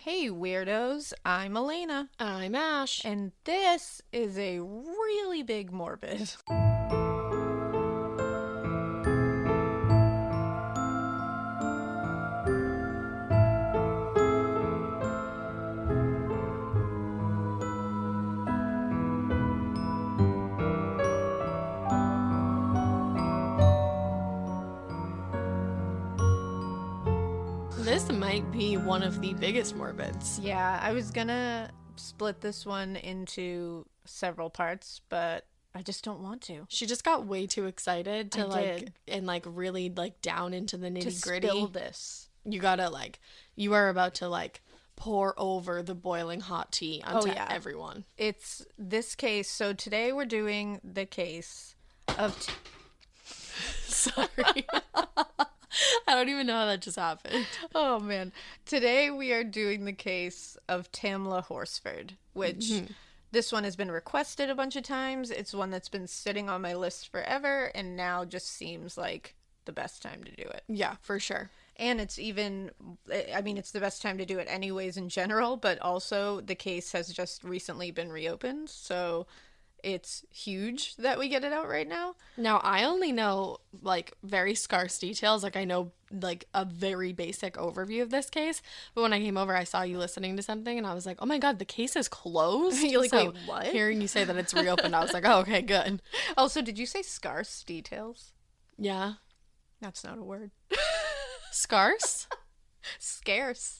Hey weirdos, I'm Alaina, I'm Ash. and this is a really big morbid. This might be one of the biggest morbids. Yeah, I was gonna split this one into several parts, but I just don't want to. She just got way too excited to did. really down into the To nitty gritty. spill this. You are about to pour over the boiling hot tea onto yeah. everyone. It's this case, so today we're doing the case of... Sorry. I don't even know how that just happened. Oh man. Today we are doing the case of Tamla Horsford, which this one has been requested a bunch of times. It's one that's been sitting on my list forever and now just seems like the best time to do it. Yeah, for sure. And it's it's the best time to do it anyways in general, but also the case has just recently been reopened, so it's huge that we get it out right now. Now, I only know very scarce details. I know a very basic overview of this case. But when I came over, I saw you listening to something and I was like, oh my God, the case is closed. You're like, wait, what? Hearing you say that it's reopened, I was like, oh, okay, good. Also, did you say scarce details? Yeah. That's not a word. Scarce? Scarce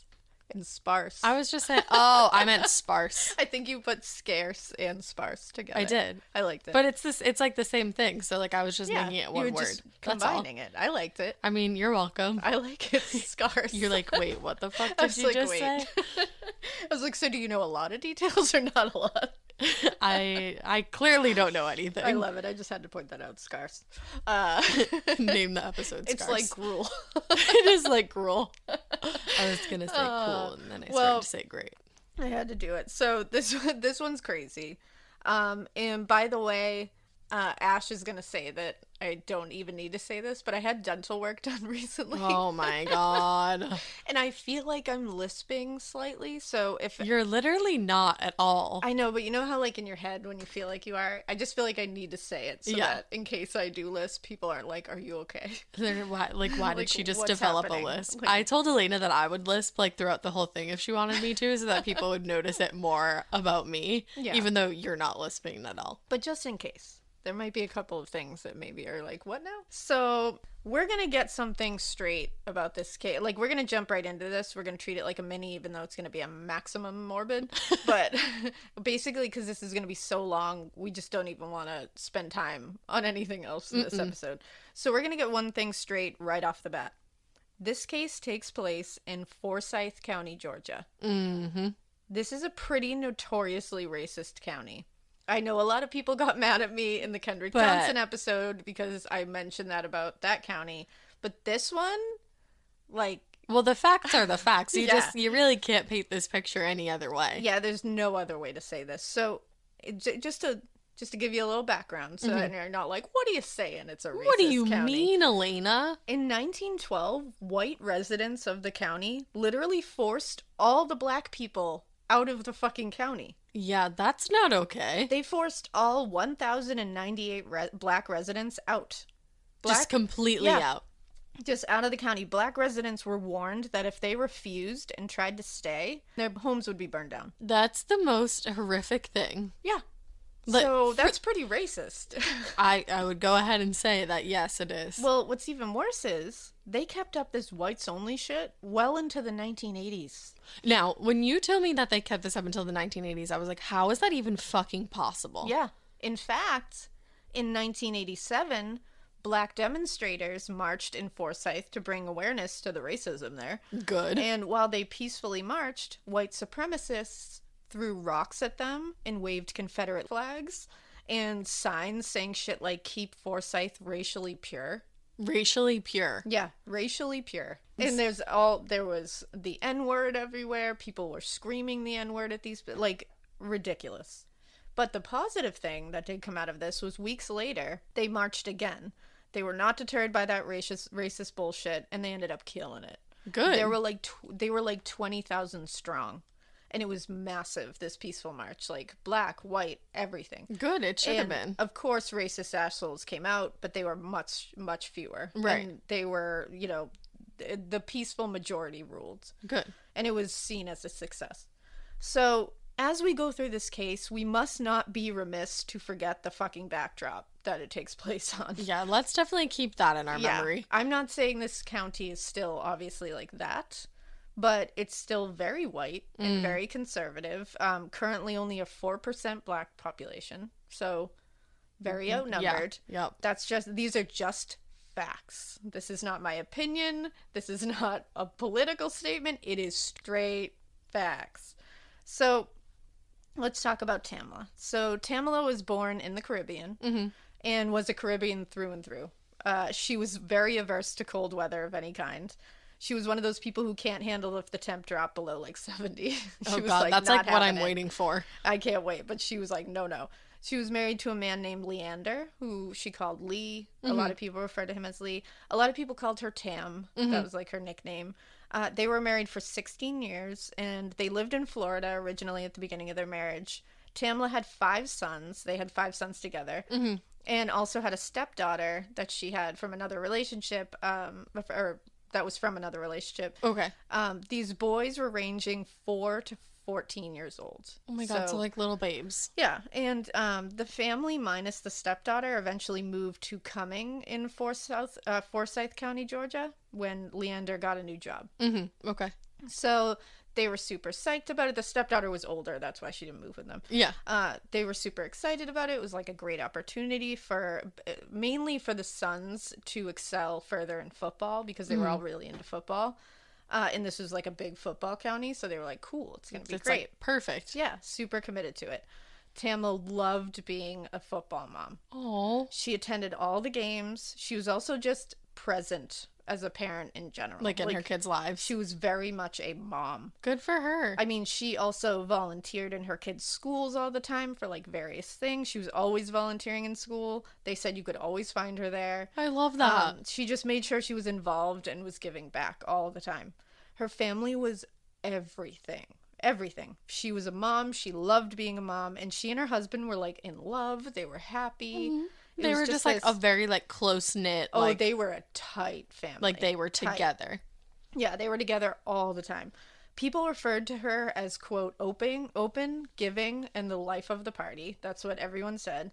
and sparse. I was just saying, oh, I meant sparse. I think you put scarce and sparse together. I did. I liked it. But it's like the same thing. So I was just making it one you were word. just That's all. combining it. I liked it. I mean, you're welcome. I like it scarce. You're like, wait, what the fuck I did was you like, just wait. say? I was like, so do you know a lot of details or not a lot? I clearly don't know anything. I love it. I just had to point that out. Scarce. Name the episode Scarce. It's like gruel. It is like gruel. I was gonna say cool, and then I started to say great. I had to do it. So this one's crazy. And by the way, Ash is gonna say that I don't even need to say this, but I had dental work done recently. Oh my God. And I feel like I'm lisping slightly, so if... You're literally not at all. I know, but you know how in your head when you feel like you are? I just feel like I need to say it so that in case I do lisp, people aren't like, are you okay? Why did she just what's develop happening? a lisp? I told Alaina that I would lisp throughout the whole thing if she wanted me to, so that people would notice it more about me, even though you're not lisping at all. But just in case. There might be a couple of things that maybe are like, what now? So we're going to get something straight about this case. We're going to jump right into this. We're going to treat it like a mini, even though it's going to be a maximum morbid. But basically, because this is going to be so long, we just don't even want to spend time on anything else in this episode. So we're going to get one thing straight right off the bat. This case takes place in Forsyth County, Georgia. Mm-hmm. This is a pretty notoriously racist county. I know a lot of people got mad at me in the Kendrick Johnson episode because I mentioned that about that county. But this one, well, the facts are the facts. You really can't paint this picture any other way. Yeah, there's no other way to say this. So just to give you a little background, so you're not like, what are you saying? It's a racist county. What do you mean, Alaina? In 1912, white residents of the county literally forced all the black people out of the fucking county. Yeah, that's not okay. They forced all 1,098 black residents out. Just completely out. Just out of the county. Black residents were warned that if they refused and tried to stay, their homes would be burned down. That's the most horrific thing. Yeah. So that's pretty racist. I would go ahead and say that, yes, it is. Well, what's even worse is they kept up this whites only shit well into the 1980s. Now, when you told me that they kept this up until the 1980s, I was like, how is that even fucking possible? Yeah. In fact, in 1987, black demonstrators marched in Forsyth to bring awareness to the racism there. Good. And while they peacefully marched, white supremacists threw rocks at them and waved Confederate flags and signs saying shit like "Keep Forsyth racially pure." Racially pure. Yeah, racially pure. And there was the N-word everywhere. People were screaming the N-word at these, ridiculous. But the positive thing that did come out of this was weeks later, they marched again. They were not deterred by that racist bullshit, and they ended up killing it. Good. They were like 20,000 strong. And it was massive, this peaceful march. Like, black, white, everything. Good, it should have been. Of course, racist assholes came out, but they were much, much fewer. Right. And they were, you know, the peaceful majority ruled. Good. And it was seen as a success. So, as we go through this case, we must not be remiss to forget the fucking backdrop that it takes place on. Yeah, let's definitely keep that in our memory. I'm not saying this county is still obviously like that, but it's still very white and very conservative. Currently only a 4% black population, so very outnumbered. Yeah. Yep. These are just facts. This is not my opinion. This is not a political statement. It is straight facts. So let's talk about Tamla. So Tamla was born in the Caribbean and was a Caribbean through and through. She was very averse to cold weather of any kind. She was one of those people who can't handle if the temp dropped below like 70. Oh God, that's like what I'm waiting for. I can't wait, but she was like, no. She was married to a man named Leander, who she called Lee. A lot of people refer to him as Lee. A lot of people called her Tam. That was like her nickname. They were married for 16 years, and they lived in Florida originally at the beginning of their marriage. Tamla had 5 sons. They had 5 sons together. And also had a stepdaughter that she had from another relationship, or that was from another relationship. Okay. These boys were ranging 4 to 14 years old. Oh my God, so like little babes. Yeah, and the family minus the stepdaughter eventually moved to Cumming in Forsyth County, Georgia, when Leander got a new job. Okay. So they were super psyched about it. The stepdaughter was older, that's why she didn't move with them. Yeah. They were super excited about it. It was like a great opportunity mainly for the sons to excel further in football, because they were all really into football. And this was like a big football county, so they were like, cool, it's going to be great. Like, perfect. Yeah, super committed to it. Tamla loved being a football mom. Oh. She attended all the games. She was also just present as a parent in general. Like in her kids' lives. She was very much a mom. Good for her. I mean, she also volunteered in her kids' schools all the time for like various things. She was always volunteering in school. They said you could always find her there. I love that. She just made sure she was involved and was giving back all the time. Her family was everything. She was a mom. She loved being a mom. And she and her husband were like in love. They were happy. They were just like a very like close knit. Oh, they were a tight family. Like they were together. Yeah, they were together all the time. People referred to her as, quote, open, giving, and the life of the party. That's what everyone said.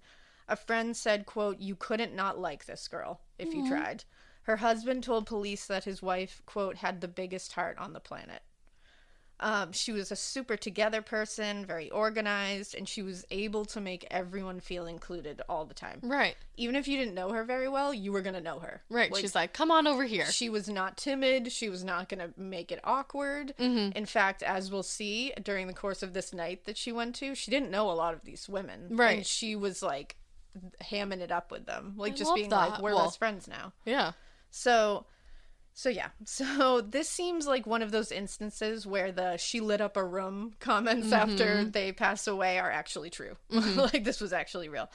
A friend said, quote, you couldn't not like this girl if you tried. Her husband told police that his wife, quote, had the biggest heart on the planet. She was a super together person, very organized, and she was able to make everyone feel included all the time. Right. Even if you didn't know her very well, you were going to know her. Right. Like, she's like, come on over here. She was not timid. She was not going to make it awkward. In fact, as we'll see during the course of this night that she went to, she didn't know a lot of these women. Right. And she was like hamming it up with them. Like, I just love being that. like, we're best friends now. Yeah. So yeah. So this seems like one of those instances where the she lit up a room comments after they pass away are actually true. Like, this was actually real.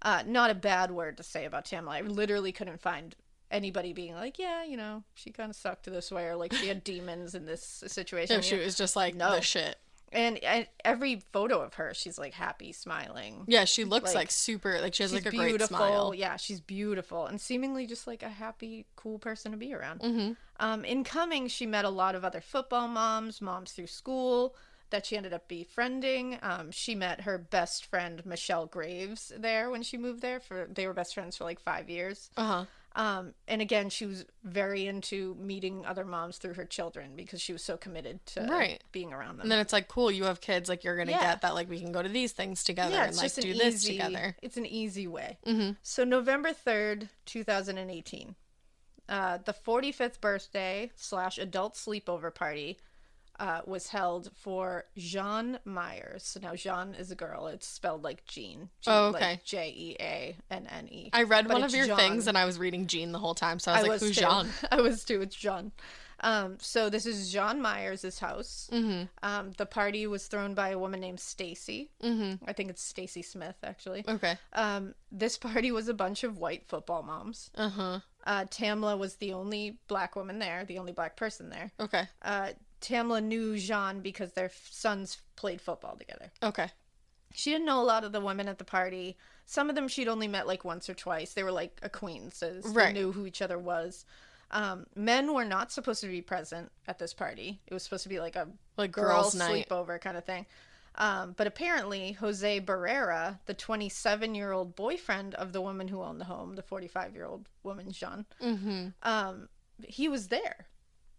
Not a bad word to say about Tamla. I literally couldn't find anybody being like, yeah, you know, she kind of sucked this way, or like she had demons in this situation. No, she was just like, the shit. And every photo of her, she's like happy, smiling. Yeah, she looks like super, like she has like a great smile. Yeah, she's beautiful and seemingly just like a happy, cool person to be around. In Cumming, she met a lot of other football moms through school that she ended up befriending. She met her best friend, Michelle Graves, there when she moved there. They were best friends for like 5 years. And again, she was very into meeting other moms through her children because she was so committed to being around them. And then it's like, cool, you have kids, like you're going to get that, like we can go to these things together and like do this together. It's an easy way. So November 3rd, 2018, the 45th birthday / adult sleepover party was held for Jean Myers. Now, Jean is a girl. It's spelled like Jean. Oh, okay. Like Jeanne. I read one of your things and I was reading Jean the whole time, so I was like, who's Jean? I was too. It's Jean. So this is Jean Myers' house. The party was thrown by a woman named Stacy. I think it's Stacy Smith, actually. Okay. This party was a bunch of white football moms. Tamla was the only black woman there, the only black person there. Okay. Tamla knew Jean because their sons played football together. Okay. She didn't know a lot of the women at the party. Some of them she'd only met like once or twice. They were like acquaintances. Right. They knew who each other was. Men were not supposed to be present at this party. It was supposed to be like a girls' night. sleepover kind of thing. But apparently, Jose Barrera, the 27-year-old boyfriend of the woman who owned the home, the 45-year-old woman, Jean, he was there,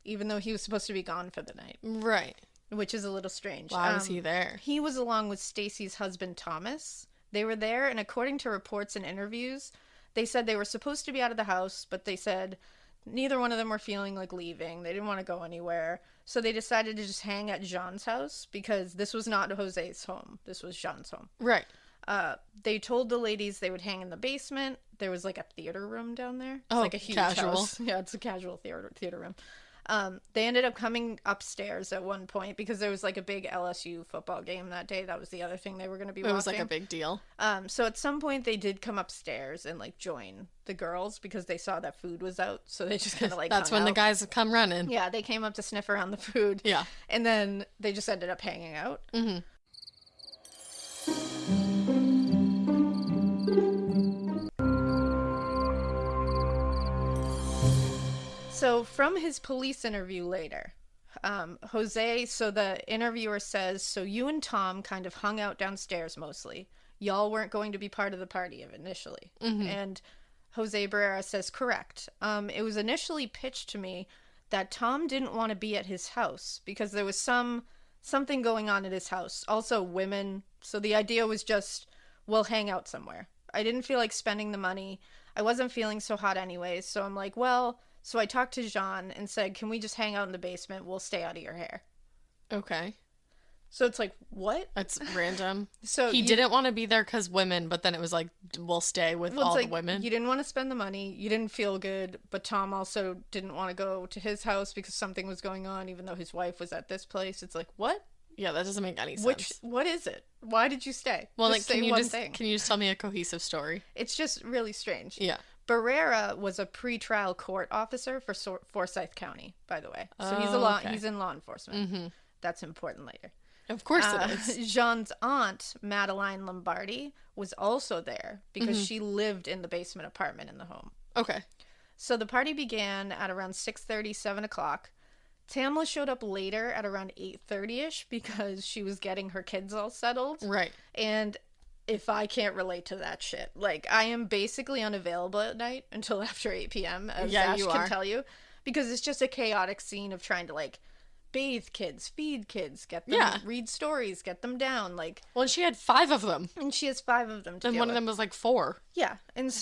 even though he was supposed to be gone for the night. Right. Which is a little strange. Why was he there? He was along with Stacy's husband, Thomas. They were there, and according to reports and interviews, they said they were supposed to be out of the house, but they said neither one of them were feeling like leaving. They didn't want to go anywhere. So they decided to just hang at Jean's house because this was not Jose's home. This was Jean's home. Right. They told the ladies they would hang in the basement. There was like a theater room down there. It's Oh, like a huge casual. house. Yeah, it's a casual theater room. They ended up coming upstairs at one point because there was like a big LSU football game that day. That was the other thing they were going to be watching. It was like a big deal. So at some point they did come upstairs and like join the girls because they saw that food was out. So they just kind of like That's hung when the out. guys come running. Yeah, they came up to sniff around the food. Yeah. And then they just ended up hanging out. Mm-hmm. So from his police interview later, Jose, so the interviewer says, so you and Tom kind of hung out downstairs mostly. Y'all weren't going to be part of the party initially. And Jose Barrera says, correct. It was initially pitched to me that Tom didn't want to be at his house because there was something going on at his house. Also women. So the idea was just, we'll hang out somewhere. I didn't feel like spending the money. I wasn't feeling so hot anyways. So I'm like, well... So I talked to Jean and said, can we just hang out in the basement? We'll stay out of your hair. Okay. So it's like, what? That's random. So he didn't want to be there because women, but then it was like, we'll stay with all the women. You didn't want to spend the money. You didn't feel good. But Tom also didn't want to go to his house because something was going on, even though his wife was at this place. It's like, what? Yeah, that doesn't make any sense. What is it? Why did you stay? Well, just like, say can you just tell me a cohesive story? It's just really strange. Yeah. Barrera was a pre-trial court officer for Forsyth County, by the way. So he's in law enforcement. Mm-hmm. That's important later. Of course it is. Jean's aunt, Madeline Lombardi, was also there because she lived in the basement apartment in the home. Okay. So the party began at around 6:30, 7 o'clock. Tamla showed up later at around 8:30ish because she was getting her kids all settled. Right. And if I can't relate to that shit, like I am basically unavailable at night until after 8 p.m. as Ash can tell you, because it's just a chaotic scene of trying to like bathe kids, feed kids, get them read stories, get them down, like. Well, and she had 5 of them. And she has 5 of them to And one of them was like 4. Yeah. And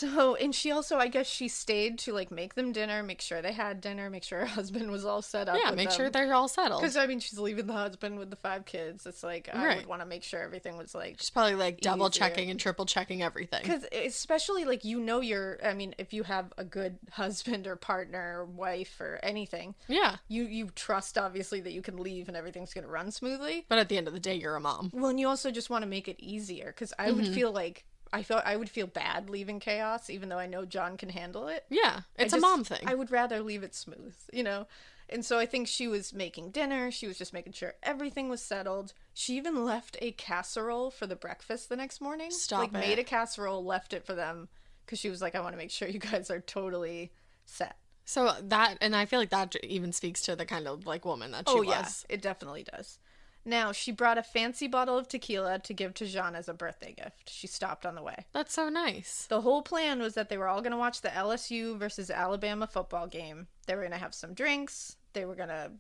she also, I guess she stayed to like make them dinner, make sure they had dinner, make sure her husband was all set up. Yeah, make sure they're all settled. Because I mean, she's leaving the husband with the 5 kids. It's like, I would want to make sure everything was like. She's probably like double checking and triple checking everything. Because especially like, I mean, if you have a good husband or partner or wife or anything. Yeah. You trust obviously that you can leave and everything's going to run smoothly. But at the end of the day, you're a mom. Well, and you also just want to make it easier because I would feel like. I would feel bad leaving chaos, even though I know John can handle it. Yeah, it's a mom thing. I would rather leave it smooth, you know? And so I think she was making dinner. She was just making sure everything was settled. She even left a casserole for the breakfast the next morning. Made a casserole, left it for them, because she was like, I want to make sure you guys are totally set. So that, and I feel like that even speaks to the kind of, like, woman that she was. Yeah, it definitely does. Now, she brought a fancy bottle of tequila to give to Jean as a birthday gift. She stopped on the way. That's so nice. The whole plan was that they were all going to watch the LSU versus Alabama football game. They were going to have some drinks. They were going to,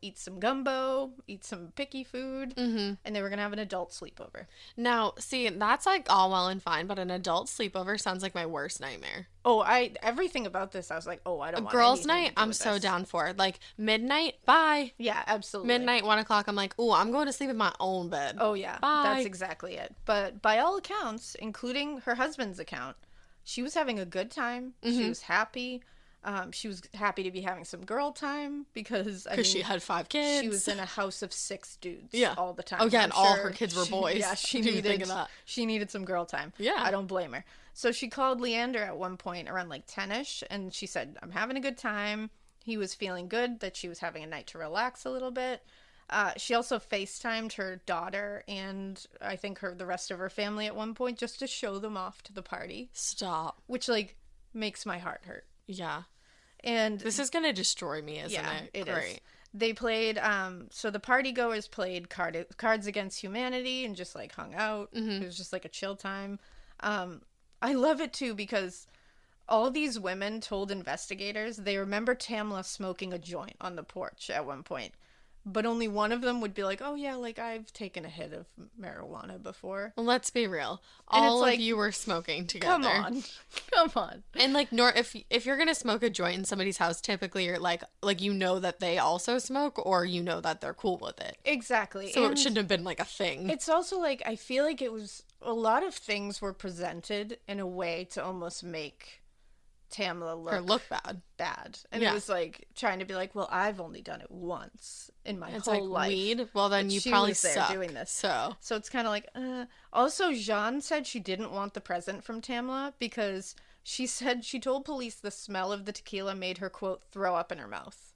eat some gumbo, eat some picky food, and they were going to have an adult sleepover. Now, see, that's like all well and fine, but an adult sleepover sounds like my worst nightmare. Oh, everything about this, I was like, I don't want girls' night, I'm so down for. Like, midnight, bye. Yeah, absolutely. Midnight, 1 o'clock, I'm like, I'm going to sleep in my own bed. Oh, yeah. Bye. That's exactly it. But by all accounts, including her husband's account, she was having a good time. She was happy. She was happy to be having some girl time because, she had 5 kids. She was in a house of 6 dudes all the time. Oh, yeah, and all her kids were boys. Yeah, she needed some girl time. Yeah. I don't blame her. So she called Leander at one point around like 10ish, and she said, I'm having a good time. He was feeling good that she was having a night to relax a little bit. She also FaceTimed her daughter and I think the rest of her family at one point just to show them off to the party. Stop. Which, like, makes my heart hurt. Yeah. And this is gonna destroy me, isn't it? It Great. is. They played, so the party goers played Cards Against Humanity and just, like, hung out. It was just, like, a chill time. I love it, too, because all these women told investigators they remember Tamla smoking a joint on the porch at one point. But only one of them would be like, oh, yeah, like, I've taken a hit of marijuana before. Well, let's be real. All of you were smoking together. Come on. And, like, if you're going to smoke a joint in somebody's house, typically you're, like, you know that they also smoke or you know that they're cool with it. Exactly. So it shouldn't have been, like, a thing. It's also, like, I feel like it was, a lot of things were presented in a way to almost make Tamla look bad. And it was like trying to be like, well, I've only done it once in my whole life. Weed? Well, then you probably suck doing this. So it's kind of like, Also, Jean said she didn't want the present from Tamla because she said she told police the smell of the tequila made her, quote, throw up in her mouth.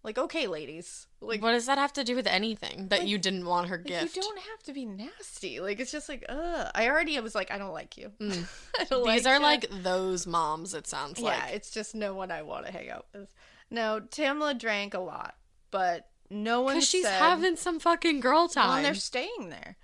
Like, okay, ladies. Like, what does that have to do with anything that you didn't want her gift? You don't have to be nasty. Like, it's just like, I was like, I don't like you. These are like those moms, it sounds like. Yeah, it's just no one I want to hang out with. Now, Tamla drank a lot, but no one said... Because she's having some fucking girl time. Well, and they're staying there.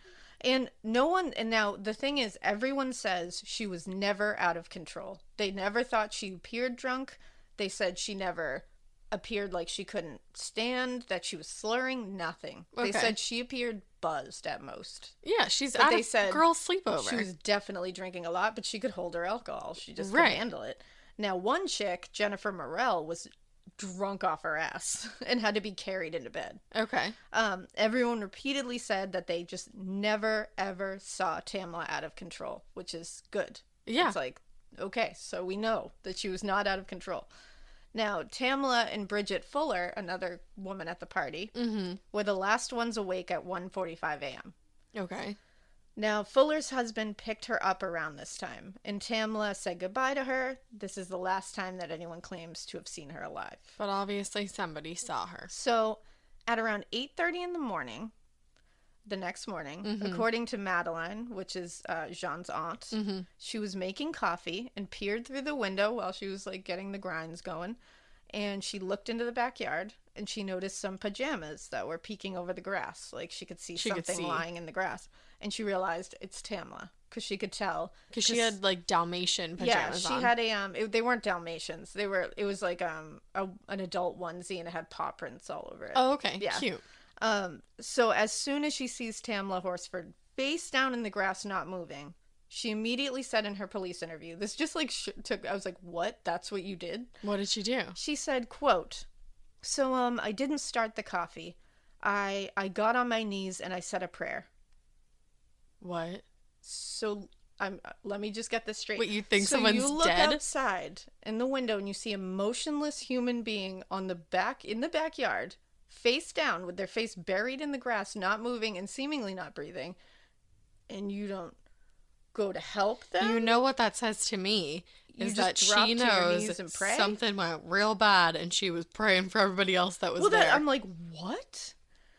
And now the thing is, everyone says she was never out of control. They never thought she appeared drunk. They said she never appeared like she couldn't stand, that she was slurring, nothing. They said she appeared buzzed at most. Yeah, she's at a girl sleepover. She was definitely drinking a lot, but she could hold her alcohol. She just couldn't handle it. Now, one chick, Jennifer Morell, was drunk off her ass and had to be carried into bed. Okay. Everyone repeatedly said that they just never, ever saw Tamla out of control, which is good. Yeah. It's like, okay, so we know that she was not out of control. Now, Tamla and Bridget Fuller, another woman at the party, were the last ones awake at 1:45 a.m. Okay. Now, Fuller's husband picked her up around this time, and Tamla said goodbye to her. This is the last time that anyone claims to have seen her alive. But obviously somebody saw her. So, at around 8:30 in the morning, the next morning, according to Madeline, which is Jean's aunt, she was making coffee and peered through the window while she was, like, getting the grinds going. And she looked into the backyard, and she noticed some pajamas that were peeking over the grass. Like, she could see something lying in the grass. And she realized it's Tamla, because she could tell. Because she had, like, Dalmatian pajamas on. Yeah, she had they weren't Dalmatians. It was, like, an adult onesie, and it had paw prints all over it. Oh, okay. Yeah. Cute. So as soon as she sees Tamla Horsford face down in the grass not moving, she immediately said in her police interview, this just like I was like, what? That's what you did? What did she do? She said, quote, so I didn't start the coffee. I got on my knees and I said a prayer. What? So let me just get this straight. Wait, you think someone's dead? So you look outside in the window and you see a motionless human being in the backyard, face down with their face buried in the grass, not moving and seemingly not breathing, and you don't go to help them? You know what that says to me is that she knows something went real bad and she was praying for everybody else that was there. I'm like, what?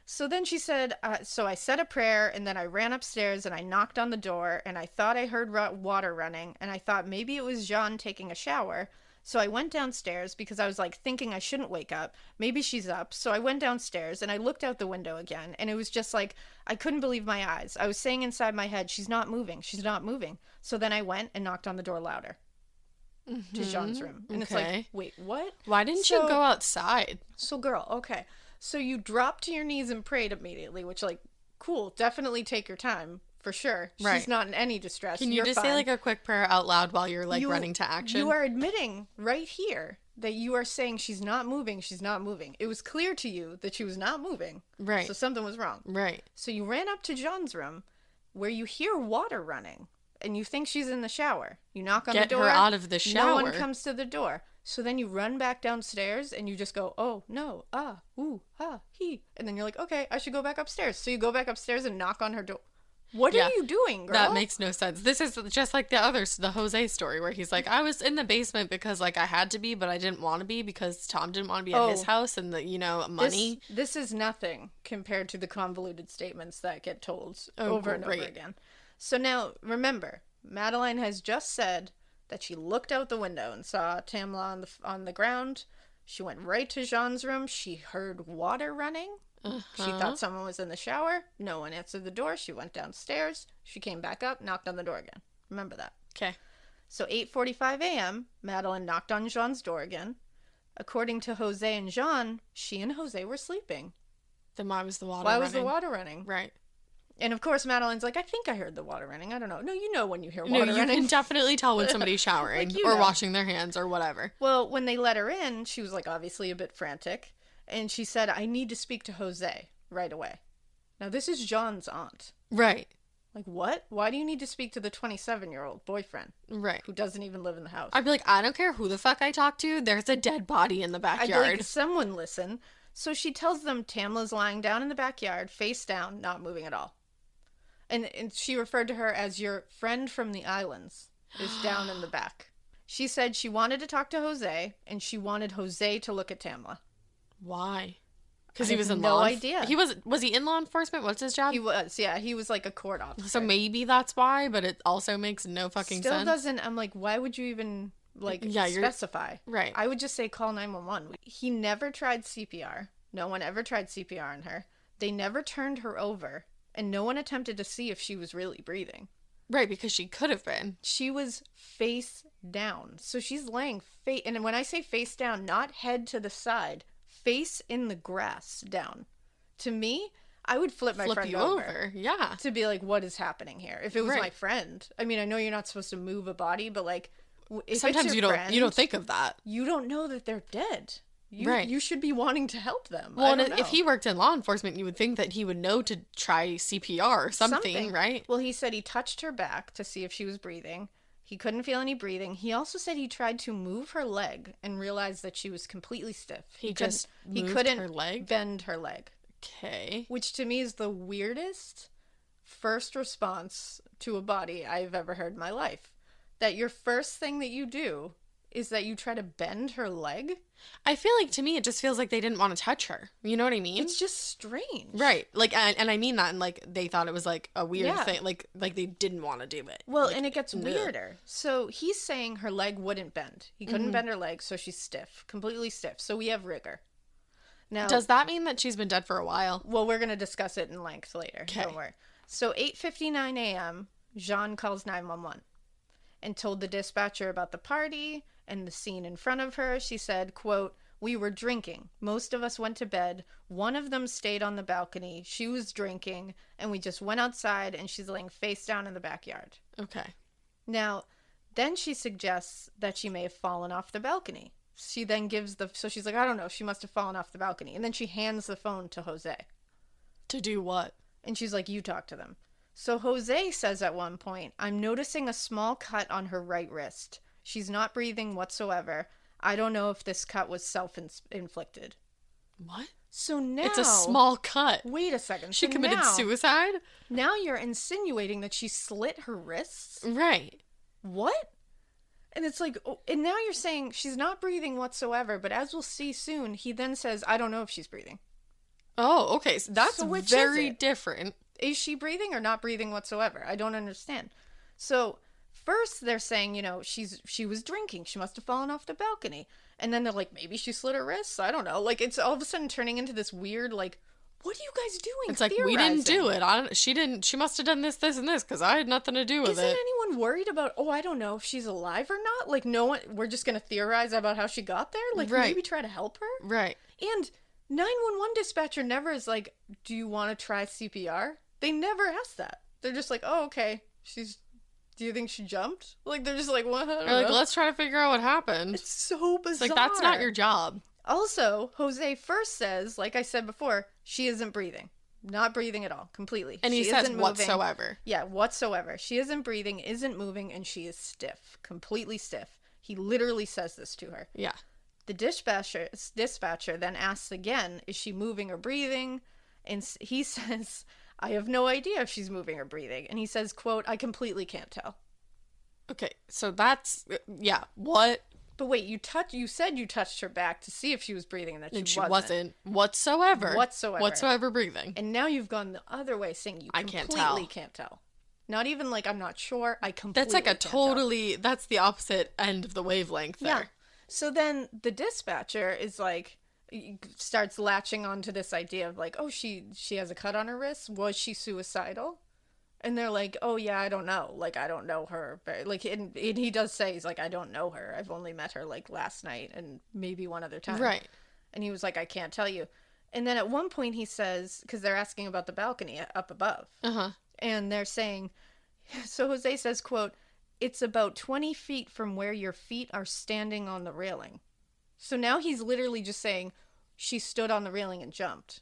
So then she said, so I said a prayer and then I ran upstairs and I knocked on the door and I thought I heard water running and I thought maybe it was Jean taking a shower. So I went downstairs because I was like thinking I shouldn't wake up. Maybe she's up. So I went downstairs and I looked out the window again and it was just like, I couldn't believe my eyes. I was saying inside my head, she's not moving. She's not moving. So then I went and knocked on the door louder to Jean's room. And it's like, wait, what? Why didn't you go outside? So girl, okay. So you dropped to your knees and prayed immediately, which like, cool, definitely take your time. For sure. Right. She's not in any distress. Can you just say like a quick prayer out loud while you're like running to action? You are admitting right here that you are saying she's not moving. She's not moving. It was clear to you that she was not moving. Right. So something was wrong. Right. So you ran up to John's room where you hear water running and you think she's in the shower. You knock on the door. Get her out of the shower. No one comes to the door. So then you run back downstairs and you just go, oh, no, ah, ooh, ah, he. And then you're like, okay, I should go back upstairs. So you go back upstairs and knock on her door. What Yeah. are you doing, girl? That makes no sense. This is just like the Jose story where he's like, I was in the basement because like I had to be, but I didn't want to be because Tom didn't want to be at his house and the, money. This is nothing compared to the convoluted statements that get told over and over again. So now, remember, Madeline has just said that she looked out the window and saw Tamla on the ground. She went right to Jean's room. She heard water running. She thought someone was in the shower. No one answered the door. She went downstairs. She came back up, knocked on the door again. Remember that. Okay. So 8:45 a.m., Madeline knocked on Jean's door again. According to Jose and Jean, she and Jose were sleeping. Then why was the water running? Why was the water running? Right. And of course, Madeline's like, I think I heard the water running. I don't know. No, you know when you hear water running. No, you can definitely tell when somebody's showering like, or washing their hands or whatever. Well, when they let her in, she was like obviously a bit frantic. And she said, I need to speak to Jose right away. Now, this is Jean's aunt. Right. Like, what? Why do you need to speak to the 27-year-old boyfriend? Right. Who doesn't even live in the house? I'd be like, I don't care who the fuck I talk to. There's a dead body in the backyard. I'd be like, someone listen. So she tells them Tamla's lying down in the backyard, face down, not moving at all. And she referred to her as your friend from the islands is down in the back. She said she wanted to talk to Jose, and she wanted Jose to look at Tamla. Why? Because he was in no idea. He was he in law enforcement? What's his job? He was, yeah. He was like a court officer. So maybe that's why, but it also makes no fucking sense. Still doesn't. I'm like, why would you even specify? Right. I would just say call 911. He never tried CPR. No one ever tried CPR on her. They never turned her over, and no one attempted to see if she was really breathing. Right, because she could have been. She was face down. So she's laying and when I say face down, not head to the side, face in the grass down. To me, I would flip my friend over. Yeah. To be like, what is happening here? If it was my friend. I mean, I know you're not supposed to move a body, but like, if sometimes it's you don't think of that. You don't know that they're dead. Right. You should be wanting to help them. Well, and if he worked in law enforcement, you would think that he would know to try CPR or something, right? Well, he said he touched her back to see if she was breathing. He couldn't feel any breathing. He also said he tried to move her leg and realized that she was completely stiff. He couldn't her leg? Bend her leg. Okay. Which to me is the weirdest first response to a body I've ever heard in my life. That your first thing that you do is that you try to bend her leg. I feel like, to me, it just feels like they didn't want to touch her. You know what I mean? It's just strange. Right. Like, and I mean that, and like, they thought it was like a weird thing. Like they didn't want to do it. Well, like, and it gets weirder. So he's saying her leg wouldn't bend. He couldn't bend her leg, so she's stiff. Completely stiff. So we have rigor. Now, does that mean that she's been dead for a while? Well, we're going to discuss it in length later. Okay. Don't worry. So 8:59 a.m., Jean calls 911 and told the dispatcher about the party and the scene in front of her. She said, quote, "We were drinking. Most of us went to bed. One of them stayed on the balcony. She was drinking, and we just went outside, and she's laying face down in the backyard." Okay. Now, then she suggests that she may have fallen off the balcony. She then so she's like, I don't know, she must have fallen off the balcony. And then she hands the phone to Jose. To do what? And she's like, you talk to them. So Jose says at one point, I'm noticing a small cut on her right wrist. She's not breathing whatsoever. I don't know if this cut was self-inflicted. What? So now... It's a small cut. Wait a second. She committed suicide? Now you're insinuating that she slit her wrists? Right. What? And it's like... And now you're saying she's not breathing whatsoever, but as we'll see soon, he then says, I don't know if she's breathing. Oh, okay. So that's very different. Is she breathing or not breathing whatsoever? I don't understand. So... First, they're saying, she was drinking. She must have fallen off the balcony. And then they're like, maybe she slit her wrists. I don't know. Like, it's all of a sudden turning into this weird, like, what are you guys doing? It's like, we didn't do it. She must have done this, and this, because I had nothing to do with it. Isn't anyone worried about, I don't know if she's alive or not? Like, no one, we're just going to theorize about how she got there? Like, maybe try to help her? Right. And 911 dispatcher never is like, do you want to try CPR? They never ask that. They're just like, oh, okay, do you think she jumped? Like, they're just like, what? Like, let's try to figure out what happened. It's so bizarre. It's like, that's not your job. Also, Jose first says, like I said before, she isn't breathing. Not breathing at all. Completely. And he says whatsoever. Yeah, whatsoever. She isn't breathing, isn't moving, and she is stiff. Completely stiff. He literally says this to her. Yeah. The dispatcher then asks again, is she moving or breathing? And he says, I have no idea if she's moving or breathing. And he says, quote, I completely can't tell. Okay, so that's, yeah, what? But wait, you said you touched her back to see if she was breathing and that And she wasn't whatsoever breathing. And now you've gone the other way, saying you completely can't tell. Not even like, I'm not sure, I completely That's like a can't totally, that's the opposite end of the wavelength there. Yeah. So then the dispatcher is like, starts latching onto this idea of like, oh, she has a cut on her wrist. Was she suicidal? And they're like, oh, yeah, I don't know. Like, I don't know her. Like, and he does say, he's like, I don't know her. I've only met her, like, last night and maybe one other time. Right. And he was like, I can't tell you. And then at one point he says, because they're asking about the balcony up above. Uh-huh. And they're saying, so Jose says, quote, it's about 20 feet from where your feet are standing on the railing. So now he's literally just saying she stood on the railing and jumped.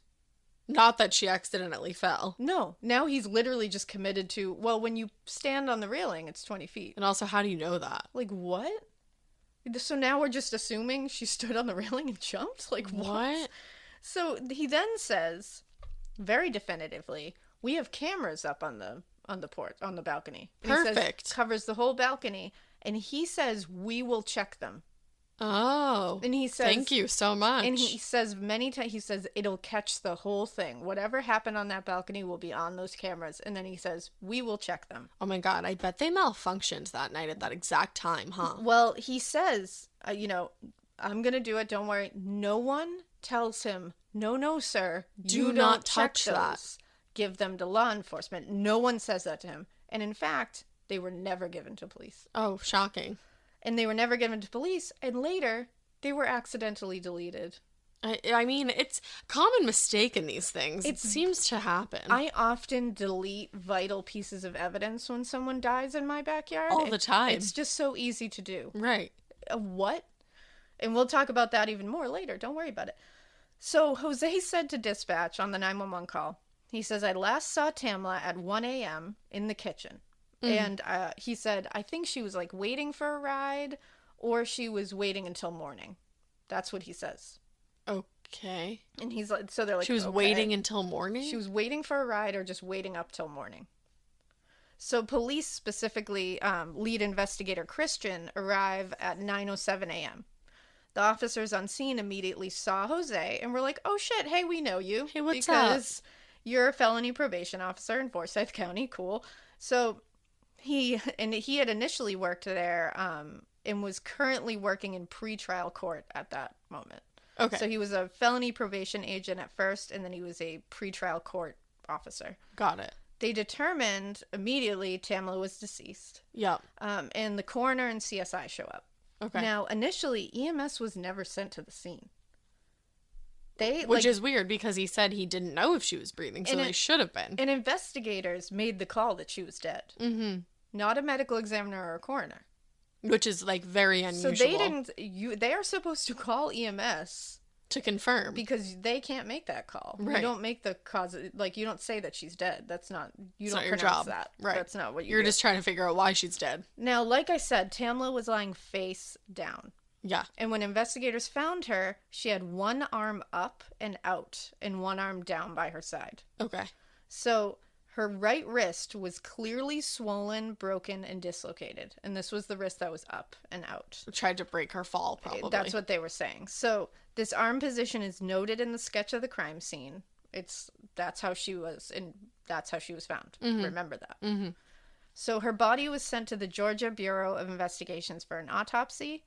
Not that she accidentally fell. No. Now he's literally just committed to, well, when you stand on the railing, it's 20 feet. And also, how do you know that? Like, what? So now we're just assuming she stood on the railing and jumped? Like, what? So he then says, very definitively, we have cameras up on the balcony. And Perfect. He says, covers the whole balcony. And he says, we will check them. Oh. And he says, thank you so much. And he says many times, he says, it'll catch the whole thing. Whatever happened on that balcony will be on those cameras. And then he says, we will check them. Oh my God, I bet they malfunctioned that night at that exact time, huh? Well, he says, I'm going to do it. Don't worry. No one tells him, no, sir. Do not touch that. Give them to law enforcement. No one says that to him. And in fact, they were never given to police. Oh, shocking. And they were never given to police, and later, they were accidentally deleted. I mean, it's a common mistake in these things. It seems to happen. I often delete vital pieces of evidence when someone dies in my backyard. All the time. It's just so easy to do. Right. What? And we'll talk about that even more later. Don't worry about it. So Jose said to dispatch on the 911 call, he says, I last saw Tamla at 1 a.m. in the kitchen. And he said, I think she was like waiting for a ride or she was waiting until morning. That's what he says. Okay. And he's like, so they're like, she was waiting until morning? She was waiting for a ride or just waiting up till morning. So police, specifically lead investigator Christian, arrive at 9:07 a.m. The officers on scene immediately saw Jose and were like, oh shit, hey, we know you. Hey, what's because you're a felony probation officer in Forsyth County. Cool. So he had initially worked there and was currently working in pretrial court at that moment. Okay. So he was a felony probation agent at first, and then he was a pretrial court officer. Got it. They determined immediately Tamla was deceased. Yep. And the coroner and CSI show up. Okay. Now, initially, EMS was never sent to the scene. Which is weird because he said he didn't know if she was breathing, so they should have been. And investigators made the call that she was dead. Mm-hmm. Not a medical examiner or a coroner. Which is, like, very unusual. So they didn't... They are supposed to call EMS... to confirm. Because they can't make that call. Right. You don't make the cause... Like, you don't say that she's dead. That's not... You don't your pronounce job. that. Right. That's not what You're do. just trying to figure out why she's dead. Now, like I said, Tamla was lying face down. Yeah. And when investigators found her, she had one arm up and out and one arm down by her side. Okay. So her right wrist was clearly swollen, broken, and dislocated. And this was the wrist that was up and out. Tried to break her fall, probably. That's what they were saying. So this arm position is noted in the sketch of the crime scene. That's how she was, and that's how she was found. Mm-hmm. Remember that. Mm-hmm. So her body was sent to the Georgia Bureau of Investigations for an autopsy.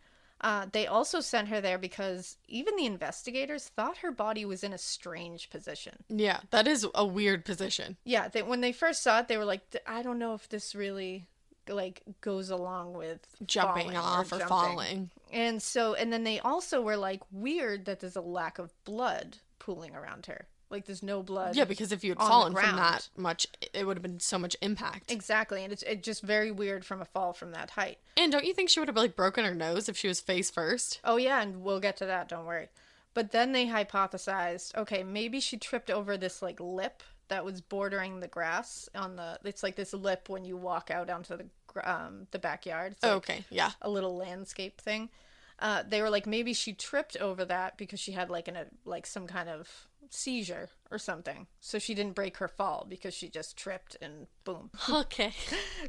They also sent her there because even the investigators thought her body was in a strange position. Yeah, that is a weird position. Yeah, when they first saw it, they were like, I don't know if this really, like, goes along with jumping off or falling. And then they also were like, weird that there's a lack of blood pooling around her. Like, there's no blood. Yeah, because if you had fallen from that much, it would have been so much impact. Exactly, and it's just very weird from a fall from that height. And don't you think she would have, like, broken her nose if she was face first? Oh, yeah, and we'll get to that, don't worry. But then they hypothesized, okay, maybe she tripped over this, like, lip that was bordering the grass on the. It's like this lip when you walk out onto the backyard. It's like Okay, yeah. a little landscape thing. They were like, maybe she tripped over that because she had like some kind of seizure or something. So she didn't break her fall because she just tripped and boom. Okay.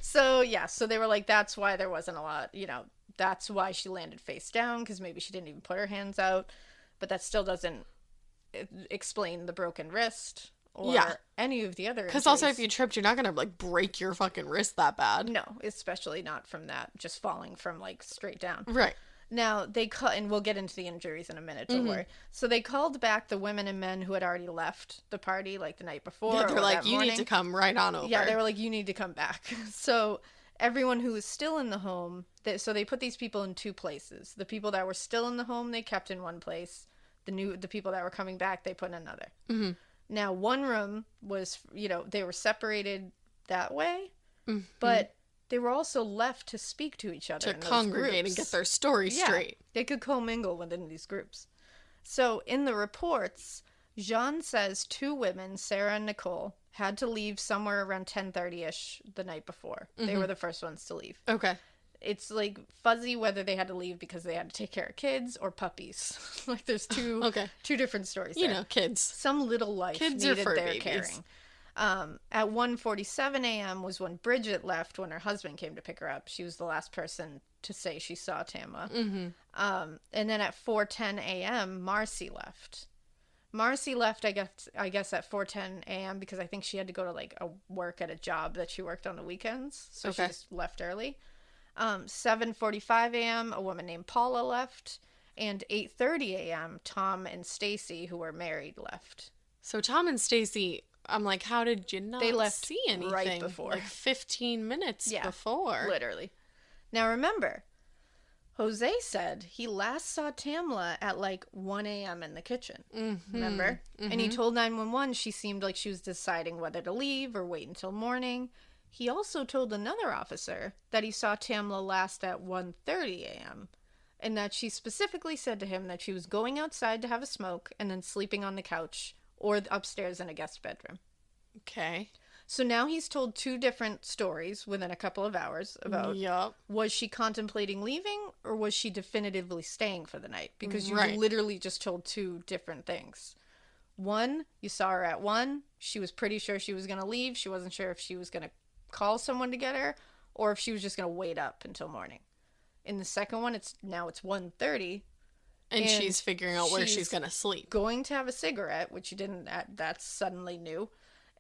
So yeah, so they were like, that's why there wasn't a lot, that's why she landed face down, because maybe she didn't even put her hands out. But that still doesn't explain the broken wrist or any of the other Because also, if you tripped, you're not going to, like, break your fucking wrist that bad. No, especially not from that, just falling from, like, straight down. Right. Now, and we'll get into the injuries in a minute, don't worry. So they called back the women and men who had already left the party, like, the night before. Yeah, they're like, you morning. need to come right on over. Yeah, they were like, you need to come back. So everyone who was still in the home, so they put these people in two places. The people that were still in the home, they kept in one place. The people that were coming back, they put in another. Mm-hmm. Now, one room was, they were separated that way, but they were also left to speak to each other. To congregate and get their story straight. They could commingle within these groups. So in the reports, Jean says two women, Sarah and Nicole, had to leave somewhere around 10:30ish the night before. They were the first ones to leave. Okay. It's like fuzzy whether they had to leave because they had to take care of kids or puppies. Like there's two different stories there. You know, kids. Some little life kids needed are fur their babies. caring. At 1:47 a.m. was when Bridget left when her husband came to pick her up. She was the last person to say she saw Tamla. And then at 4:10 a.m., Marcy left. Marcy left, I guess at 4:10 a.m. because I think she had to go to like work at a job that she worked on the weekends. So she just left early. 7:45 a.m., a woman named Paula left. And 8:30 a.m., Tom and Stacy, who were married, left. So Tom and Stacy, I'm like, how did you not They left see anything? right before. Like 15 minutes before. Literally. Now remember, Jose said he last saw Tamla at like 1 a.m. in the kitchen. Remember? And he told 911 she seemed like she was deciding whether to leave or wait until morning. He also told another officer that he saw Tamla last at 1:30 a.m. and that she specifically said to him that she was going outside to have a smoke and then sleeping on the couch or upstairs in a guest bedroom. Okay. So now he's told two different stories within a couple of hours about was she contemplating leaving or was she definitively staying for the night? Because you literally just told two different things. One, you saw her at 1. She was pretty sure she was going to leave. She wasn't sure if she was going to call someone to get her or if she was just going to wait up until morning. In the second one, it's 1:30. And she's figuring out where she's going to sleep. Going to have a cigarette, which she didn't, that's suddenly new.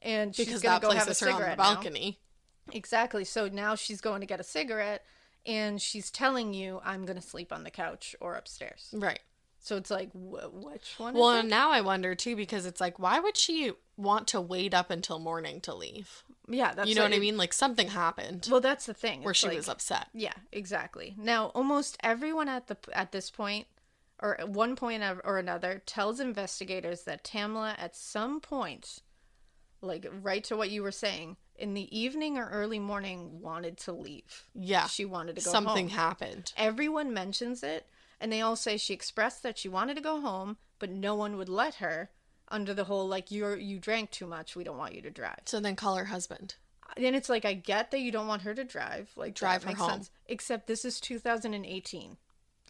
And because she's going to go have a cigarette her on the balcony. Now. Exactly. So now she's going to get a cigarette and she's telling you, I'm going to sleep on the couch or upstairs. Right. So it's like, which one Well, is it? and now I wonder, too, because it's like, why would she want to wait up until morning to leave? Yeah, that's you know what I mean? Like, something happened. Well, that's the thing. Where she was upset. Yeah, exactly. Now, almost everyone at this point, or at one point or another, tells investigators that Tamla at some point, like right to what you were saying, in the evening or early morning wanted to leave. Yeah. She wanted to go Something home. happened. Everyone mentions it, and they all say she expressed that she wanted to go home, but no one would let her under the whole, like, you drank too much, we don't want you to drive. So then call her husband. And it's like, I get that you don't want her to drive. Like, drive her home. Sense. Except this is 2018.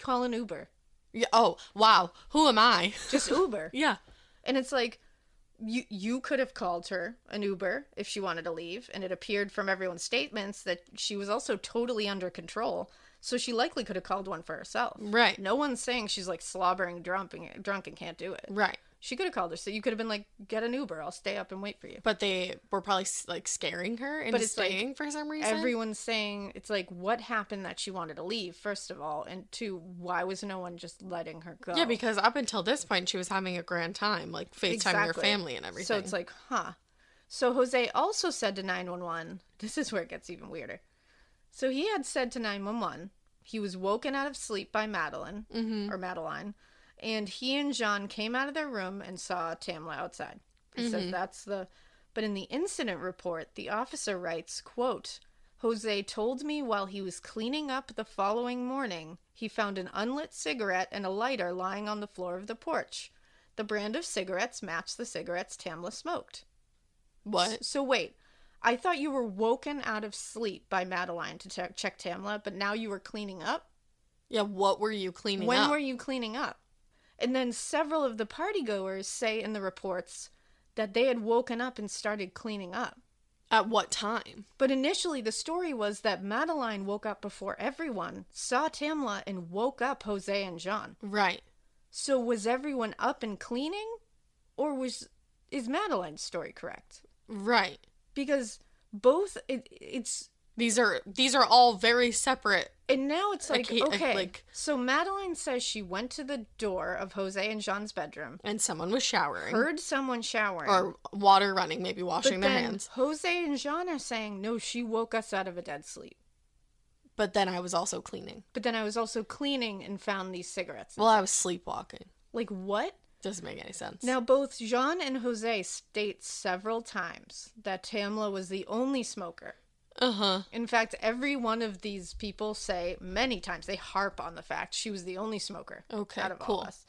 Call an Uber. Yeah. Oh, wow. Who am I? Just Uber. Yeah. And it's like, you could have called her an Uber if she wanted to leave. And it appeared from everyone's statements that she was also totally under control. So she likely could have called one for herself. Right. No one's saying she's like slobbering drunk and can't do it. Right. She could have called her. So you could have been like, get an Uber. I'll stay up and wait for you. But they were probably like scaring her into staying like, for some reason. Everyone's saying, it's like, what happened that she wanted to leave, first of all? And two, why was no one just letting her go? Yeah, because up until this point, she was having a grand time, like FaceTiming her family and everything. So it's like, So Jose also said to 911, this is where it gets even weirder. So he had said to 911, he was woken out of sleep by Madeline, or Madeline, and he and John came out of their room and saw Tamla outside. He says but in the incident report, the officer writes, quote, Jose told me while he was cleaning up the following morning, he found an unlit cigarette and a lighter lying on the floor of the porch. The brand of cigarettes matched the cigarettes Tamla smoked. What? So wait, I thought you were woken out of sleep by Madeline to check Tamla, but now you were cleaning up? Yeah, what were you cleaning When up? were you cleaning up? And then several of the partygoers say in the reports that they had woken up and started cleaning up. At what time? But initially, the story was that Madeline woke up before everyone, saw Tamla, and woke up Jose and Jean. Right. So was everyone up and cleaning? Or is Madeline's story correct? Right. Because both, it's... These are all very separate. And now it's like, okay, like, so Madeline says she went to the door of Jose and Jean's bedroom. and someone was showering. Heard someone showering. Or water running, maybe washing but their then hands. Jose and Jean are saying, no, she woke us out of a dead sleep. But then I was also cleaning. But then I was also cleaning and found these cigarettes. Well, I was sleepwalking. Like, what? Doesn't make any sense. Now, both Jean and Jose state several times that Tamla was the only smoker. Uh-huh. In fact, every one of these people say many times, they harp on the fact she was the only smoker out of all of us.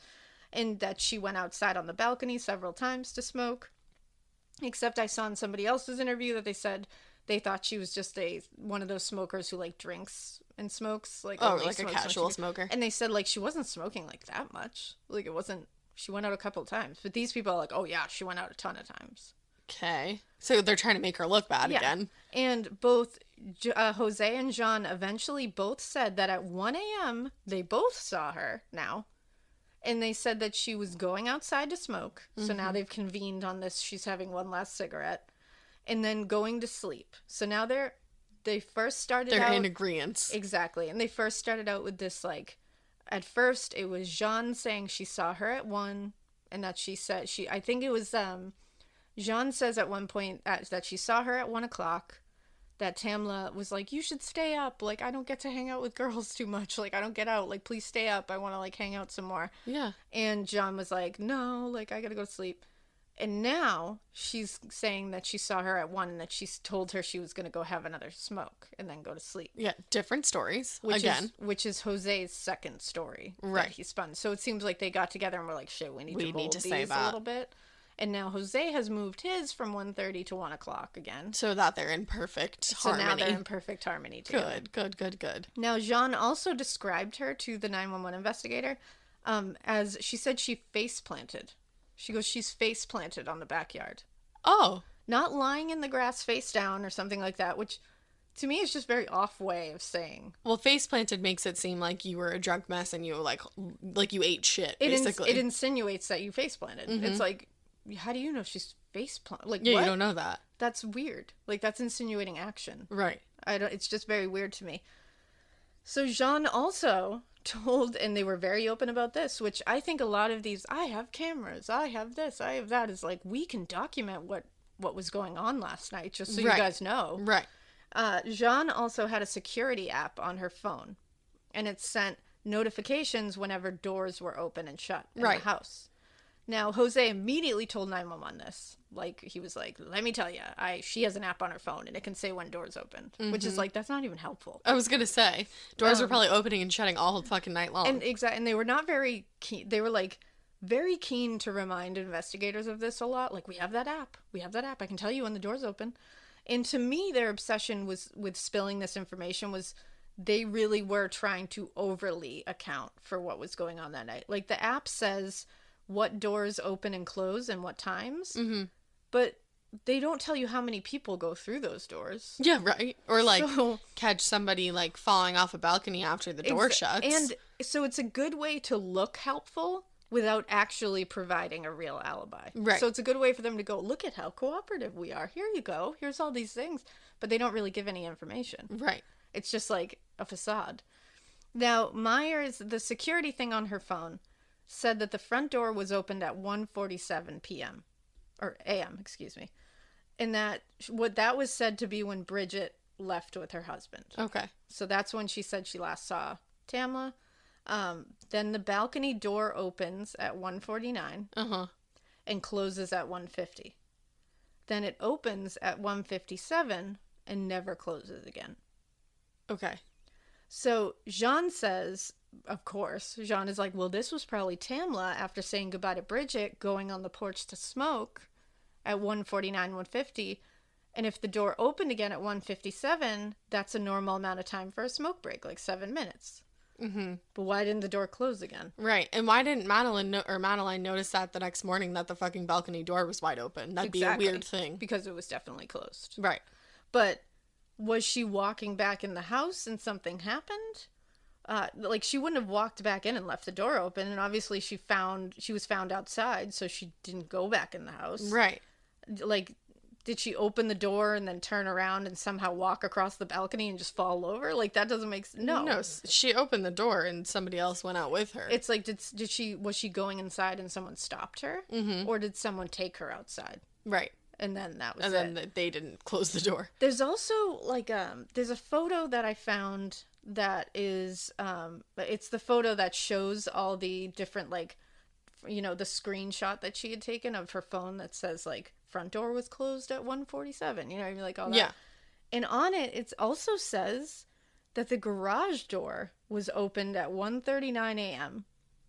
And that she went outside on the balcony several times to smoke. Except I saw in somebody else's interview that they said they thought she was just one of those smokers who like drinks and smokes. Like, like a casual smoker. And they said like she wasn't smoking like that much. Like it wasn't, she went out a couple of times. But these people are like, oh yeah, she went out a ton of times. Okay. So they're trying to make her look bad again. And both Jose and Jean eventually both said that at 1 a.m. they both saw her now. And they said that she was going outside to smoke. So now they've convened on this. She's having one last cigarette. And then going to sleep. So now they first started out... They're in agreement. Exactly. And they first started out with this, like... At first, it was Jean saying she saw her at 1. And that she said... I think it was... Jean says at one point that she saw her at 1 o'clock, that Tamla was like, you should stay up. Like, I don't get to hang out with girls too much. Like, I don't get out. Like, please stay up. I want to, like, hang out some more. Yeah. And Jean was like, no, like, I got to go to sleep. And now she's saying that she saw her at 1 and that she told her she was going to go have another smoke and then go to sleep. Yeah, different stories. Which is Jose's second story. Right. That he spun. So it seems like they got together and were like, shit, we need to say these a little bit. And now Jose has moved his from 1:30 to 1 o'clock again. So that they're in perfect harmony. So now they're in perfect harmony together. Good. Now, Jean also described her to the 911 investigator as she said she face planted. She goes, she's face planted on the backyard. Oh. Not lying in the grass face down or something like that, which to me is just very off way of saying. Well, face planted makes it seem like you were a drunk mess and you like you ate shit, basically. It insinuates that you face planted. Mm-hmm. It's like, how do you know she's face planted? Like, yeah, what? You don't know that. That's weird. Like, that's insinuating action. Right. It's just very weird to me. So Jean also told, and they were very open about this, which I think a lot of these, I have cameras, I have this, I have that, is like, we can document what was going on last night, just so you guys know. Right. Jean also had a security app on her phone, and it sent notifications whenever doors were open and shut in the house. Now, Jose immediately told 911 this. Like, he was like, let me tell you, she has an app on her phone, and it can say when doors opened. Mm-hmm. Which is like, that's not even helpful. I was going to say, doors were probably opening and shutting all fucking night long. And they were not very keen. They were, like, very keen to remind investigators of this a lot. Like, we have that app. I can tell you when the door's open. And to me, their obsession with spilling this information was they really were trying to overly account for what was going on that night. Like, the app says what doors open and close and what times, but they don't tell you how many people go through those doors. Yeah, right. Or catch somebody like falling off a balcony after the door shuts. And so it's a good way to look helpful without actually providing a real alibi. Right. So it's a good way for them to go, look at how cooperative we are. Here you go. Here's all these things. But they don't really give any information. Right. It's just like a facade. Now, Myers, the security thing on her phone, said that the front door was opened at 1:47 p.m. or a.m., excuse me. And that was said to be when Bridget left with her husband. Okay. So that's when she said she last saw Tamla. Then the balcony door opens at 1:49 and closes at 1:50. Then it opens at 1:57 and never closes again. Okay. So Jean says, of course, Jean is like, well, this was probably Tamla after saying goodbye to Bridget, going on the porch to smoke, at 1:49, 1:50. And if the door opened again at 1:57, that's a normal amount of time for a smoke break, like 7 minutes. Mm-hmm. But why didn't the door close again? Right. And why didn't Madeline notice that the next morning that the fucking balcony door was wide open? That'd be a weird thing. Because it was definitely closed. Right. But was she walking back in the house and something happened? Like, she wouldn't have walked back in and left the door open. And obviously she was found outside, so she didn't go back in the house. Right. Like, did she open the door and then turn around and somehow walk across the balcony and just fall over? Like, that doesn't make sense. No, she opened the door and somebody else went out with her. It's like, was she going inside and someone stopped her? Mm-hmm. Or did someone take her outside? Right. And then that was it. And then they didn't close the door. There's also, like, there's a photo that I found that is, it's the photo that shows all the different, like, the screenshot that she had taken of her phone that says, like, front door was closed at 1:47, like all that. Yeah. And on it, it also says that the garage door was opened at 1:39 a.m.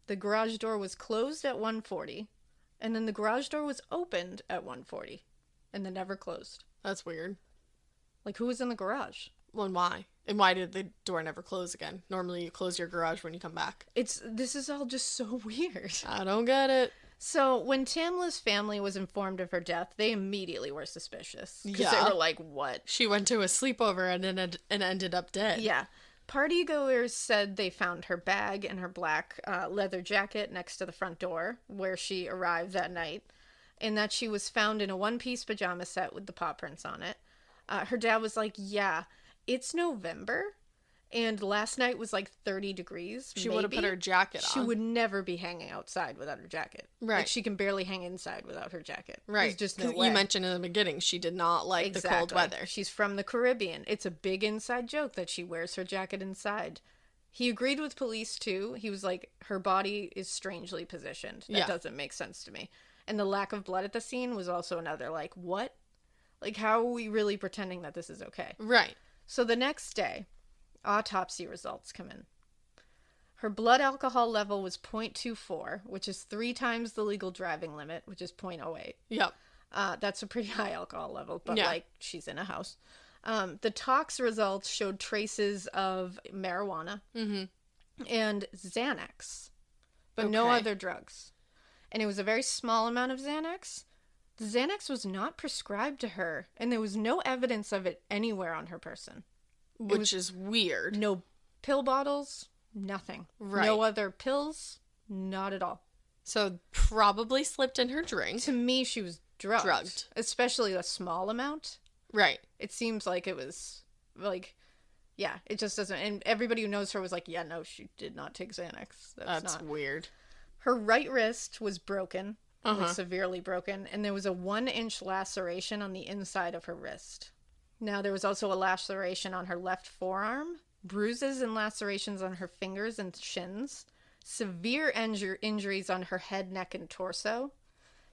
The garage door was closed at 1:40, and then the garage door was opened at 1:40, and then never closed. That's weird. Like, who was in the garage? Well, and why? And why did the door never close again? Normally you close your garage when you come back. This is all just so weird. I don't get it. So, when Tamla's family was informed of her death, they immediately were suspicious. Because Yeah. they were like, what? She went to a sleepover and ended up dead. Yeah. Partygoers said they found her bag and her black leather jacket next to the front door where she arrived that night, and that she was found in a one-piece pajama set with the paw prints on it. Her dad was like, yeah, it's November, and last night was like 30 degrees. She would have put her jacket on. She would never be hanging outside without her jacket. Right. Like, she can barely hang inside without her jacket. Right. There's just no way. You mentioned in the beginning she did not like the cold weather. She's from the Caribbean. It's a big inside joke that she wears her jacket inside. He agreed with police, too. He was like, her body is strangely positioned. That doesn't make sense to me. And the lack of blood at the scene was also another, like, what? Like, how are we really pretending that this is okay? Right. So the next day, autopsy results come in. Her blood alcohol level was 0.24, which is 3 times the legal driving limit, which is 0.08. Yep. That's a pretty high alcohol level, but like, she's in a house. The tox results showed traces of marijuana and Xanax, but no other drugs. And it was a very small amount of Xanax. The Xanax was not prescribed to her, and there was no evidence of it anywhere on her person. Which is weird. No pill bottles, nothing. Right. No other pills, not at all. So probably slipped in her drink. To me, she was drugged. Especially a small amount. Right. It seems like it was, like, yeah, it just doesn't. And everybody who knows her was like, yeah, no, she did not take Xanax. That's weird. Her right wrist was broken, like severely broken, and there was a 1-inch laceration on the inside of her wrist. Now, there was also a laceration on her left forearm, bruises and lacerations on her fingers and shins, severe injuries on her head, neck, and torso,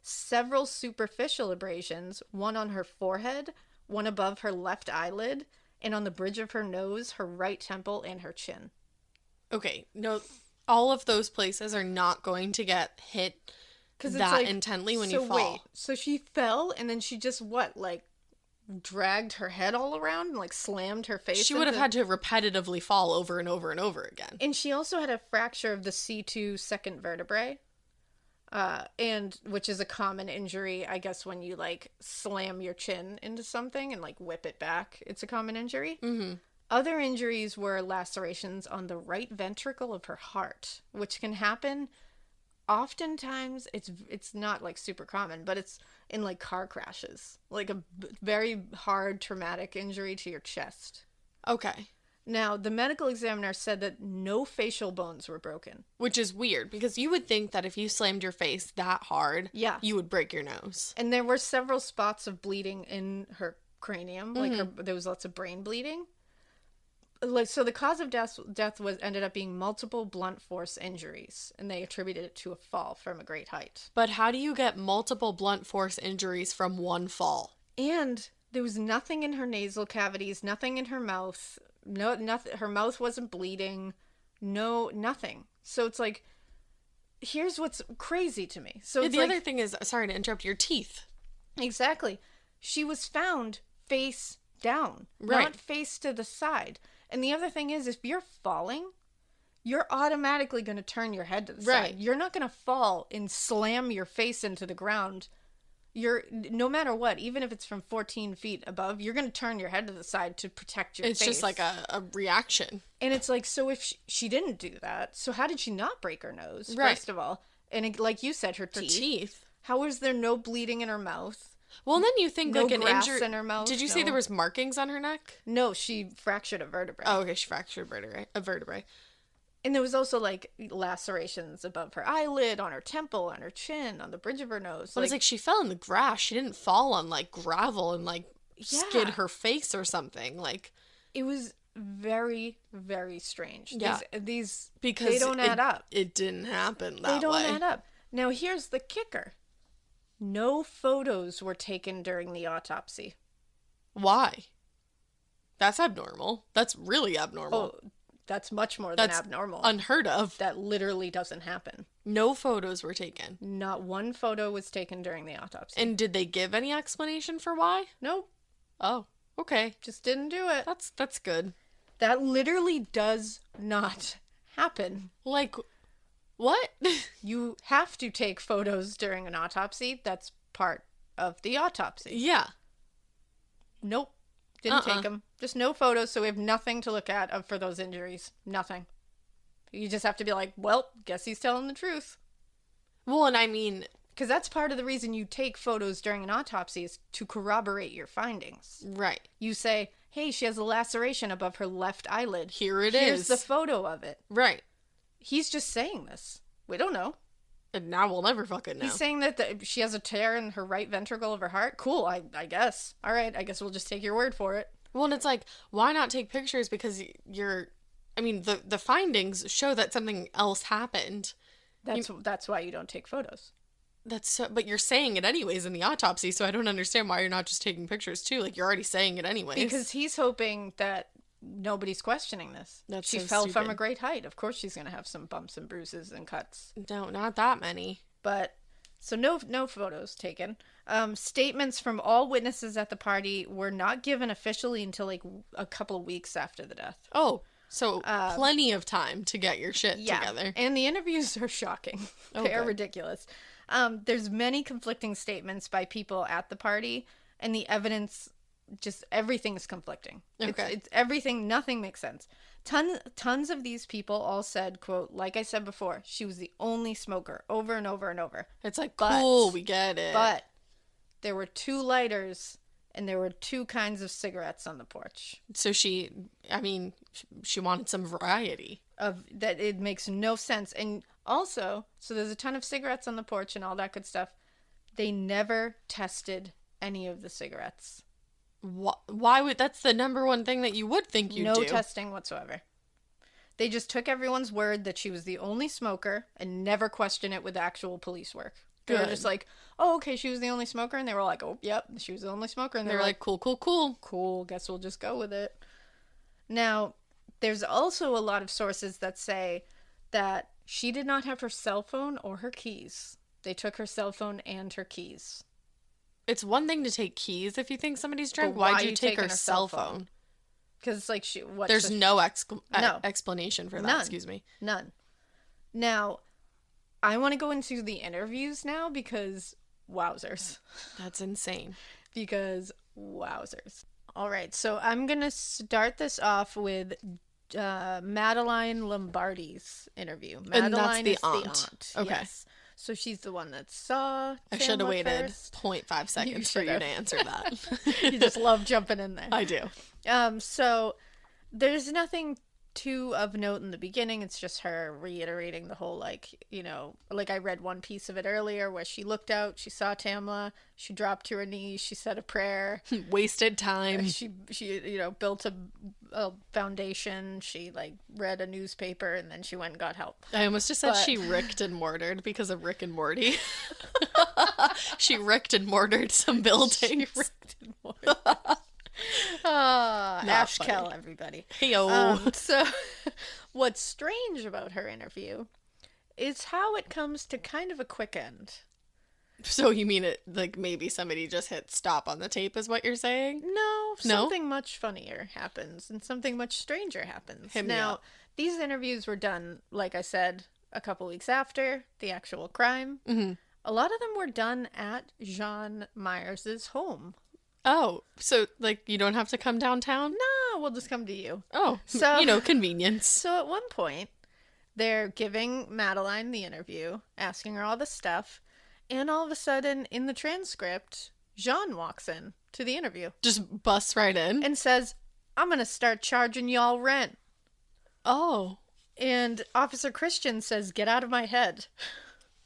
several superficial abrasions, one on her forehead, one above her left eyelid, and on the bridge of her nose, her right temple, and her chin. Okay, no, all of those places are not going to get hit that intently when you fall. Wait, so she fell, and then she just, dragged her head all around and, slammed her face? She would have had to repetitively fall over and over and over again. And she also had a fracture of the C2 second vertebrae, and which is a common injury, I guess, when you, slam your chin into something and, whip it back. It's a common injury. Mm-hmm. Other injuries were lacerations on the right ventricle of her heart, which can happen. Oftentimes, it's not, super common, but it's in, car crashes. A very hard traumatic injury to your chest. Okay. Now, the medical examiner said that no facial bones were broken. Which is weird, because you would think that if you slammed your face that hard, you would break your nose. And there were several spots of bleeding in her cranium. There was lots of brain bleeding. So the cause of death ended up being multiple blunt force injuries, and they attributed it to a fall from a great height. But how do you get multiple blunt force injuries from one fall? And there was nothing in her nasal cavities, nothing in her mouth. No, nothing. Her mouth wasn't bleeding. No, nothing. So it's here's what's crazy to me. So the other thing is, sorry to interrupt, your teeth. Exactly. She was found face down, Right. not face to the side. And the other thing is, if you're falling, you're automatically going to turn your head to the Right. side. You're not going to fall and slam your face into the ground. You're, no matter what, even if it's from 14 feet above, you're going to turn your head to the side to protect your It's face. just like a reaction. And it's like, so if she didn't do that, so how did she not break her nose, Right. first of all? And it, like you said, her Her teeth. teeth. How was there no bleeding in her mouth? Well, and then you think No like an grass injury in her mouth, Did you say no. there was markings on her neck? No, she fractured a vertebrae. Oh, okay, she fractured a vertebrae. And there was also, like, lacerations above her eyelid, on her temple, on her chin, on the bridge of her nose. But it's like she fell in the grass. She didn't fall on like gravel and like Yeah. skid her face or something. Like, it was very, very strange. Yeah. These because they don't add up. It didn't happen that way. They don't add up. Now, here's the kicker. No photos were taken during the autopsy. Why? That's abnormal. That's really abnormal. Oh, that's much more That's than abnormal. Unheard of. That literally doesn't happen. No photos were taken. Not one photo was taken during the autopsy. And did they give any explanation for why? Nope. Oh, okay. Just didn't do it. That's good. That literally does not happen. Like, what? You have to take photos during an autopsy. That's part of the autopsy. Yeah. Nope. Didn't take them. Just no photos, so we have nothing to look at for those injuries. Nothing. You just have to be like, well, guess he's telling the truth. Well, and I mean, because that's part of the reason you take photos during an autopsy is to corroborate your findings. right. You say, hey, she has a laceration above her left eyelid. Here it Here's is. the photo of it. Right. He's just saying this. We don't know. And now we'll never fucking know. He's saying that she has a tear in her right ventricle of her heart. Cool, I guess. All right, I guess we'll just take your word for it. Well, and it's like, why not take pictures? Because I mean, the findings show that something else happened. That's why you don't take photos. But you're saying it anyways in the autopsy, so I don't understand why you're not just taking pictures too. Like, you're already saying it anyways. Because he's hoping that nobody's questioning this. That's she so fell from stupid. a great height. Of course she's going to have some bumps and bruises and cuts. No, not that many. But, so no photos taken. Statements from all witnesses at the party were not given officially until like a couple of weeks after the death. Oh, so plenty of time to get your shit together. And the interviews are shocking. They're Okay. ridiculous. There's many conflicting statements by people at the party, and the evidence, just everything's conflicting. Okay. It's everything, nothing makes sense. Tons of these people all said, quote, like I said before, she was the only smoker, over and over and over. It's like, But- cool, we get it. But there were 2 lighters, and there were 2 kinds of cigarettes on the porch. So she wanted some variety. Of that, it makes no sense. And also, so there's a ton of cigarettes on the porch and all that good stuff. They never tested any of the cigarettes. Why would, that's the number one thing that you would think you'd No do. testing whatsoever. They just took everyone's word that she was the only smoker and never questioned it with actual police work. They were Good. just like, oh, okay, she was the only smoker. And they were like, oh, yep, she was the only smoker. And They were like, cool. cool, guess we'll just go with it. Now, there's also a lot of sources that say that she did not have her cell phone or her keys. They took her cell phone and her keys. It's one thing to take keys if you think somebody's drunk. But why Why'd are you you take taking her her cell cell phone? phone? Because, like, There's no No. explanation for that. None. Excuse me. None. Now, I want to go into the interviews now because wowzers. That's insane. Because wowzers. All right, so I'm going to start this off with Madeline Lombardi's interview. Madeline And that's the is aunt. the aunt. Okay. Yes. So she's the one that saw I should have Tamla waited first. 0.5 seconds for you should've. to answer that. You just love jumping in there. I do. So there's nothing too of note in the beginning. It's just her reiterating the whole, like, you know, like I read one piece of it earlier where she looked out, she saw Tamla, she dropped to her knees, she said a prayer, Wasted time. she you know, built a foundation, she like read a newspaper, and then she went and got help. I almost just said But- she ricked and mortared because of Rick and Morty. She ricked and mortared some buildings. Ash funny. Kell, everybody. Hey-o. So, what's strange about her interview is how it comes to kind of a quick end. So you mean it like maybe somebody just hit stop on the tape is what you're saying? No, No? something much funnier happens and something much stranger happens. Hit me Now, up. these interviews were done, like I said, a couple weeks after the actual crime. Mm-hmm. A lot of them were done at Jean Myers's home. Oh, so like you don't have to come downtown? No, we'll just come to you. Oh, So- you know, convenience. So at one point, they're giving Madeline the interview, asking her all this stuff, and all of a sudden, in the transcript, Jean walks in to the interview Just bust right in. and says, "I'm gonna start charging y'all rent." Oh, And Officer Christian says, "Get out of my head,"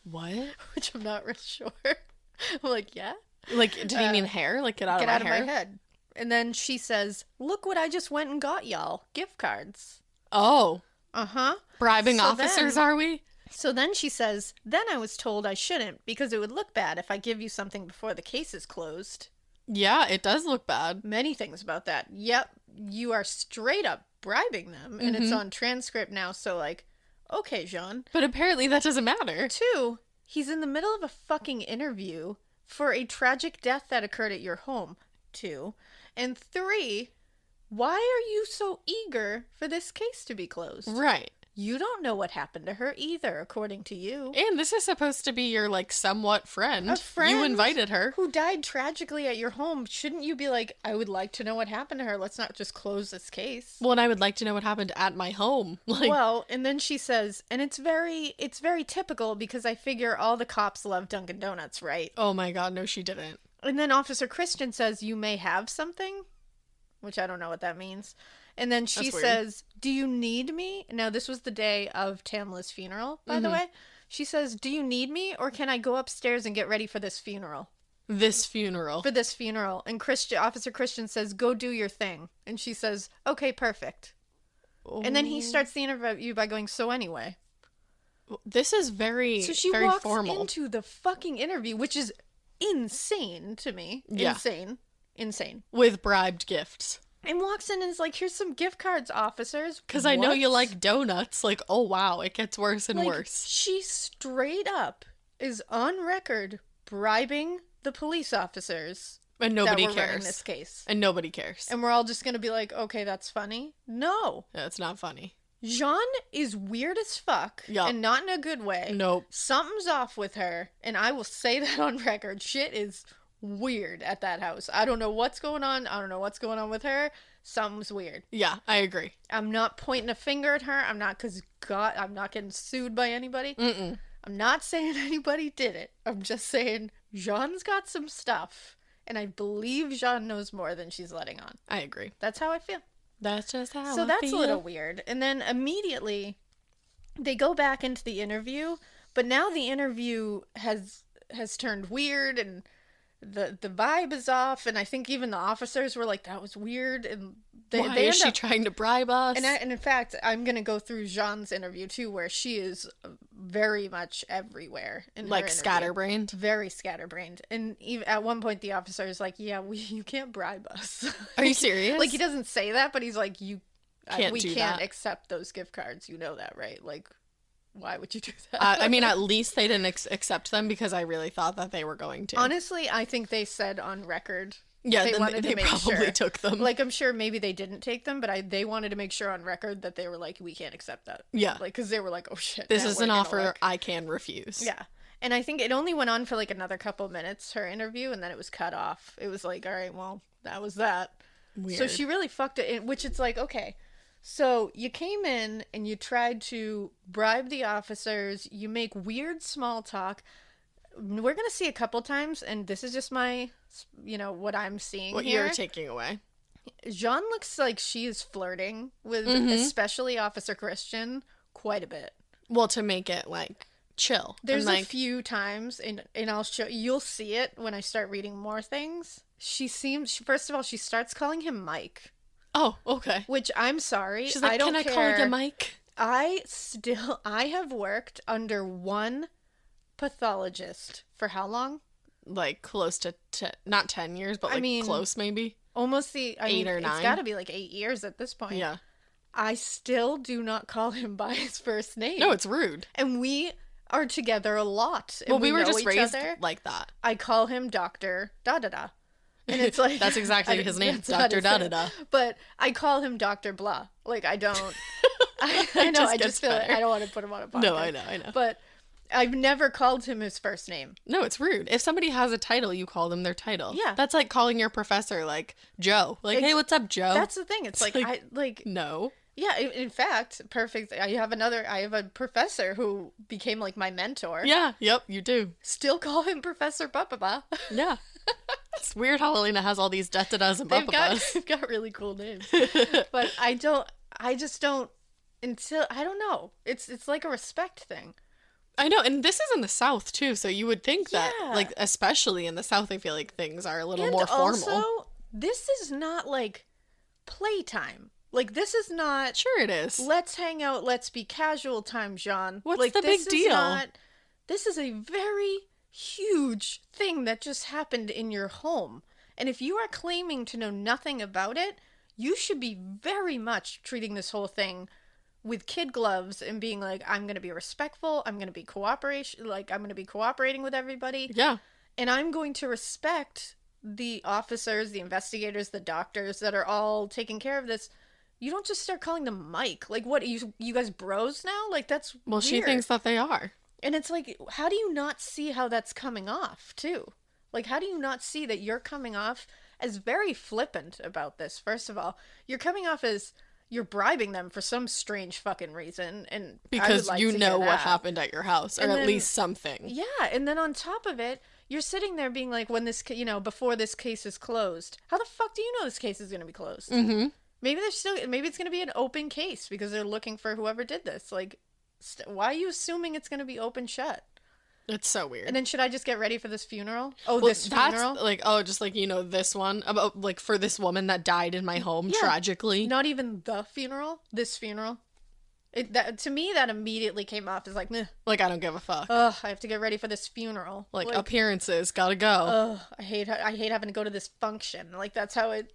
what? which I'm not real sure. I'm like, yeah? Like, did he mean hair? Like, get out Get of out my of hair? my head. And then she says, "Look what I just went and got y'all. Gift cards." Oh, Uh-huh. bribing So officers, then- are we? So then she says, "Then I was told I shouldn't because it would look bad if I give you something before the case is closed." Yeah, it does look bad. Many things about that. Yep, you are straight up bribing them, and it's on transcript now, so like, okay, Jean. But apparently that doesn't matter. 2, he's in the middle of a fucking interview for a tragic death that occurred at your home. 2. And 3, why are you so eager for this case to be closed? Right. You don't know what happened to her either, according to you. And this is supposed to be your, like, somewhat friend. A friend You invited her. who died tragically at your home. Shouldn't you be like, "I would like to know what happened to her. Let's not just close this case." Well, and I would like to know what happened at my home. Like, Well, and then she says, and it's very typical because I figure all the cops love Dunkin' Donuts, right? oh my god, no, she didn't. And then Officer Christian says, "You may have something," which I don't know what that means. And then she That's weird. says, "Do you need me?" Now, this was the day of Tamla's funeral, by the way. She says, "Do you need me, or can I go upstairs and get ready for this funeral?" This funeral. For this funeral. And Officer Christian says, "Go do your thing." And she says, "Okay, perfect." And then he starts the interview by going, "So anyway." This is very, So she very walks formal. into the fucking interview, which is insane to me. Yeah. Insane. With bribed gifts. And walks in and is like, "Here's some gift cards, officers." Because I know you What? like donuts. Like, oh wow, it gets worse and Like, worse. She straight up is on record bribing the police officers And nobody that were running cares. this case. And nobody cares. And we're all just going to be like, "Okay, that's funny." No. That's not funny. Jean is weird as fuck. Yup. And not in a good way. Nope. Something's off with her. And I will say that on record. Shit is weird at that house. I don't know what's going on. I don't know what's going on with her. Something's weird. Yeah, I agree. I'm not pointing a finger at her. I'm not, because God, I'm not getting sued by anybody. Mm-mm. I'm not saying anybody did it. I'm just saying Jean's got some stuff. And I believe Jean knows more than she's letting on. I agree. That's how I feel. That's just how So I that's feel. a little weird. And then immediately they go back into the interview, but now the interview has turned weird and the vibe is off, and I think even the officers were like, "That was weird," and Why they is end she up, trying to bribe us? and in fact, I'm gonna go through Jean's interview too, where she is very much everywhere in her like interview. scatterbrained. Very scatterbrained, and even at one point the officer is like, "Yeah, you can't bribe us." Are you serious? Like, he doesn't say that, but he's like, we do can't that. accept those gift cards. You know that, right? Like, why would you do that? I mean, at least they didn't accept them because I really thought that they were going to. Honestly, I think they said on record. yeah, they then wanted to they make probably sure. took them. Like, I'm sure maybe they didn't take them, but they wanted to make sure on record that they were like, "We can't accept that." Yeah. Like, because they were like, "Oh shit, this now is we're an gonna offer look." I can refuse. Yeah. And I think it only went on for like another couple minutes, her interview, and then it was cut off. It was like, all right, well, that was that. Weird. So she really fucked it, which it's like, okay, so you came in and you tried to bribe the officers. You make weird small talk. We're going to see a couple times, and this is just my, what I'm seeing what here. you're taking away. Jean looks like she is flirting with especially Officer Christian quite a bit. Well, to make it like chill. There's and, like, a few times, and I'll show you'll see it when I start reading more things. First of all, she starts calling him Mike, oh, okay. which I'm sorry. She's like, I don't can I care. call you Mike? I have worked under one pathologist for how long? Like close to not 10 years, but like close maybe. Almost 8 or 9. It's got to be like 8 years at this point. Yeah. I still do not call him by his first name. No, it's rude. And are together a lot. And Well, we were know just each raised other. like that. I call him Dr. Da-da-da. And it's like... That's exactly his name, Dr. Da-da-da. But I call him Dr. Blah. Like, I don't... I know, I just feel like I don't want to put him on a podcast. No, I know. But I've never called him his first name. No, it's rude. If somebody has a title, you call them their title. Yeah. That's like calling your professor, like, Joe. Like, hey, what's up, Joe? That's the thing. It's like... No. Yeah, in fact, perfect. I have a professor who became like my mentor. Yeah, yep, you do. Still call him Professor Ba-ba-ba. Yeah. It's weird how Alaina has all these da-da-das and ba-ba-bas. They've got really cool names. But I just don't, until, I don't know. It's like a respect thing. I know, and this is in the South, too, so you would think that, Yeah. like, especially in the South, I feel like things are a little And more formal. also, this is not like playtime. Like, this is not... Sure it is. Let's hang out, let's be casual time, Jean. What's like, the big deal? This is a very huge thing that just happened in your home. And if you are claiming to know nothing about it, you should be very much treating this whole thing with kid gloves and being like, I'm going to be respectful, I'm going to be cooperating with everybody. Yeah. And I'm going to respect the officers, the investigators, the doctors that are all taking care of this. You don't just start calling them Mike. Like, what, you guys bros now? Like, that's Well, weird. she thinks that they are. And it's like, how do you not see how that's coming off, too? Like, how do you not see that you're coming off as very flippant about this, first of all? You're coming off as you're bribing them for some strange fucking reason. And Because like you to know hear what that. happened at your house, or And at then- least something. Yeah, and then on top of it, you're sitting there being like, when this, before this case is closed, how the fuck do you know this case is going to be closed? Mm-hmm. Maybe maybe it's going to be an open case because they're looking for whoever did this. Like, why are you assuming it's going to be open shut? It's so weird. And then should I just get ready for this funeral? Oh, Well, this funeral? That's like, just like, this one about like for this woman that died in my home Yeah. tragically. Not even the funeral. This funeral. To me, that immediately came off as like, meh. Like, I don't give a fuck. Ugh, I have to get ready for this funeral. Like appearances, gotta go. Ugh, I hate having to go to this function. Like, that's how it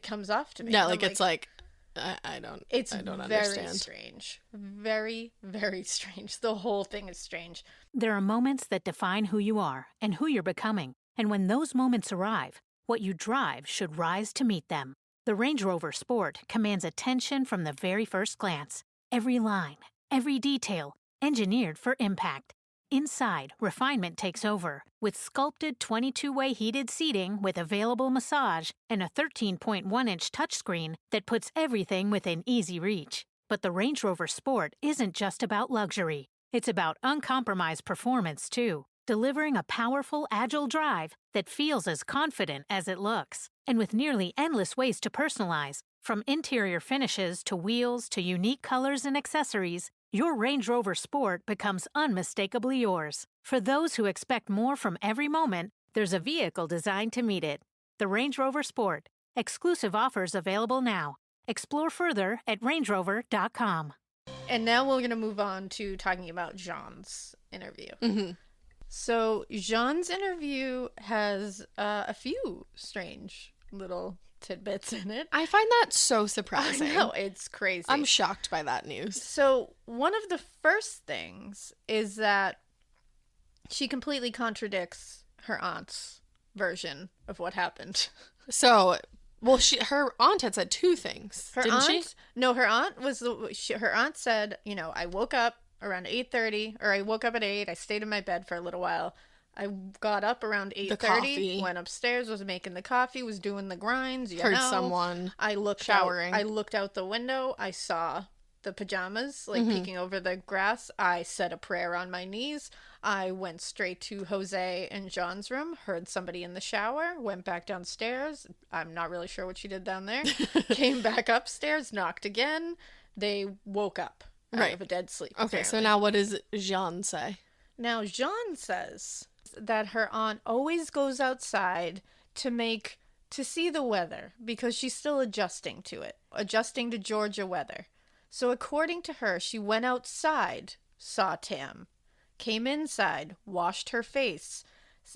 comes off to me. Yeah, And like I'm it's like I don't very understand. strange. Very, very strange. The whole thing is strange. There are moments that define who you are and who you're becoming. And when those moments arrive, what you drive should rise to meet them. The Range Rover Sport commands attention from the very first glance. Every line, every detail, engineered for impact. Inside, refinement takes over with sculpted 22-way heated seating with available massage and a 13.1-inch touchscreen that puts everything within easy reach. But the Range Rover Sport isn't just about luxury. It's about uncompromised performance, too, delivering a powerful, agile drive that feels as confident as it looks. And with nearly endless ways to personalize, from interior finishes to wheels to unique colors and accessories, your Range Rover Sport becomes unmistakably yours. For those who expect more from every moment, there's a vehicle designed to meet it. The Range Rover Sport. Exclusive offers available now. Explore further at rangerover.com. And now we're going to move on to talking about Jean's interview. Mm-hmm. So Jean's interview has a few strange little tidbits in it. I find that so surprising. I know, it's crazy. I'm shocked by that news. So one of the first things is that she completely contradicts her aunt's version of what happened. So, well, her aunt had said two things, didn't she? No, her aunt was her aunt said, I woke up around 8:30, or I woke up at 8. I stayed in my bed for a little while. I got up around 8:30, went upstairs, was making the coffee, was doing the grinds. Heard someone showering. I looked out the window. I saw the pajamas, peeking over the grass. I said a prayer on my knees. I went straight to Jose and John's room, heard somebody in the shower, went back downstairs. I'm not really sure what she did down there. Came back upstairs, knocked again. They woke up out of a dead sleep. Okay, apparently. so now what does Jean say? Now, Jean says that her aunt always goes outside to see the weather because she's still adjusting to it, adjusting to Georgia weather. So according to her, she went outside, saw Tam, came inside, washed her face,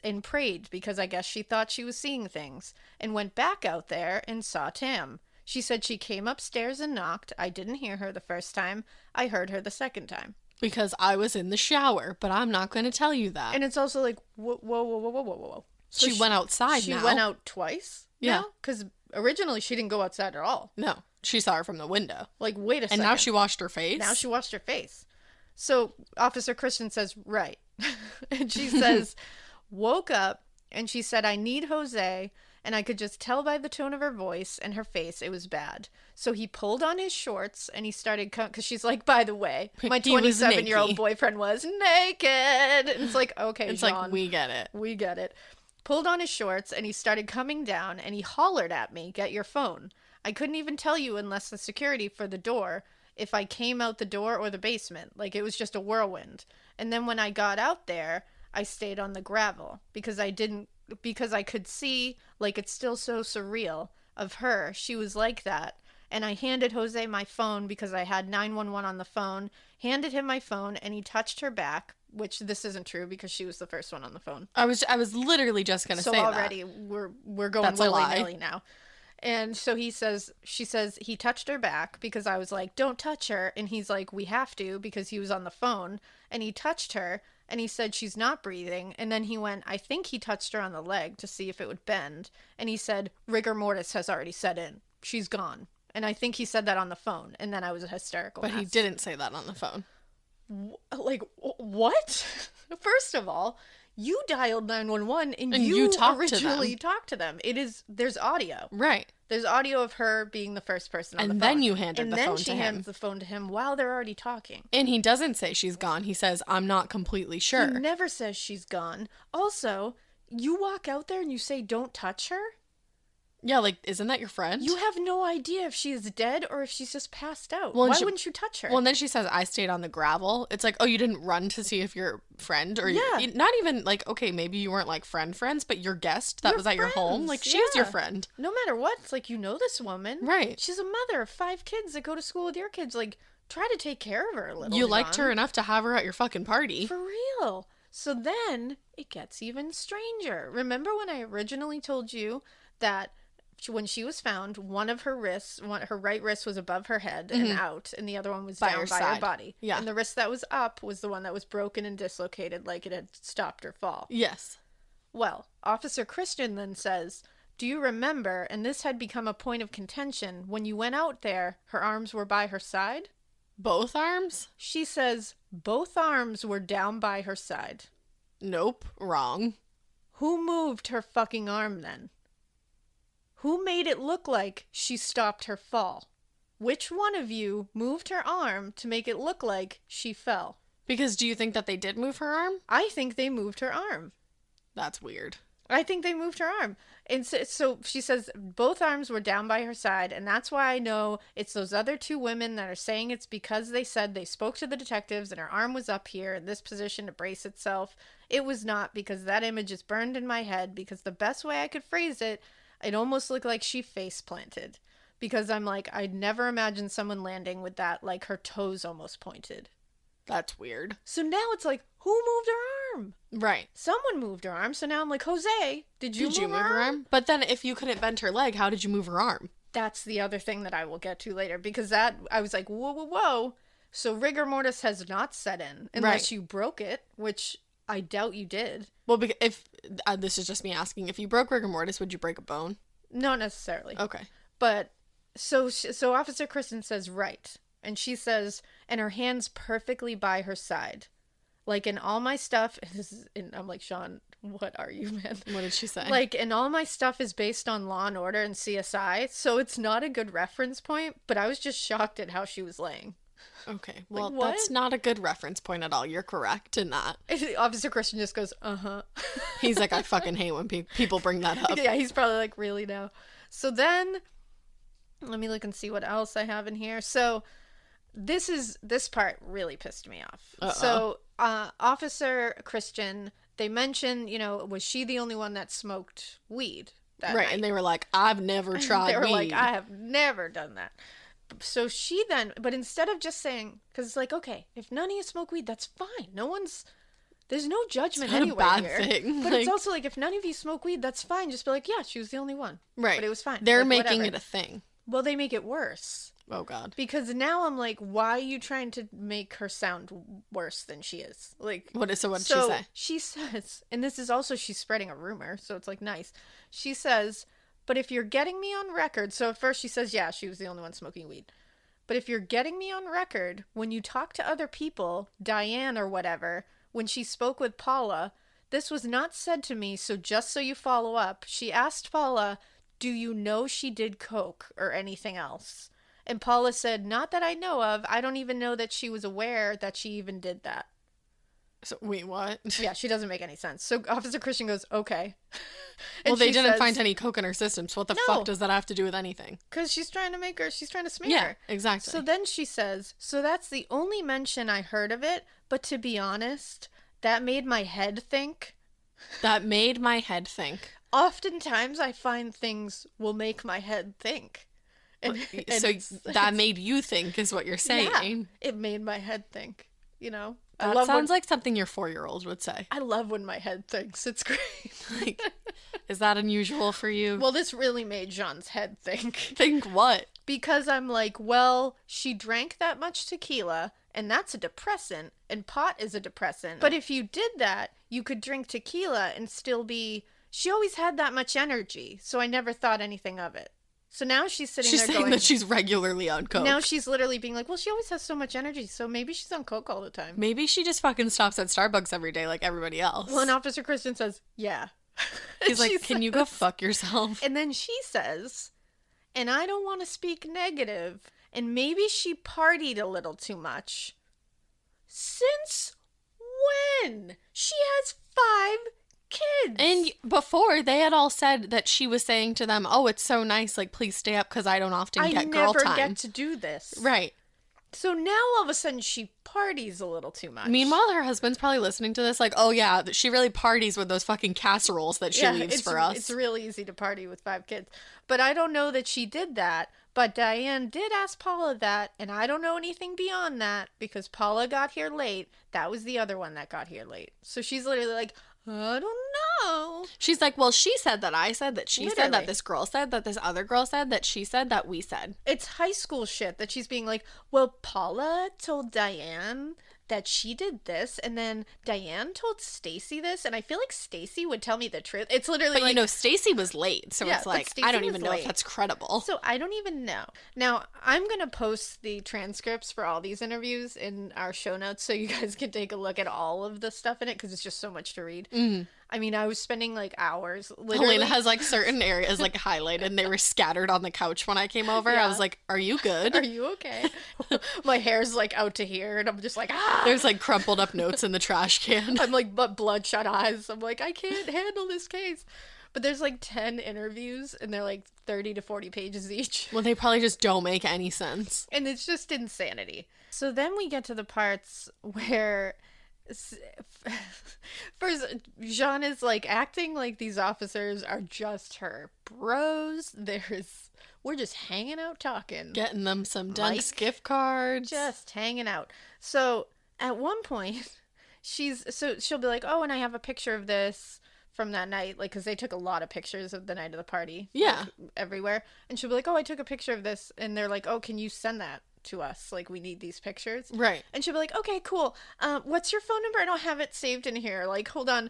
and prayed because I guess she thought she was seeing things, and went back out there and saw Tam. She said she came upstairs and knocked. I didn't hear her the first time. I heard her the second time. Because I was in the shower, but I'm not going to tell you that. And it's also like, whoa, whoa, whoa, whoa, whoa, whoa, whoa. So she went outside She now. went out twice? Yeah. Because originally she didn't go outside at all. No. She saw her from the window. Like, wait a second. And now she washed her face? Now she washed her face. So Officer Christian says, right. And she says, woke up, and she said, I need Jose, and I could just tell by the tone of her voice and her face it was bad. So he pulled on his shorts, and he started, because she's like, by the way, my 27-year-old boyfriend was naked. And it's like, okay, it's John, like, we get it. We get it. Pulled on his shorts, and he started coming down, and he hollered at me, get your phone. I couldn't even tell you unless the security for the door, if I came out the door or the basement. Like, it was just a whirlwind. And then when I got out there, I stayed on the gravel because I could see, like, it's still so surreal of her. She was like that. And I handed Jose my phone because I had 911 on the phone, handed him my phone, and he touched her back, which this isn't true because she was the first one on the phone. I was literally just going to say that. So already we're going willy-nilly now. And so she says he touched her back because I was like, don't touch her. And he's like, we have to, because he was on the phone. And he touched her, and he said she's not breathing. And then he went, I think he touched her on the leg to see if it would bend. And he said, rigor mortis has already set in. She's gone. And I think he said that on the phone. And then I was a hysterical But mess. he didn't say that on the phone. Like, what? First of all, you dialed 911 and you originally talked to them. There's audio. Right. There's audio of her being the first person on the phone. And then you handed the phone to him. And then she hands the phone to him while they're already talking. And he doesn't say she's gone. He says, I'm not completely sure. He never says she's gone. Also, you walk out there and you say, don't touch her? Yeah, like, isn't that your friend? You have no idea if she is dead or if she's just passed out. Well, Why wouldn't you touch her? Well, and then she says, I stayed on the gravel. It's like, oh, you didn't run to see if your friend or not even like, okay, maybe you weren't like friends, but your guest that was at your home, like she was your friend. No matter what, it's like, you know this woman. Right. She's a mother of 5 kids that go to school with your kids. Like, try to take care of her a little. You liked her enough to have her at your fucking party. For real. So then it gets even stranger. Remember when I originally told you that when she was found, one of her wrists, her right wrist was above her head and out, and the other one was down by her body. Yeah. And the wrist that was up was the one that was broken and dislocated, like it had stopped her fall. Yes. Well, Officer Christian then says, do you remember, and this had become a point of contention, when you went out there, her arms were by her side? Both arms? She says both arms were down by her side. Nope. Wrong. Who moved her fucking arm then? Who made it look like she stopped her fall? Which one of you moved her arm to make it look like she fell? Because do you think that they did move her arm? I think they moved her arm. That's weird. I think they moved her arm. And so she says both arms were down by her side, and that's why I know it's those other 2 women that are saying it's because they said they spoke to the detectives and her arm was up here in this position to brace itself. It was not, because that image is burned in my head, because the best way I could phrase it, it almost looked like she face planted, because I'm like, I'd never imagined someone landing with that, like her toes almost pointed. That's weird. So now it's like, who moved her arm? Right. Someone moved her arm. So now I'm like, Jose, did you move her arm? But then if you couldn't bend her leg, how did you move her arm? That's the other thing that I will get to later, because that, I was like, whoa, whoa, whoa. So rigor mortis has not set in unless you broke it, which I doubt you did. Well, if this is just me asking, if you broke rigor mortis, would you break a bone? Not necessarily. Okay. But so Officer Kristen says right, and she says, and her hand's perfectly by her side, like in all my stuff. And I'm like, Sean, what are you, man? What did she say? Like, and all my stuff is based on Law and Order and CSI, so it's not a good reference point. But I was just shocked at how she was laying. Okay, well, like, that's not a good reference point at all. You're correct in that. Officer Christian just goes, uh-huh. He's like, I fucking hate when people bring that up. Yeah, he's probably like, really now? So then, let me look and see what else I have in here. So this part really pissed me off. Uh-oh. So Officer Christian, they mentioned, was she the only one that smoked weed that right, night? and they were like, I've never tried weed. They were like, I have never done that. So she then, but instead of just saying, because it's like, okay, if none of you smoke weed, that's fine. There's no judgment anywhere bad here. thing. But it's also like, if none of you smoke weed, that's fine. Just be like, yeah, she was the only one. Right. But it was fine. They're like, making whatever. it a thing. Well, they make it worse. Oh, God. Because now I'm like, why are you trying to make her sound worse than she is? Like, What did she say? She says, and this is also, she's spreading a rumor, so it's like nice. She says, but if you're getting me on record, so at first she says, yeah, she was the only one smoking weed. But if you're getting me on record, when you talk to other people, Diane or whatever, when she spoke with Paula, this was not said to me, so just so you follow up, she asked Paula, do you know she did coke or anything else? And Paula said, not that I know of. I don't even know that she was aware that she even did that. So, wait, what? Yeah, she doesn't make any sense. So Officer Christian goes, okay. Well, they didn't find any coke in her system, so what the No. fuck does that have to do with anything? Because she's trying to smear Yeah, her. exactly. So then she says, so that's the only mention I heard of it, but to be honest, that made my head think. That made my head think. Oftentimes I find things will make my head think. And So that made you think is what you're saying. Yeah, it made my head think, you know? That sounds like something your 4-year-old would say. I love when my head thinks. It's great. Like, is that unusual for you? Well, this really made Jean's head think. Think what? Because I'm like, well, she drank that much tequila, and that's a depressant, and pot is a depressant. But if you did that, you could drink tequila and still be... She always had that much energy, so I never thought anything of it. So now she's sitting there going... She's saying that she's regularly on coke. Now she's literally being like, well, she always has so much energy, so maybe she's on coke all the time. Maybe she just fucking stops at Starbucks every day like everybody else. Well, and Officer Kristen says, yeah. He's like, can you go fuck yourself? And then she says, and I don't want to speak negative, and maybe she partied a little too much. Since when? She has 5 kids. And before, they had all said that she was saying to them, oh, it's so nice, like, please stay up because I don't often get girl time. I never get to do this. Right. So now all of a sudden she parties a little too much. Meanwhile, her husband's probably listening to this like, oh yeah, she really parties with those fucking casseroles that she leaves for us. It's really easy to party with 5 kids. But I don't know that she did that. But Diane did ask Paula that, and I don't know anything beyond that because Paula got here late. That was the other one that got here late. So she's literally like, I don't know. She's like, well, she said that I said that she said that Literally. this girl said that this other girl said that she said that we said. It's high school shit that she's being like, well, Paula told Diane that she did this, and then Diane told Stacy this, and I feel like Stacy would tell me the truth. It's literally But like, you know, Stacy was late, so Yeah, it's but like, Stacey I don't was even know late. if that's credible. So I don't even know. Now, I'm going to post the transcripts for all these interviews in our show notes so you guys can take a look at all of the stuff in it because it's just so much to read. Mm. I mean, I was spending like hours. Literally. Alaina has like certain areas like highlighted and they were scattered on the couch when I came over. Yeah. I was like, are you good? Are you okay? My hair's like out to here and I'm just like, ah! There's like crumpled up notes in the trash can. I'm like, but bloodshot eyes. I'm like, I can't handle this case. But there's like 10 interviews and they're like 30 to 40 pages each. Well, they probably just don't make any sense. And it's just insanity. So then we get to the parts where first Jean is like acting like these officers are just her bros. We're just hanging out talking. Getting them some Dunk's Mike, gift cards. Just hanging out. So at one point she'll be like, oh, and I have a picture of this from that night, like, because they took a lot of pictures of the night of the party. Yeah. Like, everywhere. And she'll be like, oh, I took a picture of this. And they're like, oh, can you send that to us? Like, we need these pictures. Right. And she'll be like, okay, cool. What's your phone number? I don't have it saved in here. Like, hold on.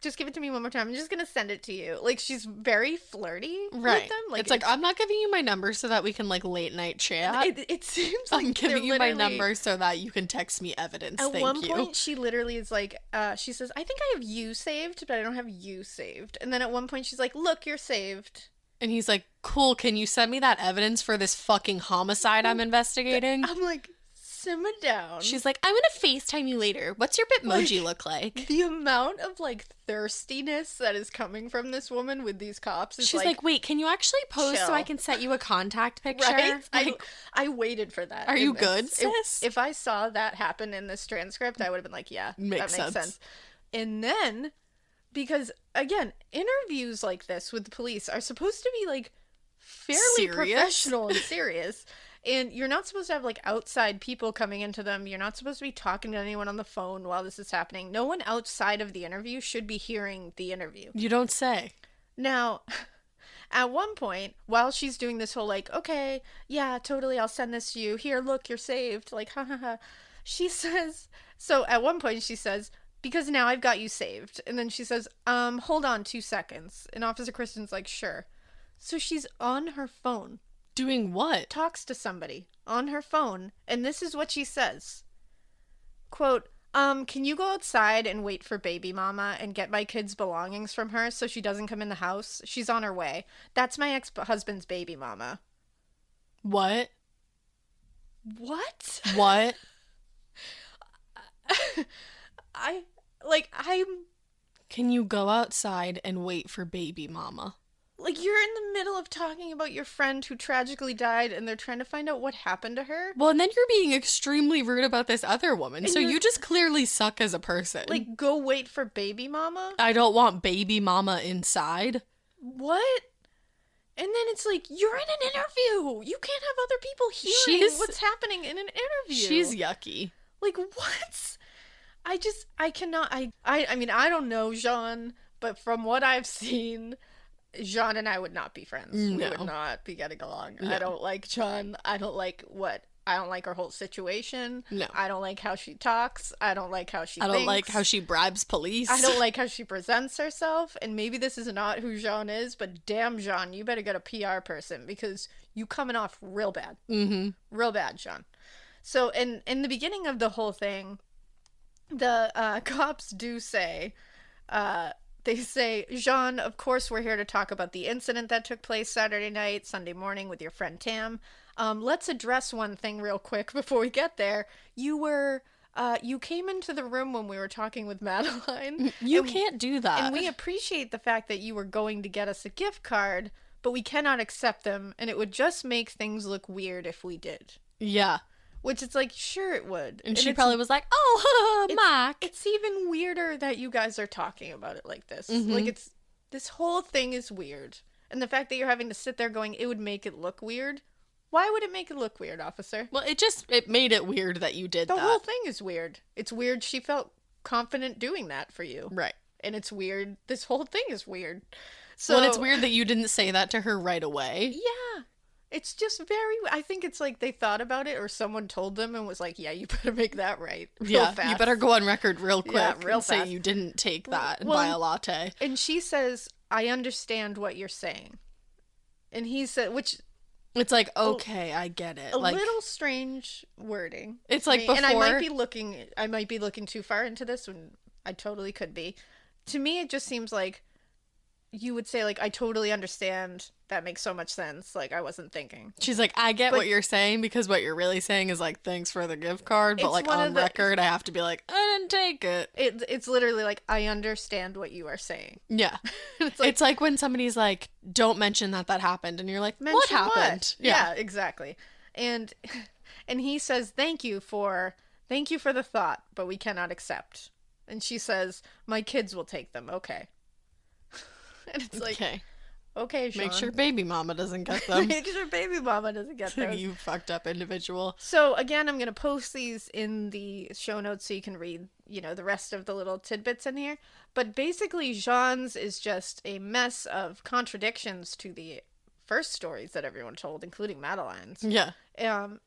Just give it to me one more time. I'm just going to send it to you. Like, she's very flirty Right. with them. Like, it's like, I'm not giving you my number so that we can like late night chat. it seems like I'm giving you my literally... number so that you can text me evidence. At Thank one you. point, she literally is like, she says, I think I have you saved, but I don't have you saved. And then at one point, she's like, look, you're saved. And he's like, cool, can you send me that evidence for this fucking homicide I'm investigating? I'm like, simmer down. She's like, I'm gonna FaceTime you later. What's your Bitmoji look like? The amount of, like, thirstiness that is coming from this woman with these cops is She's like, wait, can you actually pose so chill. I can set you a contact picture? right? Like, I waited for that. Are in you this. good, sis? If I saw that happen in this transcript, I would have been like, yeah, that makes sense. And then, because, again, interviews like this with the police are supposed to be, like, fairly Serious? professional and serious. And you're not supposed to have, like, outside people coming into them. You're not supposed to be talking to anyone on the phone while this is happening. No one outside of the interview should be hearing the interview. you don't say. Now, At one point, while she's doing this whole like, okay, yeah, totally, I'll send this to you. Here, look, you're saved. Like, ha ha ha. She says, so at one point she says, because now I've got you saved. And then she says, hold on 2 seconds. And Officer Kristen's like, sure. So she's on her phone. Doing what? Talks to somebody on her phone. And this is what she says. Quote, can you go outside and wait for baby mama and get my kid's belongings from her so she doesn't come in the house? She's on her way. That's my ex-husband's baby mama. What? What? What? I'm Can you go outside and wait for baby mama? like, you're in the middle of talking about your friend who tragically died and they're trying to find out what happened to her. Well, and then you're being extremely rude about this other woman. And so you just clearly suck as a person. Like, go wait for baby mama? I don't want baby mama inside. What? And then it's like, you're in an interview. You can't have other people hearing what's happening in an interview. She's yucky. Like, what? I cannot, I mean, I don't know Jean, but from what I've seen, Jean and I would not be friends. No. We would not be getting along. No. I don't like Jean. I don't like her whole situation. No. I don't like how she talks. I don't like how she I don't thinks. like how she bribes police. I don't like how she presents herself. And maybe this is not who Jean is, but damn, Jean, you better get a PR person because you coming off real bad. Mm-hmm. Real bad, Jean. So in the beginning of the whole thing, the cops do say, they say, Jean, of course we're here to talk about the incident that took place Saturday night, Sunday morning with your friend Tam. Let's address one thing real quick before we get there. You came into the room when we were talking with Madeline. You can't do that. And we appreciate the fact that you were going to get us a gift card, but we cannot accept them, and it would just make things look weird if we did. Yeah. Which it's like, sure it would. And she probably was like, oh, Mac. It's even weirder that you guys are talking about it like this. Mm-hmm. Like, this whole thing is weird. And the fact that you're having to sit there going, it would make it look weird. Why would it make it look weird, officer? Well, it made it weird that you did The that. whole thing is weird. It's weird she felt confident doing that for you. Right. And it's weird. This whole thing is weird. So, Well, and it's weird that you didn't say that to her right away. Yeah. It's just I think it's like they thought about it or someone told them and was like, yeah, you better make that right. Real fast. You better go on record real quick real and say fast. you didn't take that and buy a latte. And she says, I understand what you're saying. And he said, which... It's like, okay, I get it. A like, little strange wording. It's like before... And I might be looking too far into this when I totally could be. To me, it just seems like you would say, like, I totally understand. That makes so much sense. Like, I wasn't thinking. She's like, I get what you're saying because what you're really saying is like, thanks for the gift card. But like on record, I have to be like, I didn't take it. It's literally like, I understand what you are saying. Yeah. It's like when somebody's like, don't mention that happened. And you're like, what happened? Yeah, exactly. And he says, thank you for the thought, but we cannot accept. And she says, my kids will take them. Okay. And it's like, okay, Sean. Make sure baby mama doesn't get them. Make sure baby mama doesn't get them. You fucked up individual. So again, I'm going to post these in the show notes so you can read, the rest of the little tidbits in here. But basically, Jean's is just a mess of contradictions to the first stories that everyone told, including Madeline's. Yeah.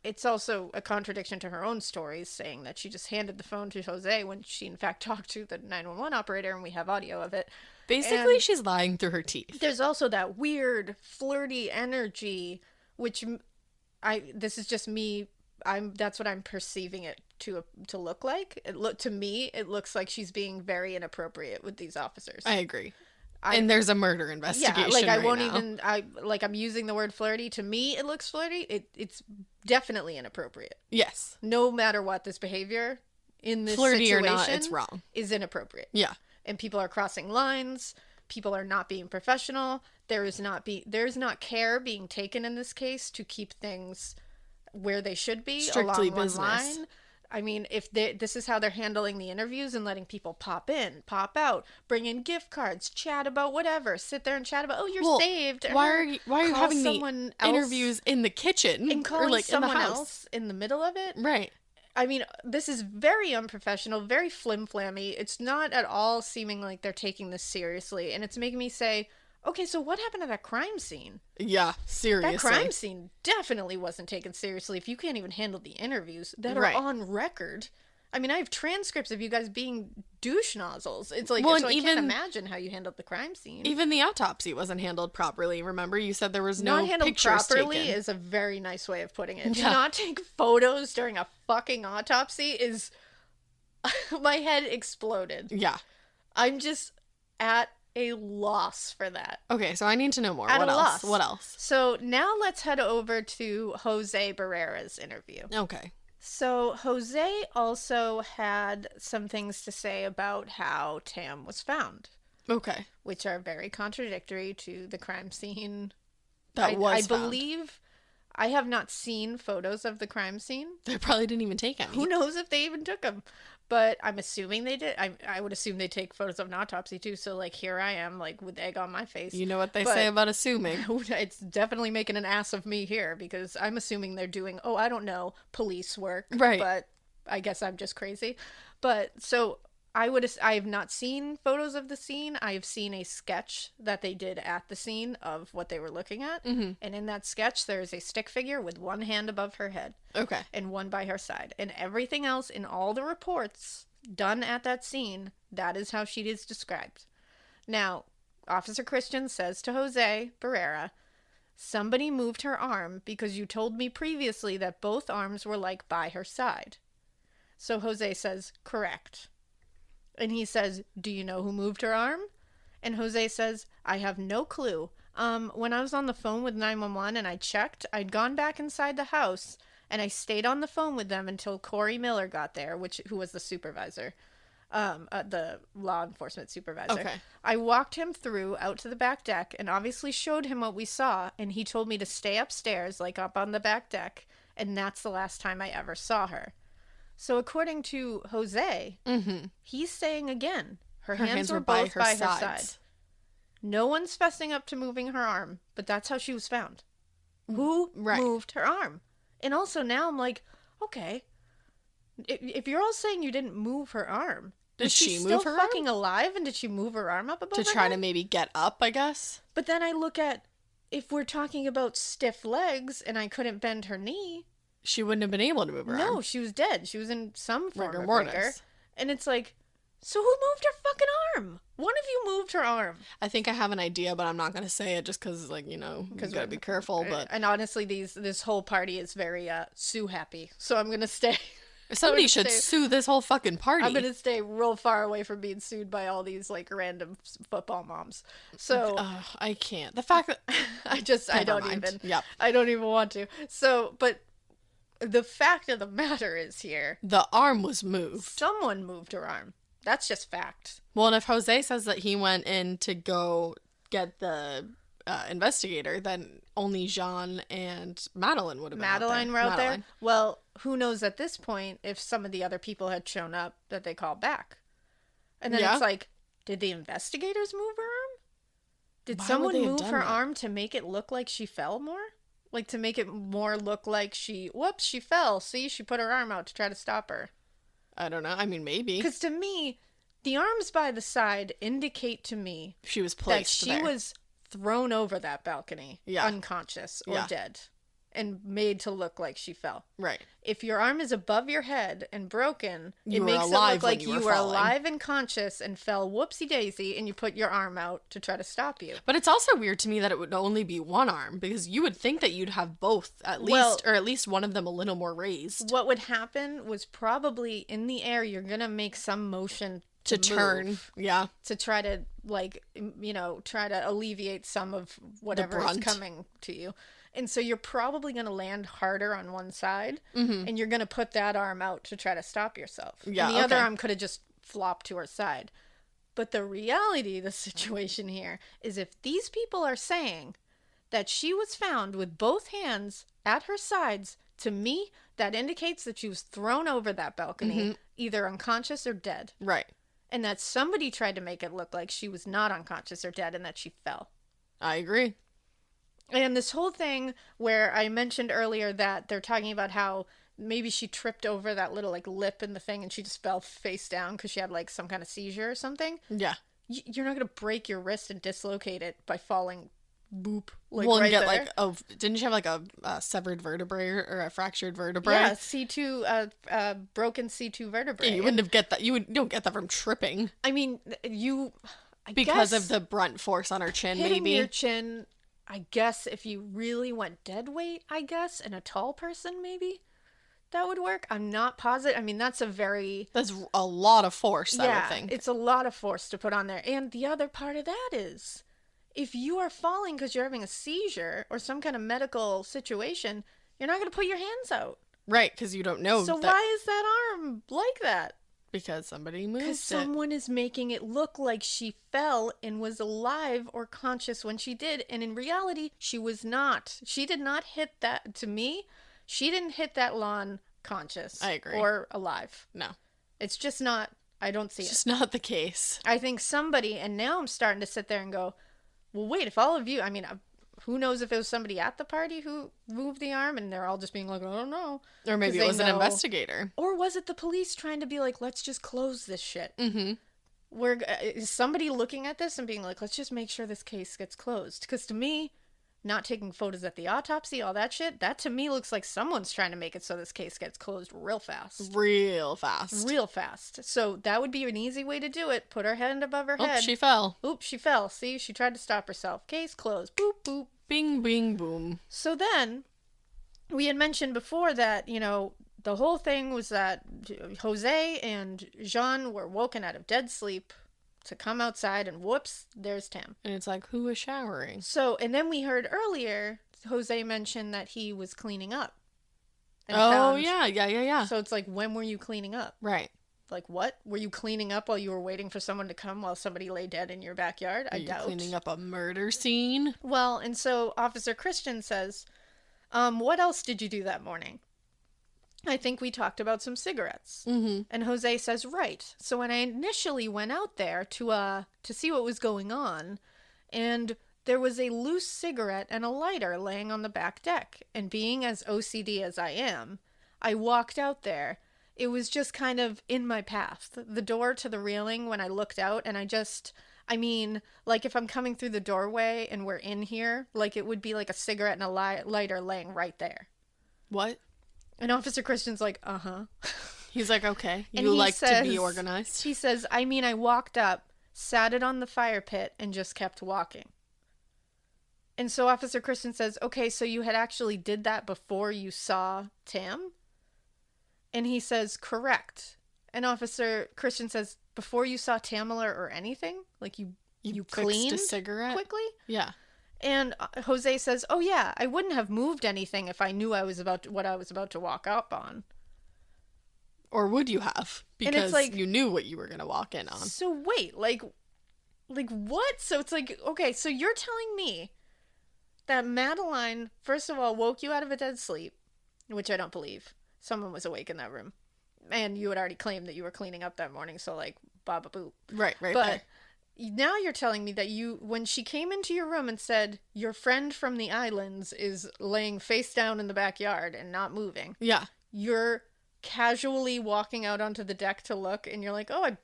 It's also a contradiction to her own stories, saying that she just handed the phone to Jose when she in fact talked to the 911 operator, and we have audio of it. Basically, she's lying through her teeth. There's also that weird, flirty energy, which this is just me. That's what I'm perceiving it to look like. To me, it looks like she's being very inappropriate with these officers. I agree. And there's a murder investigation. Yeah, like I right won't now. even. I'm using the word flirty. To me, it looks flirty. It's definitely inappropriate. Yes. No matter what, this behavior in this flirty situation or not, it's wrong. Is inappropriate. Yeah. And people are crossing lines. People are not being professional. There is not care being taken in this case to keep things where they should be. Strictly along business. One line. I mean, if this is how they're handling the interviews and letting people pop in, pop out, bring in gift cards, chat about whatever, sit there and chat about, oh, you're saved. Why are you having the interviews in the kitchen and calling or like someone in the house? else in the middle of it? Right. I mean, this is very unprofessional, very flim-flammy. It's not at all seeming like they're taking this seriously. And it's making me say, Okay, so what happened at that crime scene? Yeah, seriously. That crime scene definitely wasn't taken seriously if you can't even handle the interviews that are Right. on record. I mean, I have transcripts of you guys being douche nozzles. It's like, Well, so and I can't even- imagine how you handled the crime scene. Even the autopsy wasn't handled properly. Remember, you said there was no Not handled pictures properly taken. is a very nice way of putting it. Do Yeah. not take photos during a fucking autopsy is... My head exploded. Yeah. I'm just at a loss for that. Okay, so I need to know more. At What a else? loss. What else? So now let's head over to Jose Barrera's interview. Okay. So Jose also had some things to say about how Tam was found, Okay. which are very contradictory to the crime scene. That was I found. believe I have not seen photos of the crime scene. They probably didn't even take any. Who knows if they even took them? But I'm assuming they did. I would assume they take photos of an autopsy too. So like here I am, like with egg on my face. You know what they But- say about assuming. It's definitely making an ass of me here because I'm assuming they're doing, oh, I don't know, police work. Right. But I guess I'm just crazy. But so I have not seen photos of the scene. I've seen a sketch that they did at the scene of what they were looking at. Mm-hmm. And in that sketch, there is a stick figure with one hand above her head Okay. and one by her side. And everything else in all the reports done at that scene, that is how she is described. Now, Officer Christian says to Jose Barrera, somebody moved her arm because you told me previously that both arms were like by her side. So Jose says, correct. And he says, do you know who moved her arm? And Jose says, I have no clue. When I was on the phone with 911 and I checked, I'd gone back inside the house and I stayed on the phone with them until Corey Miller got there, who was the supervisor, the law enforcement supervisor. Okay. I walked him through out to the back deck and obviously showed him what we saw, and he told me to stay upstairs, like up on the back deck, and that's the last time I ever saw her. So according to Jose, he's saying again, her hands were both by her side. No one's fessing up to moving her arm, but that's how she was found. Who moved her arm? And also now I'm like, okay, if you're all saying you didn't move her arm, Did she still move her fucking arm? alive? And did she move her arm up above To her try head? to maybe get up, I guess. But then I look at, if we're talking about stiff legs and I couldn't bend her knee, She wouldn't have been able to move her arm. no, she was dead. She was in some form Rigor of mortis. rigor. And it's like, so who moved her fucking arm? One of you moved her arm. I think I have an idea, but I'm not going to say it just because, like, you know, you got to be careful. But And honestly, this whole party is very Sue happy. So I'm gonna stay. somebody gonna should say- sue this whole fucking party. I'm gonna stay real far away from being sued by all these like random football moms. So I can't. The fact that... I Never don't mind. even. Yep. I don't even want to. So, but the fact of the matter is here, The arm was moved. someone moved her arm. That's just fact. Well, and if Jose says that he went in to go get the investigator, then only Jean and Madeline would have been Madeline were out out there. there. Madeline. Well, who knows at this point if some of the other people had shown up that they called back. And then Yeah. it's like, did the investigators move her arm? Did Why would someone they have move done her that? arm to make it look like she fell more? Like to make it more look like whoops, she fell. See, she put her arm out to try to stop her. I don't know. I mean, maybe. Because to me, the arms by the side indicate to me She was that placed she there. was thrown over that balcony, Yeah. unconscious or Yeah. dead, and made to look like she fell. Right. If your arm is above your head and broken, You it were makes it alive look when like you were you were falling. alive and conscious and fell whoopsie daisy, and you put your arm out to try to stop you. But it's also weird to me that it would only be one arm, because you would think that you'd have both at least, Well- or at least one of them a little more raised What would happen was probably in the air, you're gonna make some motion to move, turn. Yeah. to try to try to alleviate some of whatever is brunt. coming to you. And so you're probably going to land harder on one side, and you're going to put that arm out to try to stop yourself. Yeah, And the other okay. arm could have just flopped to her side. But the reality of the situation here is if these people are saying that she was found with both hands at her sides, to me, that indicates that she was thrown over that balcony, either unconscious or dead. Right. And that somebody tried to make it look like she was not unconscious or dead and that she fell. I agree. And this whole thing where I mentioned earlier that they're talking about how maybe she tripped over that little like lip in the thing and she just fell face down because she had like some kind of seizure or something. Yeah. you're not gonna break your wrist and dislocate it by falling, boop, like Well, and right get there. like didn't you have like a severed vertebrae or a fractured vertebrae? Yeah, C2, broken C2 vertebrae. Yeah, you wouldn't have get that. You don't get that from tripping I mean, I because guess of the brunt force on her chin. hitting Maybe your chin. I guess if you really went dead weight, I guess, and a tall person, maybe that would work. I'm not positive. I mean, that's a lot of force. I would think. it's a lot of force to put on there. And the other part of that is, if you are falling because you're having a seizure or some kind of medical situation, you're not going to put your hands out. Right, because you don't know. So why is that arm like that? Because somebody moved Because someone is making it look like she fell and was alive or conscious when she did. And in reality, she was not. She did not hit that, to me, she didn't hit that lawn conscious. I agree. Or alive. No. It's just not, I don't see It's it. just not the case. I think somebody, and now I'm starting to sit there and go, well, wait, if all of you, I mean, who knows if it was somebody at the party who moved the arm and they're all just being like, I don't know. Or maybe it was an investigator. Or was it the police trying to be like, let's just close this shit? Mm-hmm. Is somebody looking at this and being like, let's just make sure this case gets closed? Because to me, not taking photos at the autopsy, all that shit, that to me looks like someone's trying to make it so this case gets closed real fast. Real fast. Real fast. So that would be an easy way to do it. Put her hand above her head. Oh, she fell. Oops, she fell. See, she tried to stop herself. Case closed. Boop, boop. Bing, bing, boom. So then, we had mentioned before that, the whole thing was that Jose and Jean were woken out of dead sleep to come outside, and whoops, there's Tam. And it's like, who was showering? So, and then we heard earlier, Jose mentioned that he was cleaning up. Oh, yeah. So it's like, when were you cleaning up? Right. Like, what? Were you cleaning up while you were waiting for someone to come while somebody lay dead in your backyard? I doubt. Cleaning up a murder scene? Well, and so Officer Christian says, what else did you do that morning? I think we talked about some cigarettes. Mm-hmm. And Jose says, right. So when I initially went out there to see what was going on, and there was a loose cigarette and a lighter laying on the back deck. And being as OCD as I am, I walked out there. It was just kind of in my path. The door to the railing when I looked out, and like if I'm coming through the doorway and we're in here, like it would be like a cigarette and a lighter laying right there. What? And Officer Christian's like, uh-huh. He's like, okay, And you he like says, to be organized. He says, I walked up, sat it on the fire pit, and just kept walking. And so Officer Christian says, okay, so you had actually did that before you saw Tam? And he says, correct. And Officer Christian says, before you saw Tamla or anything? Like you cleaned a cigarette quickly? Yeah. And Jose says, oh yeah, I wouldn't have moved anything if I knew what I was about to walk up on. Or would you have? Because like, you knew what you were going to walk in on. So wait, like what? So it's like, okay, so you're telling me that Madeline, first of all, woke you out of a dead sleep, which I don't believe. Someone was awake in that room. And you had already claimed that you were cleaning up that morning, so like, baba boop. Right But there. now you're telling me that when she came into your room and said, your friend from the islands is laying face down in the backyard and not moving. Yeah. You're casually walking out onto the deck to look, and you're like, oh,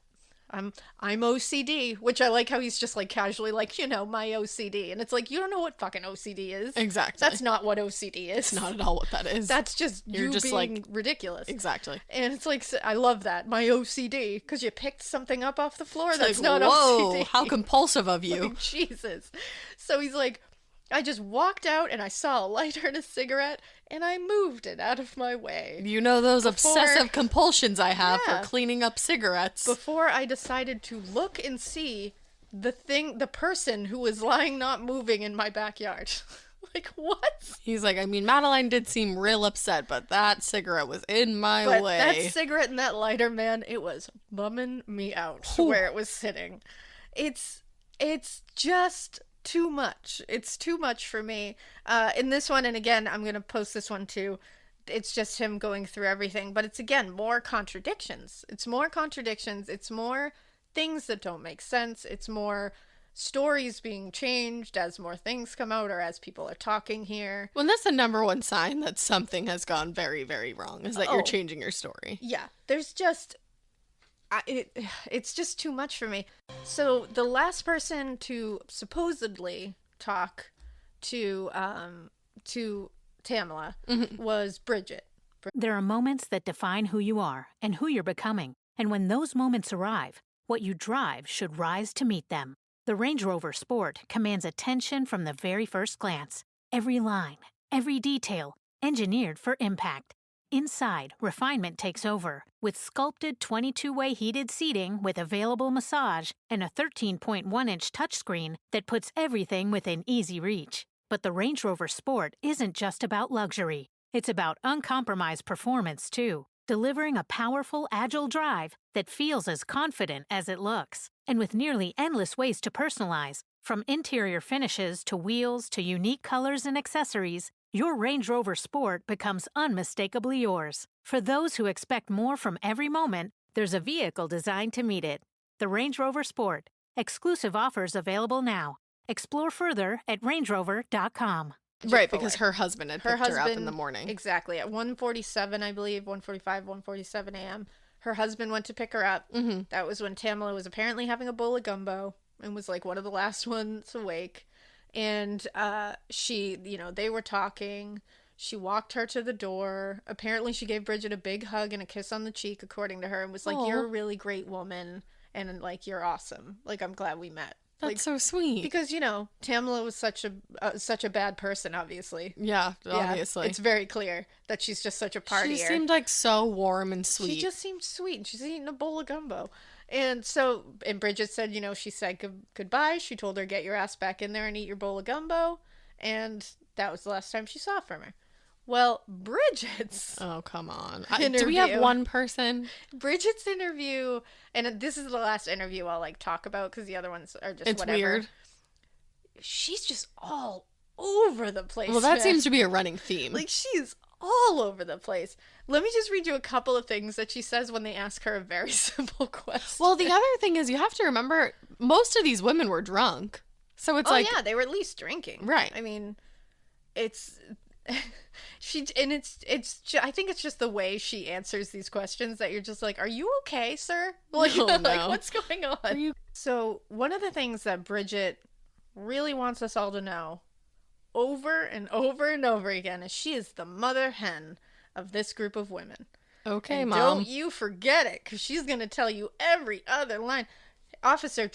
I'm OCD, which I like how he's just like casually like, my OCD. And it's like, you don't know what fucking OCD is. Exactly. That's not what OCD is. It's not at all what that is. That's just You're you just being like ridiculous. Exactly. And it's like, I love that. My OCD. Because you picked something up off the floor. It's That's like, not whoa, OCD. how compulsive of you. Like, Jesus. So he's like, I just walked out and I saw a lighter and a cigarette and I moved it out of my way. You know those obsessive compulsions I have Yeah. for cleaning up cigarettes. Before I decided to look and see the person who was lying not moving in my backyard. Like, what? He's like, Madeline did seem real upset, but that cigarette was in my But way. that cigarette and that lighter, man, it was bumming me out where it was sitting. It's just too much. It's too much for me. In this one, and again, I'm going to post this one too, it's just him going through everything. But it's, again, more contradictions. It's more contradictions. It's more things that don't make sense. It's more stories being changed as more things come out or as people are talking here. Well, that's the number one sign that something has gone very, very wrong, is that you're Oh. changing your story. Yeah, there's just it's just too much for me. So the last person to supposedly talk to Tamla was Bridget. There are moments that define who you are and who you're becoming. And when those moments arrive, what you drive should rise to meet them. The Range Rover Sport commands attention from the very first glance. Every line, every detail, engineered for impact. Inside, refinement takes over, with sculpted 22-way heated seating with available massage and a 13.1-inch touchscreen that puts everything within easy reach. But the Range Rover Sport isn't just about luxury. It's about uncompromised performance, too, delivering a powerful, agile drive that feels as confident as it looks. And with nearly endless ways to personalize, from interior finishes to wheels to unique colors and accessories, your Range Rover Sport becomes unmistakably yours. For those who expect more from every moment, there's a vehicle designed to meet it. The Range Rover Sport. Exclusive offers available now. Explore further at rangerover.com. Right, because her husband had picked her up in the morning. Exactly. At 1:47, I believe, 1:45, 1:47 a.m., her husband went to pick her up. Mm-hmm. That was when Tamla was apparently having a bowl of gumbo and was like one of the last ones awake. And she, they were talking. She walked her to the door. Apparently she gave Bridget a big hug and a kiss on the cheek, according to her, and was like, "You're a really great woman, and like, you're awesome. Like, I'm glad we met." That's so sweet. Because, Tamla was such a bad person, obviously. Yeah, obviously. Yeah, it's very clear that she's just such a partier. She seemed like so warm and sweet. She just seemed sweet. She's eating a bowl of gumbo. And Bridget said, she said goodbye. She told her, get your ass back in there and eat your bowl of gumbo. And that was the last time she saw from her. Well, Bridget's... Oh, come on. Interview. Do we have one person? Bridget's interview, and this is the last interview I'll, talk about, because the other ones are just it's whatever. Weird. She's just all over the place. Well, that seems to be a running theme. She's all over the place. Let me just read you a couple of things that she says when they ask her a very simple question. Well, the other thing is, you have to remember, most of these women were drunk. So it's yeah, they were at least drinking. Right. I mean, it's... I think it's just the way she answers these questions that you're just like, are you okay, sir? No. What's going on? So one of the things that Bridget really wants us all to know over and over and over again is she is the mother hen of this group of women. Okay, and Mom. Don't you forget it, because she's going to tell you every other line. Officer,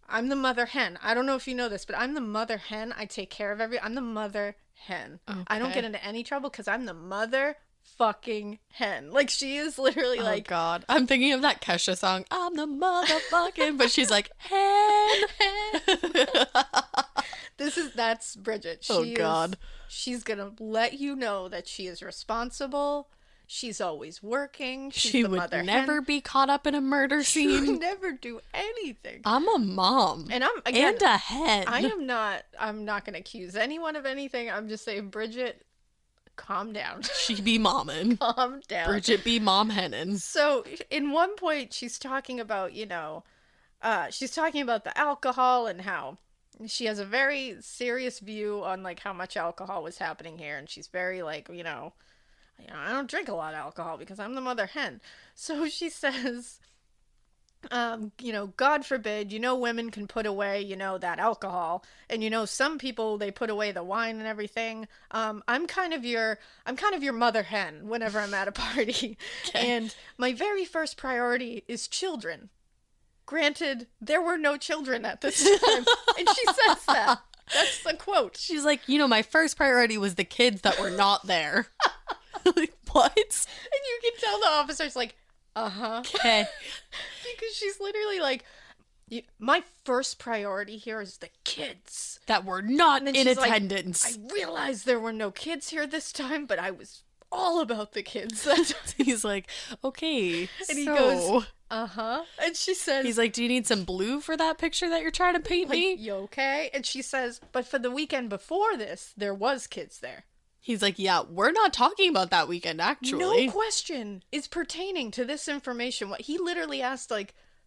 I'm the mother hen. I don't know if you know this, but I'm the mother hen. I take care of I'm the mother hen. Okay. I don't get into any trouble because I'm the mother fucking hen. She is literally oh God. I'm thinking of that Kesha song, I'm the motherfucking, but she's like, hen. That's Bridget. God. She's gonna let you know that she is responsible. She's always working. She would never be caught up in a murder scene. She would never do anything. I'm a mom. And and a hen. I'm not going to accuse anyone of anything. I'm just saying, Bridget, calm down. She be mommin'. Calm down. Bridget be mom hennin'. So, in one point, she's talking about, she's talking about the alcohol and how she has a very serious view on, how much alcohol was happening here. And she's very, I don't drink a lot of alcohol because I'm the mother hen. So she says, God forbid, women can put away, that alcohol. And, some people, they put away the wine and everything. I'm kind of your mother hen whenever I'm at a party. Okay. And my very first priority is children. Granted, there were no children at this time. And she says that. That's the quote. She's like, my first priority was the kids that were not there. What? And you can tell the officer's like, uh-huh. Okay. Because she's literally like, my first priority here is the kids. That were not in attendance. I realized there were no kids here this time, but I was all about the kids. He's like, okay, and he goes, uh-huh. And she says... He's like, do you need some blue for that picture that you're trying to paint me? You okay? And she says, but for the weekend before this, there was kids there. He's like, yeah, we're not talking about that weekend, actually. No question is pertaining to this information. What he literally asked,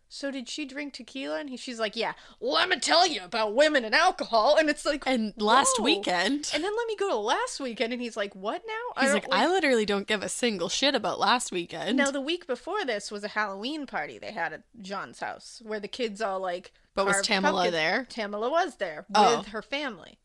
so did she drink tequila? And she's like, yeah, let me tell you about women and alcohol. And it's like, And last whoa. weekend. And then let me go to last weekend. And he's like, what now? He's like, I literally don't give a single shit about last weekend. Now, the week before this was a Halloween party they had at John's house where the kids all like. But was carved Tamla pumpkins. there? Tamla was there Oh. with her family.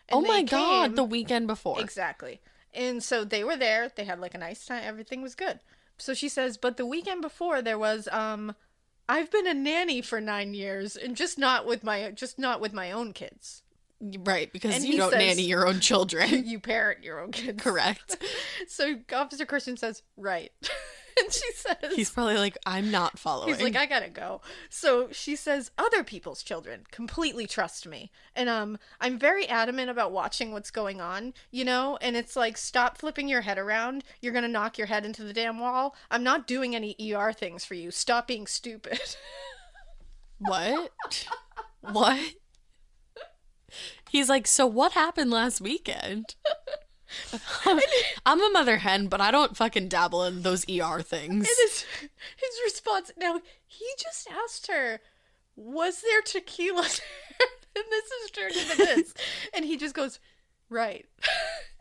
And Oh my they God, came- the weekend before. Exactly. And so they were there. They had like a nice time. Everything was good. So she says, but the weekend before there was, I've been a nanny for 9 years and just not with my own kids. Right, because And you he don't says- nanny your own children. You parent your own kids. Correct. So Officer Christian says, right. And she says, He's probably like, I'm not following. he's like, I gotta go. So she says, other people's children completely trust me. And I'm very adamant about watching what's going on, you know? And it's like, stop flipping your head around. You're gonna knock your head into the damn wall. I'm not doing any ER things for you. Stop being stupid. What? What? He's like, so what happened last weekend? I'm a mother hen, but I don't fucking dabble in those ER things. And his response, now, he just asked her, was there tequila there? And this is turned into this. And he just goes, right.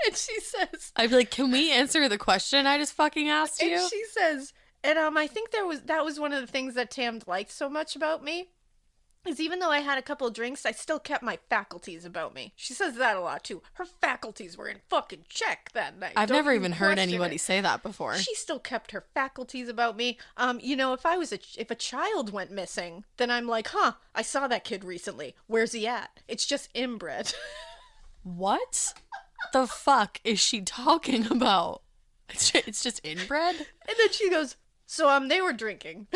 And she says, I'd be like, can we answer the question I just fucking asked you? and she says, and I think that was one of the things that Tam liked so much about me. Is even though I had a couple of drinks, I still kept my faculties about me. She says that a lot, too. Her faculties were in fucking check that night. I've Don't never even heard question anybody it. say that before. She still kept her faculties about me. You know, if a child went missing, then I'm like, huh, I saw that kid recently. Where's he at? It's just inbred. What the fuck is she talking about? It's just inbred? And then she goes, so, they were drinking.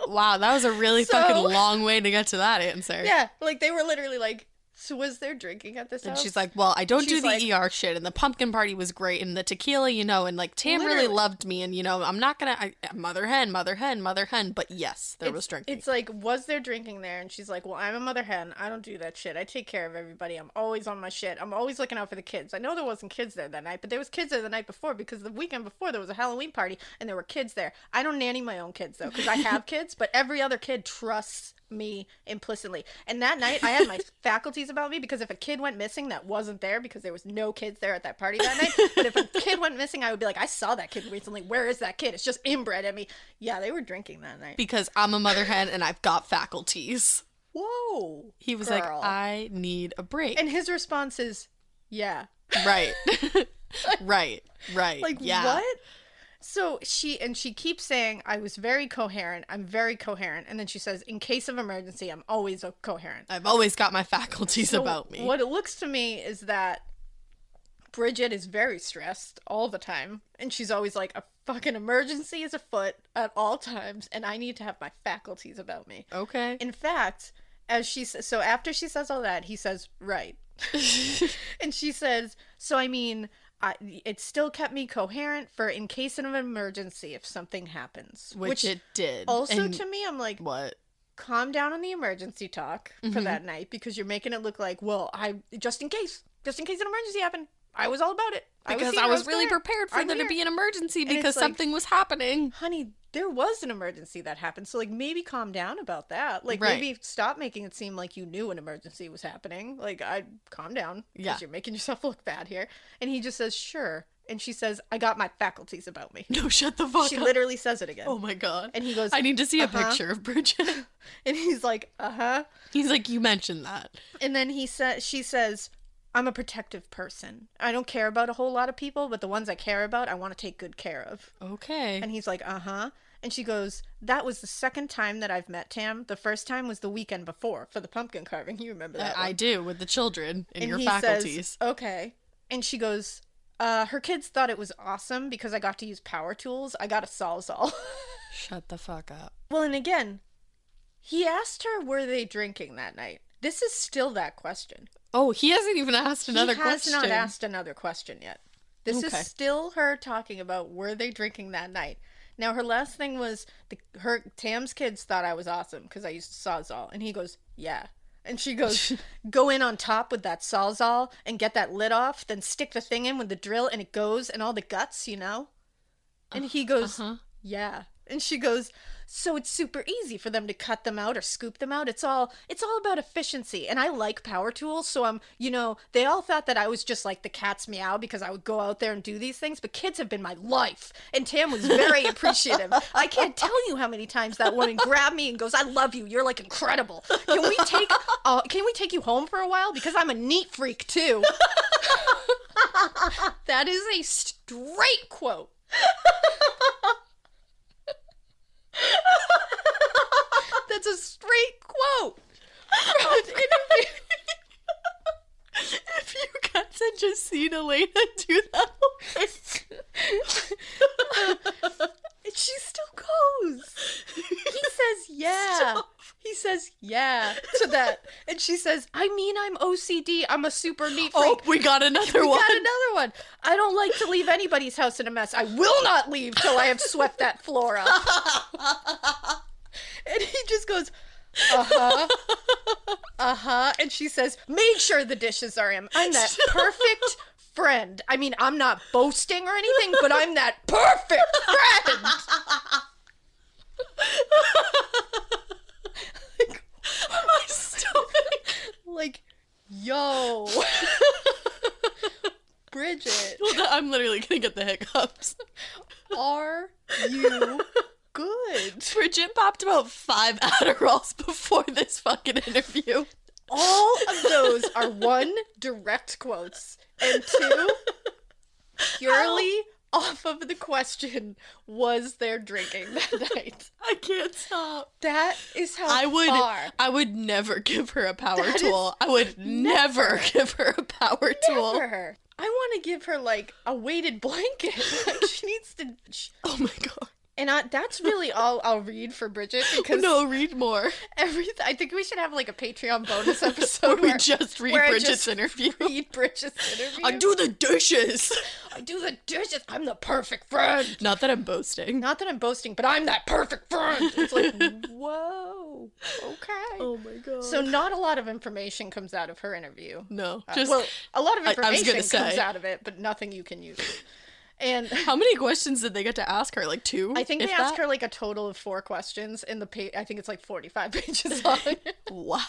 Wow, that was a really So- fucking long way to get to that answer. Yeah, like, they were literally like, so was there drinking at this And house? she's like, well, I don't do She's the like- ER shit, and the pumpkin party was great, and the tequila, you know, and like Tam really Literally. loved me, and you know, I'm not gonna, mother hen, but yes, there was drinking. It's like, was there drinking there? And she's like, well, I'm a mother hen. I don't do that shit. I take care of everybody. I'm always on my shit. I'm always looking out for the kids. I know there wasn't kids there that night, but there was kids there the night before because the weekend before there was a Halloween party and there were kids there. I don't nanny my own kids though because I have kids, but every other kid trusts me implicitly. And that night I had my faculties about me because if a kid went missing that wasn't there because there was no kids there at that party that night, but if a kid went missing I would be like, I saw that kid recently. Where is that kid? It's just inbred at me. Yeah, they were drinking that night. Because I'm a mother hen and I've got faculties. Whoa. He was girl. like, I need a break. And his response is, yeah. Right. Right. Like, yeah. what? So she keeps saying, I was very coherent. I'm very coherent. And then she says, in case of emergency, I'm always coherent. I've always got my faculties So about me. What it looks to me is that Bridget is very stressed all the time. And she's always like, a fucking emergency is afoot at all times. And I need to have my faculties about me. Okay. In fact, so after she says all that, he says, right. And she says, so I mean, it still kept me coherent for in case of an emergency if something happens. Which it did. Also, And to me, I'm like, what? calm down on the emergency talk for that night because you're making it look like, well, just in case an emergency happened, I was all about it. Because here, I was really there. prepared for I'm there to here. be an emergency it's because like- something was happening. Honey, there was an emergency that happened. So, like, maybe calm down about that. Like, Right. maybe stop making it seem like you knew an emergency was happening. Like, I'd calm down. Because Yeah. you're making yourself look bad here. And he just says, sure. And she says, I got my faculties about me. No, shut the fuck She up. literally says it again. Oh my god. And he goes, I need to see a "Uh-huh." picture of Bridget. And he's like, uh-huh. He's like, you mentioned that. And then she says, I'm a protective person. I don't care about a whole lot of people, but the ones I care about, I want to take good care of. Okay. And he's like, uh-huh. And she goes, that was the second time that I've met Tam. The first time was the weekend before for the pumpkin carving. You remember that I one. do, with the children and your he faculties. says, okay. And she goes, her kids thought it was awesome because I got to use power tools. I got a Sawzall. Shut the fuck up. Well, and again, he asked her, were they drinking that night? This is still that question. Oh, he hasn't even asked another question. He has not asked another question yet. This Okay. is still her talking about were they drinking that night. Now, her last thing was Tam's kids thought I was awesome because I used Sawzall. And he goes, yeah. And she goes, go in on top with that Sawzall and get that lid off, then stick the thing in with the drill and it goes and all the guts, you know? And he goes, Uh-huh. yeah. And she goes, so it's super easy for them to cut them out or scoop them out. It's all about efficiency. And I like power tools. So they all thought that I was just like the cat's meow because I would go out there and do these things. But kids have been my life. And Tam was very appreciative. I can't tell you how many times that woman grabbed me and goes, I love you. You're like incredible. Can we take you home for a while? Because I'm a neat freak too. That is a straight quote. That's a straight quote from an interview. If you guys had just seen Alaina do that whole thing. And she still goes. He says, yeah. Stop. He says, yeah, to that. And she says, I mean, I'm OCD. I'm a super neat freak. Oh, we got another one. We got another one. I don't like to leave anybody's house in a mess. I will not leave till I have swept that floor up. And he just goes, uh-huh. And she says, make sure the dishes are in. I'm that perfect friend. I mean, I'm not boasting or anything, but I'm that perfect friend. My stomach. Like, yo. Bridget. Hold on, I'm literally gonna get the hiccups. Are you good? Bridget popped about 5 Adderalls before this fucking interview. All of those are one, direct quotes, and two, purely off of the question, was there drinking that night? I can't stop. That is how I would never give her a power tool. I would never give her a power tool. Never. I want to give her like a weighted blanket. Like she needs to. Oh my god. And that's really all I'll read for Bridget because no, read more. I think we should have like a Patreon bonus episode where we just read Bridget's interview. Read Bridget's interview. I do the dishes. I do the dishes. I'm the perfect friend. Not that I'm boasting. Not that I'm boasting, but I'm that perfect friend. It's like, whoa, okay. Oh my god. So not a lot of information comes out of her interview. No, just a lot of information comes out of it, but nothing you can use. And how many questions did they get to ask her? Like 2? I think they asked her like a total of 4 questions in the I think it's like 45 pages long. Wow.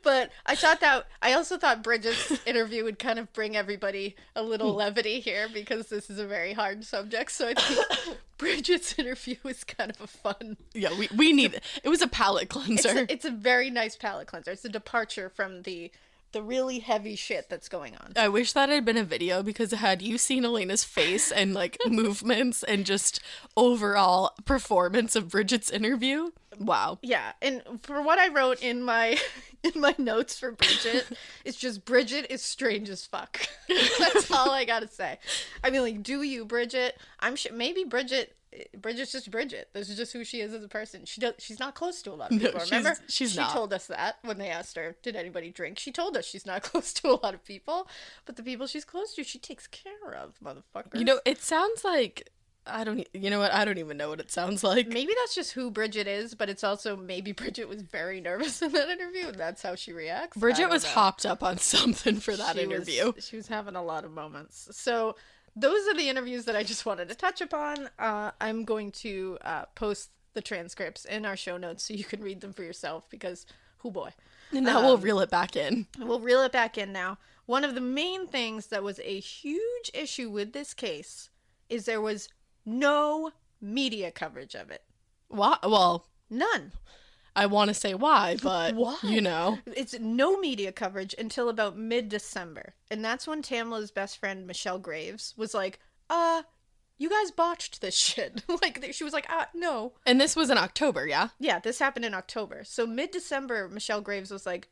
But I also thought Bridget's interview would kind of bring everybody a little levity here because this is a very hard subject. So I think Bridget's interview was kind of a fun. Yeah, we need it. It was a palate cleanser. It's a very nice palate cleanser. It's a departure from the really heavy shit that's going on. I wish that had been a video because had you seen Alaina's face and like movements and just overall performance of Bridget's interview, wow. Yeah, and for what I wrote in my notes for Bridget, it's just Bridget is strange as fuck. That's all I gotta say. I mean, like, do you, Bridget? I'm sure maybe Bridget's just Bridget. This is just who she is as a person. She's not close to a lot of people. Remember, she's not. She told us that when they asked her, "Did anybody drink?" She told us she's not close to a lot of people, but the people she's close to, she takes care of, motherfucker. You know, it sounds like you know what? I don't even know what it sounds like. Maybe that's just who Bridget is, but it's also maybe Bridget was very nervous in that interview, and that's how she reacts. Bridget was hopped up on something for that interview. She was having a lot of moments. So those are the interviews that I just wanted to touch upon. I'm going to post the transcripts in our show notes so you can read them for yourself because, oh boy. And now we'll reel it back in. We'll reel it back in now. One of the main things that was a huge issue with this case is there was no media coverage of it. Why? Well, none. I want to say why, but why? You know. It's no media coverage until about mid-December. And that's when Tamla's best friend, Michelle Graves, was like, you guys botched this shit. Like, she was like, no. And this was in October, yeah? Yeah, this happened in October. So mid-December, Michelle Graves was like,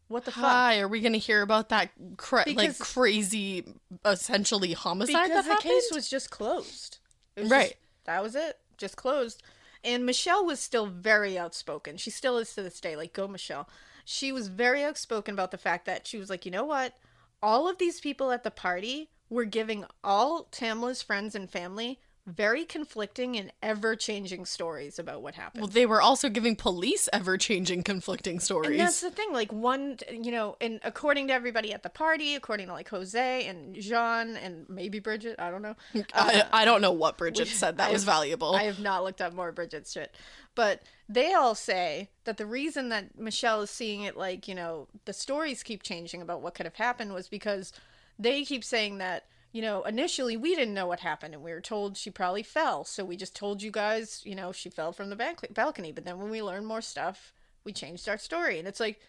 what the fuck? Hi, are we going to hear about that crazy, essentially, homicide that happened? Because the case was just closed. Right. That was it. Just closed. And Michelle was still very outspoken. She still is to this day. Like, go Michelle. She was very outspoken about the fact that she was like, you know what? All of these people at the party were giving all Tamla's friends and family very conflicting and ever-changing stories about what happened. Well, they were also giving police ever-changing, conflicting stories. And that's the thing, like, one, and according to everybody at the party, according to, like, Jose and Jean and maybe Bridget, I don't know. I don't know what Bridget said that was valuable. I have not looked up more Bridget's shit. But they all say that the reason that Michelle is seeing it, like, the stories keep changing about what could have happened was because they keep saying that, initially we didn't know what happened and we were told she probably fell. So we just told you guys, she fell from the balcony. But then when we learned more stuff, we changed our story. And it's like,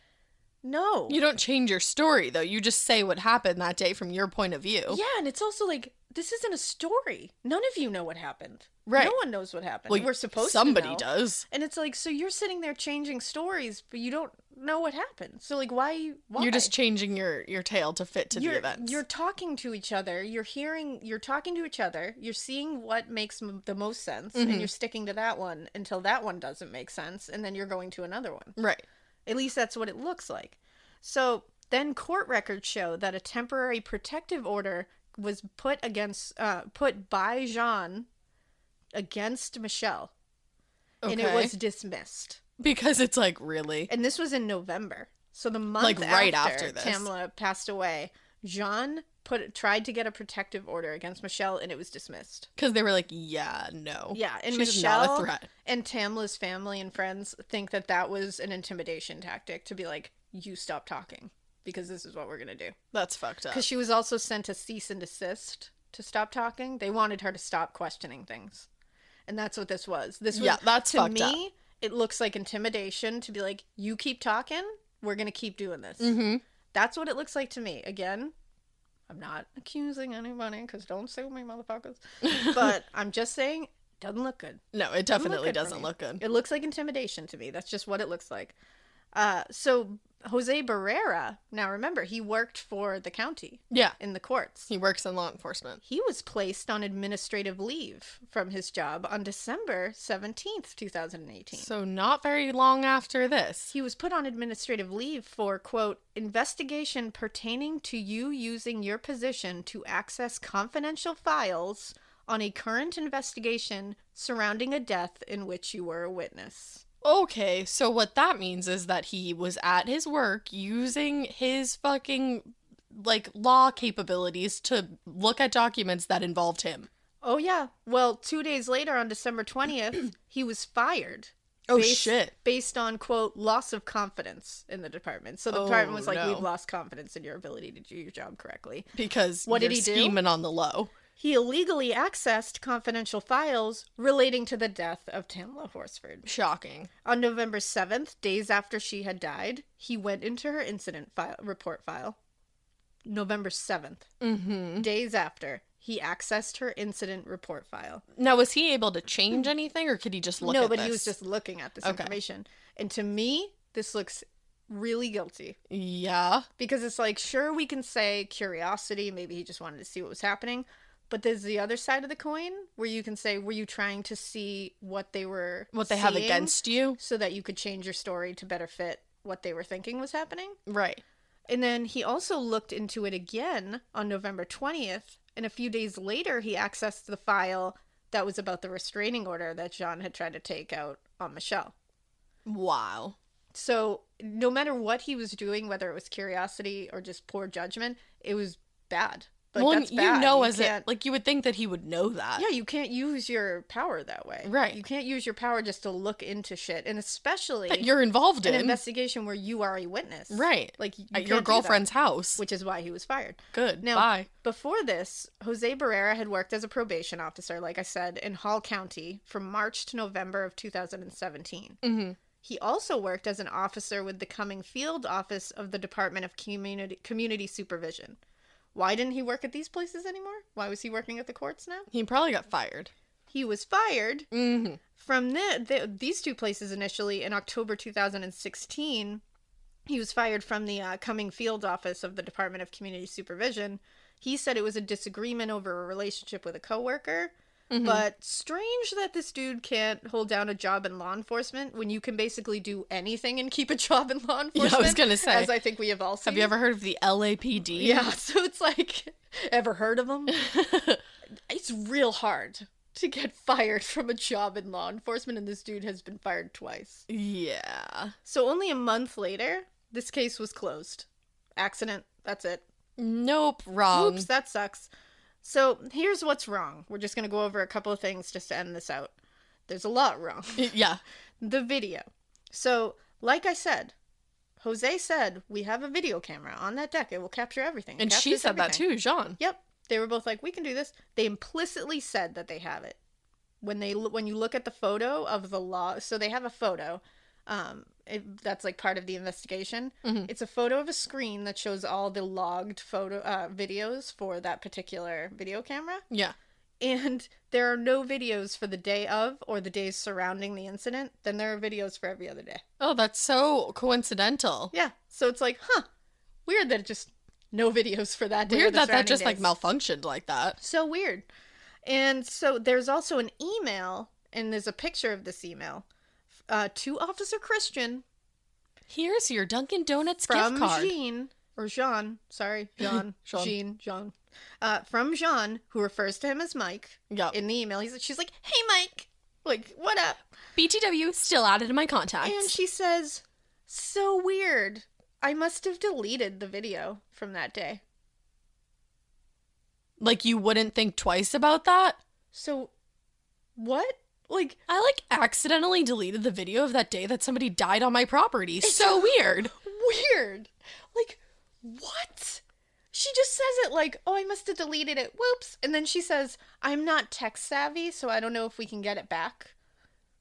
no. You don't change your story, though. You just say what happened that day from your point of view. Yeah, and it's also like, this isn't a story. None of you know what happened. Right. No one knows what happened. Well, we're supposed somebody to know. does. And it's like, so you're sitting there changing stories, but you don't know what happened. So, like, why? You're just changing your tale to fit to the events. You're talking to each other. You're talking to each other. You're seeing what makes the most sense, and you're sticking to that one until that one doesn't make sense, and then you're going to another one. Right. At least that's what it looks like. So then court records show that a temporary protective order was put by Jean against Michelle. Okay. And it was dismissed. Because it's like, really? And this was in November. So the month like right after this. Tamla passed away, Jean tried to get a protective order against Michelle, and it was dismissed. Because they were like, yeah, no. Yeah, and She's Michelle not a threat. And Tamla's family and friends think that was an intimidation tactic to be like, you stop talking, because this is what we're going to do. That's fucked up. Because she was also sent a cease and desist to stop talking. They wanted her to stop questioning things. And that's what this was. That's fucked up. To me, it looks like intimidation to be like, you keep talking, we're going to keep doing this. Mm-hmm. That's what it looks like to me. Again, I'm not accusing anybody, because don't sue me, motherfuckers. But I'm just saying, it doesn't look good. No, it definitely doesn't look good. It looks like intimidation to me. That's just what it looks like. So Jose Barrera, now remember, he worked for the county. Yeah. In the courts. He works in law enforcement. He was placed on administrative leave from his job on December 17th, 2018. So not very long after this. He was put on administrative leave for, quote, investigation pertaining to you using your position to access confidential files on a current investigation surrounding a death in which you were a witness. Okay, so what that means is that he was at his work using his fucking, like, law capabilities to look at documents that involved him. Oh, yeah. Well, 2 days later, on December 20th, he was fired. Shit. Based on, quote, loss of confidence in the department. So the department was like, we've lost confidence in your ability to do your job correctly. Because what did he scheming on the low. He illegally accessed confidential files relating to the death of Tamla Horsford. Shocking. On November 7th, days after she had died, he went into her incident report file. November 7th. Mm-hmm. Days after, he accessed her incident report file. Now, was he able to change anything, or could he just look at this? No, but he was just looking at this information. And to me, this looks really guilty. Yeah. Because it's like, sure, we can say curiosity, maybe he just wanted to see what was happening. But there's the other side of the coin where you can say, were you trying to see what they have against you? So that you could change your story to better fit what they were thinking was happening? Right. And then he also looked into it again on November 20th. And a few days later, he accessed the file that was about the restraining order that Jean had tried to take out on Michelle. Wow. So no matter what he was doing, whether it was curiosity or just poor judgment, it was bad. Like, well, that's bad. You would think that he would know that. Yeah, you can't use your power that way. Right. You can't use your power just to look into shit, and especially that you're involved in an investigation where you are a witness. Right. Like at your girlfriend's house. Which is why he was fired. Good. Now, bye. Before this, Jose Barrera had worked as a probation officer, like I said, in Hall County from March to November of 2017. Mm-hmm. He also worked as an officer with the Cumming Field Office of the Department of Community Supervision. Why didn't he work at these places anymore? Why was he working at the courts now? He probably got fired. He was fired from these two places initially in October 2016. He was fired from the Cumming Field Office of the Department of Community Supervision. He said it was a disagreement over a relationship with a coworker. Mm-hmm. But strange that this dude can't hold down a job in law enforcement when you can basically do anything and keep a job in law enforcement. Yeah, I was going to say. As I think we have all seen. Have you ever heard of the LAPD? Yeah, so it's like, ever heard of them? It's real hard to get fired from a job in law enforcement, and this dude has been fired twice. Yeah. So only a month later, this case was closed. Accident, that's it. Nope, wrong. Oops, that sucks. So here's what's wrong. We're just going to go over a couple of things just to end this out. There's a lot wrong. Yeah. The video. So, like I said, Jose said, we have a video camera on that deck. It will capture everything. And she said that too, Jean. Yep. They were both like, we can do this. They implicitly said that they have it. When you look at the photo of the log, so they have a photo. That's like part of the investigation. Mm-hmm. It's a photo of a screen that shows all the logged videos for that particular video camera. Yeah. And there are no videos for the day of or the days surrounding the incident. Then there are videos for every other day. Oh, that's so coincidental. Yeah. So it's like, weird that it just no videos for that day. Weird that just days. like malfunctioned like that. So weird. And so there's also an email, and there's a picture of this email to Officer Christian. Here's your Dunkin' Donuts from gift card. Jean, sorry, Jean, Jean. From Jean, who refers to him as Mike. Yep. In the email, she's like, "Hey, Mike, like, what up?" BTW still added to my contacts. And she says, "So weird. I must have deleted the video from that day." Like, you wouldn't think twice about that? So, what? Like, I accidentally deleted the video of that day that somebody died on my property. So weird. Weird. Like, what? She just says it like, "Oh, I must have deleted it. Whoops." And then she says, "I'm not tech savvy, so I don't know if we can get it back.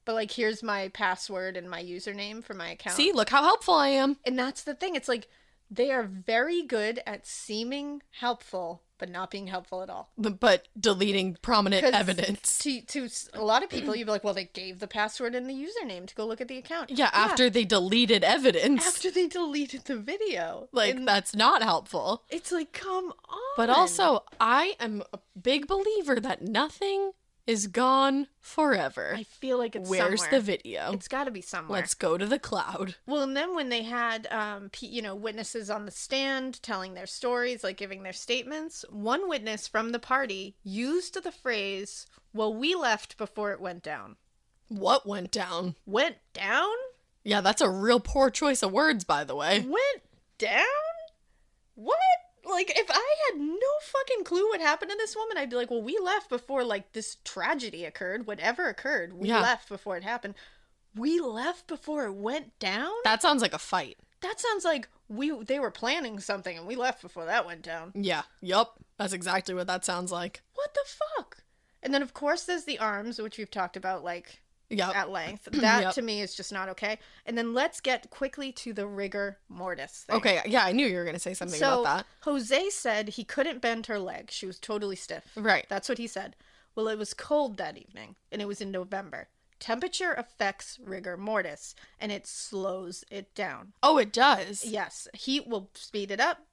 But, like, here's my password and my username for my account." See, look how helpful I am. And that's the thing. It's like, they are very good at seeming helpful, but not being helpful at all. But deleting prominent evidence. To a lot of people, you'd be like, well, they gave the password and the username to go look at the account. Yeah, after they deleted evidence. After they deleted the video. Like, and that's not helpful. It's like, come on. But also, I am a big believer that nothing is gone forever. I feel like it's Where's somewhere. the video? It's got to be somewhere. Let's go to the cloud. Well, and then when they had, witnesses on the stand telling their stories, like giving their statements, one witness from the party used the phrase, "Well, we left before it went down." What went down? Went down? Yeah, that's a real poor choice of words, by the way. Went down? What? Like, if I had no fucking clue what happened to this woman, I'd be like, well, we left before, like, this tragedy occurred. Whatever occurred, we left before it happened. We left before it went down? That sounds like a fight. That sounds like they were planning something and we left before that went down. Yeah. Yup. That's exactly what that sounds like. What the fuck? And then, of course, there's the arms, which we've talked about, like, at length. That, to me, is just not okay. And then let's get quickly to the rigor mortis thing. Okay, yeah, I knew you were going to say something about that. Jose said he couldn't bend her leg. She was totally stiff. Right. That's what he said. Well, it was cold that evening, and it was in November. Temperature affects rigor mortis, and it slows it down. Oh, it does? Yes. Heat will speed it up.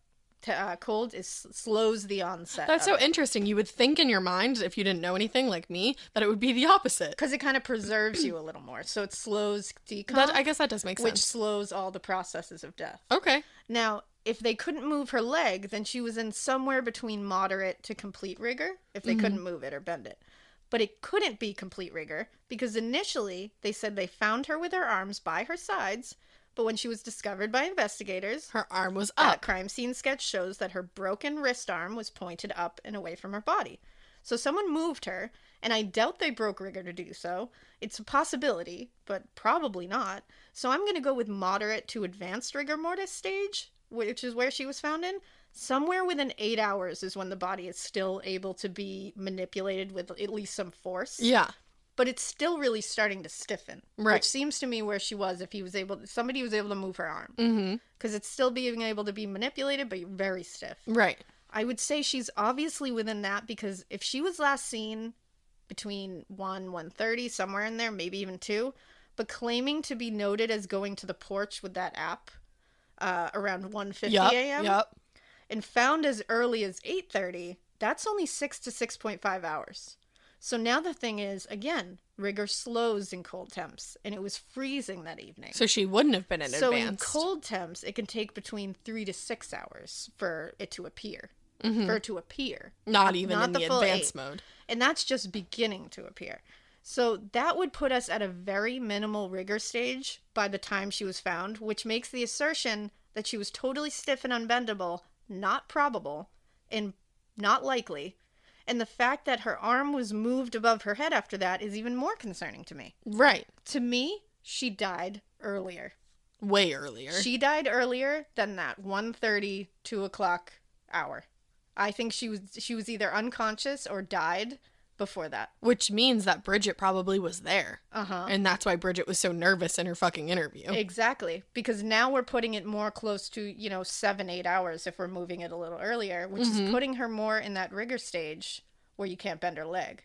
Cold slows the onset. That's so interesting. You would think in your mind, if you didn't know anything like me, that it would be the opposite. Because it kind of preserves you a little more. So it slows decomp. I guess that does make sense. Which slows all the processes of death. Okay. Now, if they couldn't move her leg, then she was in somewhere between moderate to complete rigor, if they couldn't move it or bend it. But it couldn't be complete rigor, because initially they said they found her with her arms by her sides. But when she was discovered by investigators, her arm was up. A crime scene sketch shows that her broken wrist arm was pointed up and away from her body. So someone moved her, and I doubt they broke rigor to do so. It's a possibility, but probably not. So I'm going to go with moderate to advanced rigor mortis stage, which is where she was found in. Somewhere within 8 hours is when the body is still able to be manipulated with at least some force. Yeah. But it's still really starting to stiffen. Right. Which seems to me where she was if somebody was able to move her arm. Mm-hmm. Because it's still being able to be manipulated, but very stiff. Right. I would say she's obviously within that, because if she was last seen between 1:30, somewhere in there, maybe even 2, but claiming to be noted as going to the porch with that app around 1:50 a.m. Yep. and found as early as 8:30, that's only 6 to 6.5 hours. So now the thing is, again, rigor slows in cold temps, and it was freezing that evening. So she wouldn't have been in So advance. in cold temps, it can take between 3 to 6 hours for it to appear. for it to appear. Not even Not in the the full advanced 8. mode. And that's just beginning to appear. So that would put us at a very minimal rigor stage by the time she was found, which makes the assertion that she was totally stiff and unbendable not probable and not likely. And the fact that her arm was moved above her head after that is even more concerning to me. Right. To me, she died earlier. Way earlier. She died earlier than that 1:30, 2 o'clock hour. I think she was either unconscious or died before that. Which means that Bridget probably was there. Uh-huh. And that's why Bridget was so nervous in her fucking interview. Exactly. Because now we're putting it more close to, 7-8 hours if we're moving it a little earlier, which is putting her more in that rigor stage where you can't bend her leg.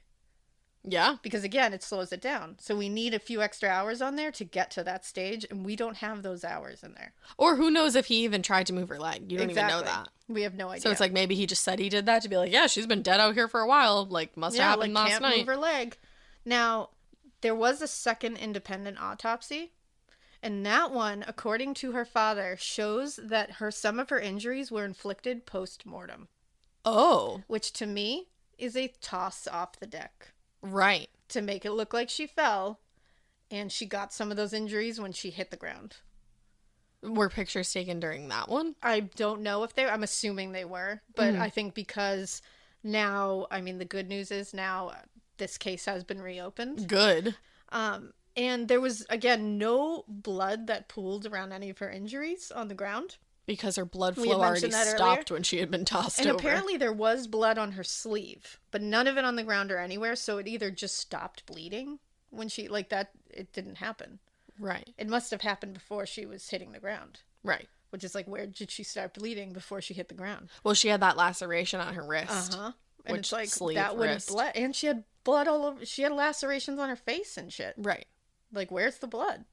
Yeah. Because again, it slows it down. So we need a few extra hours on there to get to that stage, and we don't have those hours in there. Or who knows if he even tried to move her leg. You don't even know that. We have no idea. So it's like maybe he just said he did that to be like, yeah, she's been dead out here for a while. Like, must have happened last can't night. move her leg. Now, there was a second independent autopsy, and that one, according to her father, shows that some of her injuries were inflicted post-mortem. Oh. Which to me is a toss off the deck. Right. To make it look like she fell, and she got some of those injuries when she hit the ground. Were pictures taken during that one? I don't know if I'm assuming they were, but I think because now, the good news is now this case has been reopened. Good. And there was, again, no blood that pooled around any of her injuries on the ground. Because her blood flow already stopped when she had been tossed over. And apparently there was blood on her sleeve, but none of it on the ground or anywhere, so it either just stopped bleeding when she, it didn't happen. Right. It must have happened before she was hitting the ground. Right. Which is where did she start bleeding before she hit the ground? Well, she had that laceration on her wrist. Uh-huh. And Which it's sleeve, that would have wrist. bled. And she had blood all over. She had lacerations on her face and shit. Right. Where's the blood?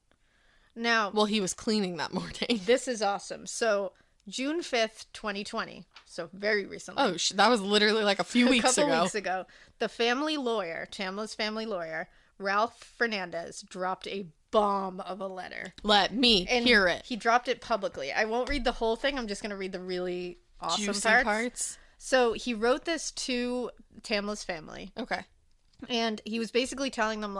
Now. Well, he was cleaning that morning. This is awesome. So, June 5th, 2020. So, very recently. Oh, that was literally a few weeks ago. A couple weeks ago. The family lawyer, Tamla's family lawyer, Ralph Fernandez, dropped a bomb of a letter. Let me hear it. He dropped it publicly. I won't read the whole thing. I'm just going to read the really awesome Juicy parts. So he wrote this to Tamla's family. Okay. And he was basically telling them,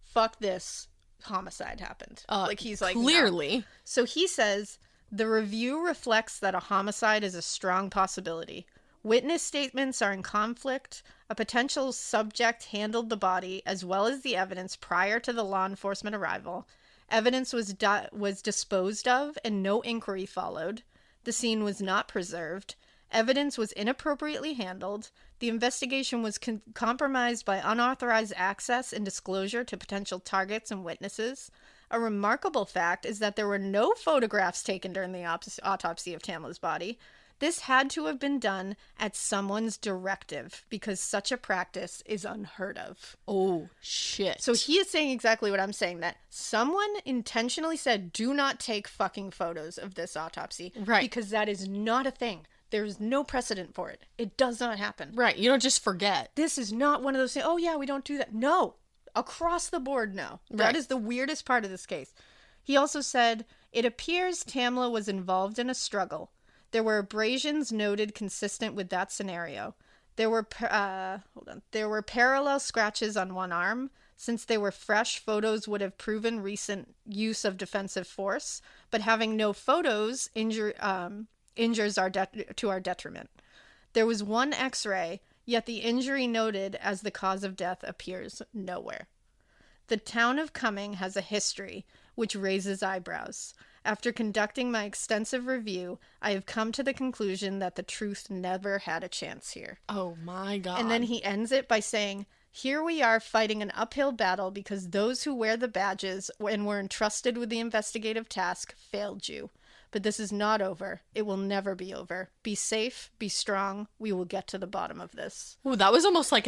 fuck this, homicide happened. He's clearly. No. So he says, the review reflects that a homicide is a strong possibility. Witness statements are in conflict. A potential subject handled the body as well as the evidence prior to the law enforcement arrival. Evidence was disposed of and no inquiry followed. The scene was not preserved. Evidence was inappropriately handled. The investigation was compromised by unauthorized access and disclosure to potential targets and witnesses. A remarkable fact is that there were no photographs taken during the autopsy of Tamla's body. This had to have been done at someone's directive because such a practice is unheard of. Oh, shit. So he is saying exactly what I'm saying, that someone intentionally said, do not take fucking photos of this autopsy. Right. Because that is not a thing. There's no precedent for it. It does not happen. Right. You don't just forget. This is not one of those things, oh yeah, we don't do that. No. Across the board, no. Right. That is the weirdest part of this case. He also said, it appears Tamla was involved in a struggle. There were abrasions noted consistent with that scenario. There were parallel scratches on one arm. Since they were fresh, photos would have proven recent use of defensive force, but having no photos injures to our detriment. There was one x-ray, yet the injury noted as the cause of death appears nowhere. The town of Cumming has a history which raises eyebrows. After conducting my extensive review, I have come to the conclusion that the truth never had a chance here. Oh my God. And then he ends it by saying, here we are fighting an uphill battle because those who wear the badges and were entrusted with the investigative task failed you. But this is not over. It will never be over. Be safe, be strong. We will get to the bottom of this. Ooh, that was almost like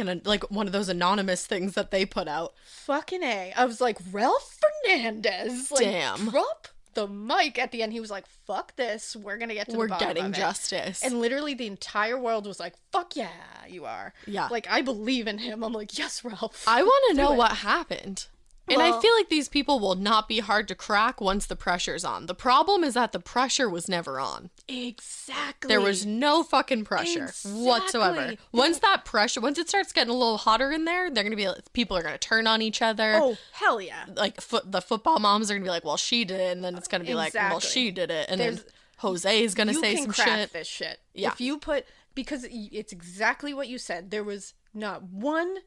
one of those anonymous things that they put out. Fucking A. I was like, Ralph Fernandez. Damn. Drop the mic at the end. He was like, fuck this. We're going to get to the bottom of it. We're getting justice. And literally the entire world was like, fuck yeah, you are. Yeah. I believe in him. I'm like, yes, Ralph. I want to know what happened. And I Well- feel like these people will not be hard to crack once the pressure's on. The problem is that the pressure was never on. Exactly. There was no fucking pressure whatsoever. Exactly. Once it starts getting a little hotter in there, they're gonna be people are gonna turn on each other. Oh, hell yeah. Like the football moms are gonna be like, well, she did it, and then it's gonna be like, well, Exactly. she did it, and There's- then Jose is gonna You say can some crack shit. this shit. Yeah. If you put, because it's exactly what you said. There was not 1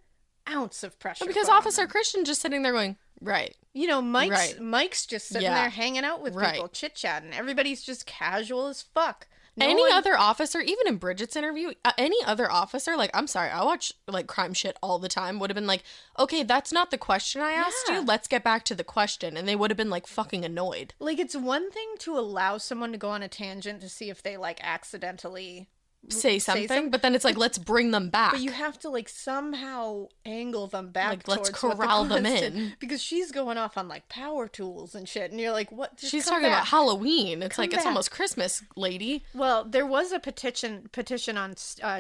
ounce of pressure. Because put on Officer them. Christian just sitting there going, right. You know, Mike's Right. Mike's just sitting Yeah. there hanging out with Right. people, chit-chatting. Everybody's just casual as fuck. Any other officer, even in Bridget's interview, any other officer, like, I'm sorry, I watch, like, crime shit all the time, would have been like, okay, that's not the question I asked Yeah. you, let's get back to the question, and they would have been, like, fucking annoyed. Like, it's one thing to allow someone to go on a tangent to see if they, like, accidentally Say something, but then it's like, let's bring them back. But you have to, like, somehow angle them back. Like, let's towards what the corral them question- in. Because she's going off on, like, power tools and shit, and you're like, what? Just She's come talking about back. Halloween. It's Come like, it's back. almost Christmas, lady. Well, there was a petition on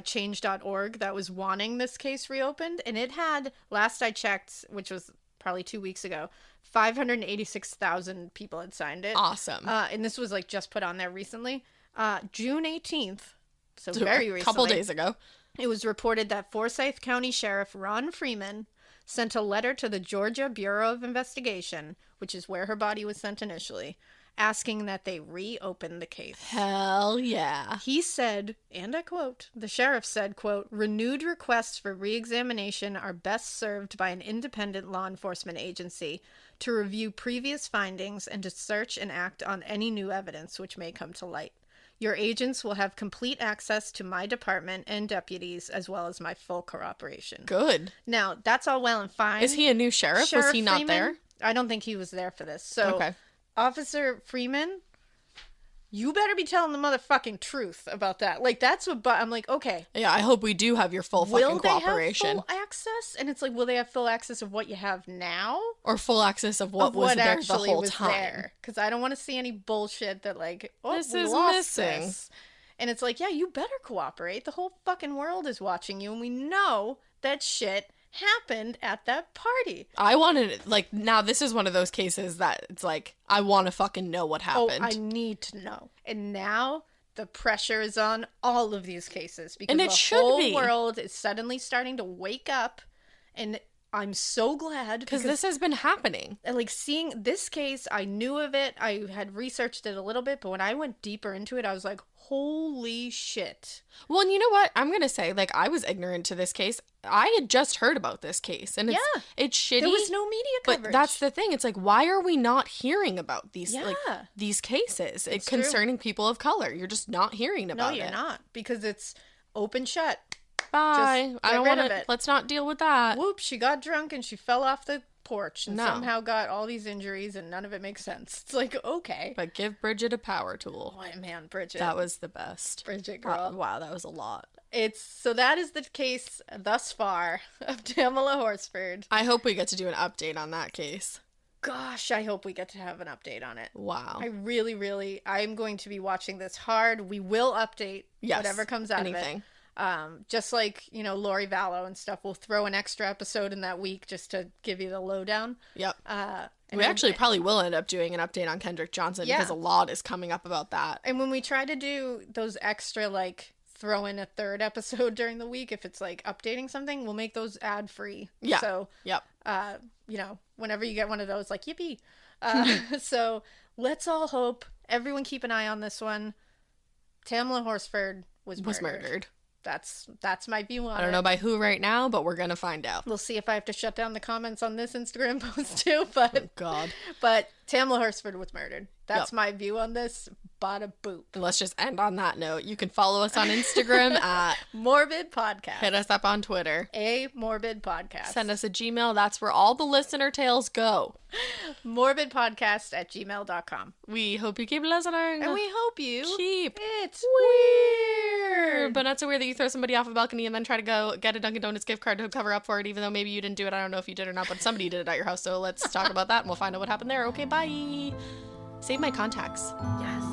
change.org that was wanting this case reopened, and it had, last I checked, which was probably 2 weeks ago, 586,000 people had signed it. Awesome. And this was, like, just put on there recently. June 18th, so very recently. A couple days ago. It was reported that Forsyth County Sheriff Ron Freeman sent a letter to the Georgia Bureau of Investigation, which is where her body was sent initially, asking that they reopen the case. Hell yeah. He said, and I quote, the sheriff said, quote, renewed requests for re-examination are best served by an independent law enforcement agency to review previous findings and to search and act on any new evidence which may come to light. Your agents will have complete access to my department and deputies, as well as my full cooperation. Good. Now, that's all well and fine. Is he a new sheriff? Was he not Freeman? there? I don't think he was there for this. So, Okay. Officer Freeman, you better be telling the motherfucking truth about that. Like, that's what, I'm like, okay. Yeah, I hope we do have your full Will fucking they have cooperation. full access? And it's like, will they have full access of what you have now? Or full access of what was there the whole time. Because I don't want to see any bullshit that, like, oh, This we is lost missing. this. And it's like, yeah, you better cooperate. The whole fucking world is watching you, and we know that shit happened at that party. I wanted, like, now this is one of those cases that it's like, I want to fucking know what happened. Oh, I need to know. And now the pressure is on all of these cases because And it the should whole be. world is suddenly starting to wake up. And I'm so glad because this has been happening. and, like, seeing this case, I knew of it. I had researched it a little bit, but when I went deeper into it, I was like, holy shit. Well, and you know what? I'm going to say, like, I was ignorant to this case. I had just heard about this case. And it's shitty. There was no media coverage. But that's the thing. It's like, why are we not hearing about these Yeah. like these cases It's concerning people of color? You're just not hearing No, about you're it. not. Because it's open shut. Bye. Just I get don't rid want of to. it. Let's not deal with that. Whoops, she got drunk and she fell off the porch and No. somehow got all these injuries and none of it makes sense. It's like, okay. But give Bridget a power tool. Boy, man, Bridget. That was the best. Bridget, girl. Wow, that was a lot. So that is the case thus far of Tamla Horsford. I hope we get to do an update on that case. Gosh, I hope we get to have an update on it. Wow. I really, I'm going to be watching this hard. We will update whatever comes out anything. of it. Just like, Lori Vallow and stuff, we'll throw an extra episode in that week just to give you the lowdown. Yep. And We actually probably will end up doing an update on Kendrick Johnson Yeah. because a lot is coming up about that. And when we try to do those extra, like, throw in a third episode during the week, if it's, like, updating something, we'll make those ad-free. Yeah. So, Yep. whenever you get one of those, like, yippee. So, let's all hope. Everyone keep an eye on this one. Tamla Horsford was murdered. That's my view on it. I don't know by who right now, but we're going to find out. We'll see if I have to shut down the comments on this Instagram post, too. But, God. but Tamla Horsford was murdered. That's Yep. my view on this. Bada boop. And let's just end on that note. You can follow us on Instagram at Morbid Podcast. hit us up on Twitter. A Morbid Podcast. Send us a Gmail. That's where all the listener tales go. morbidpodcast@gmail.com. We hope you keep listening. And we hope you keep it's weird. But not so weird that you throw somebody off a balcony and then try to go get a Dunkin' Donuts gift card to cover up for it, even though maybe you didn't do it. I don't know if you did or not, but somebody did it at your house. So let's talk about that and we'll find out what happened there. Okay, bye. Save my contacts. Yes.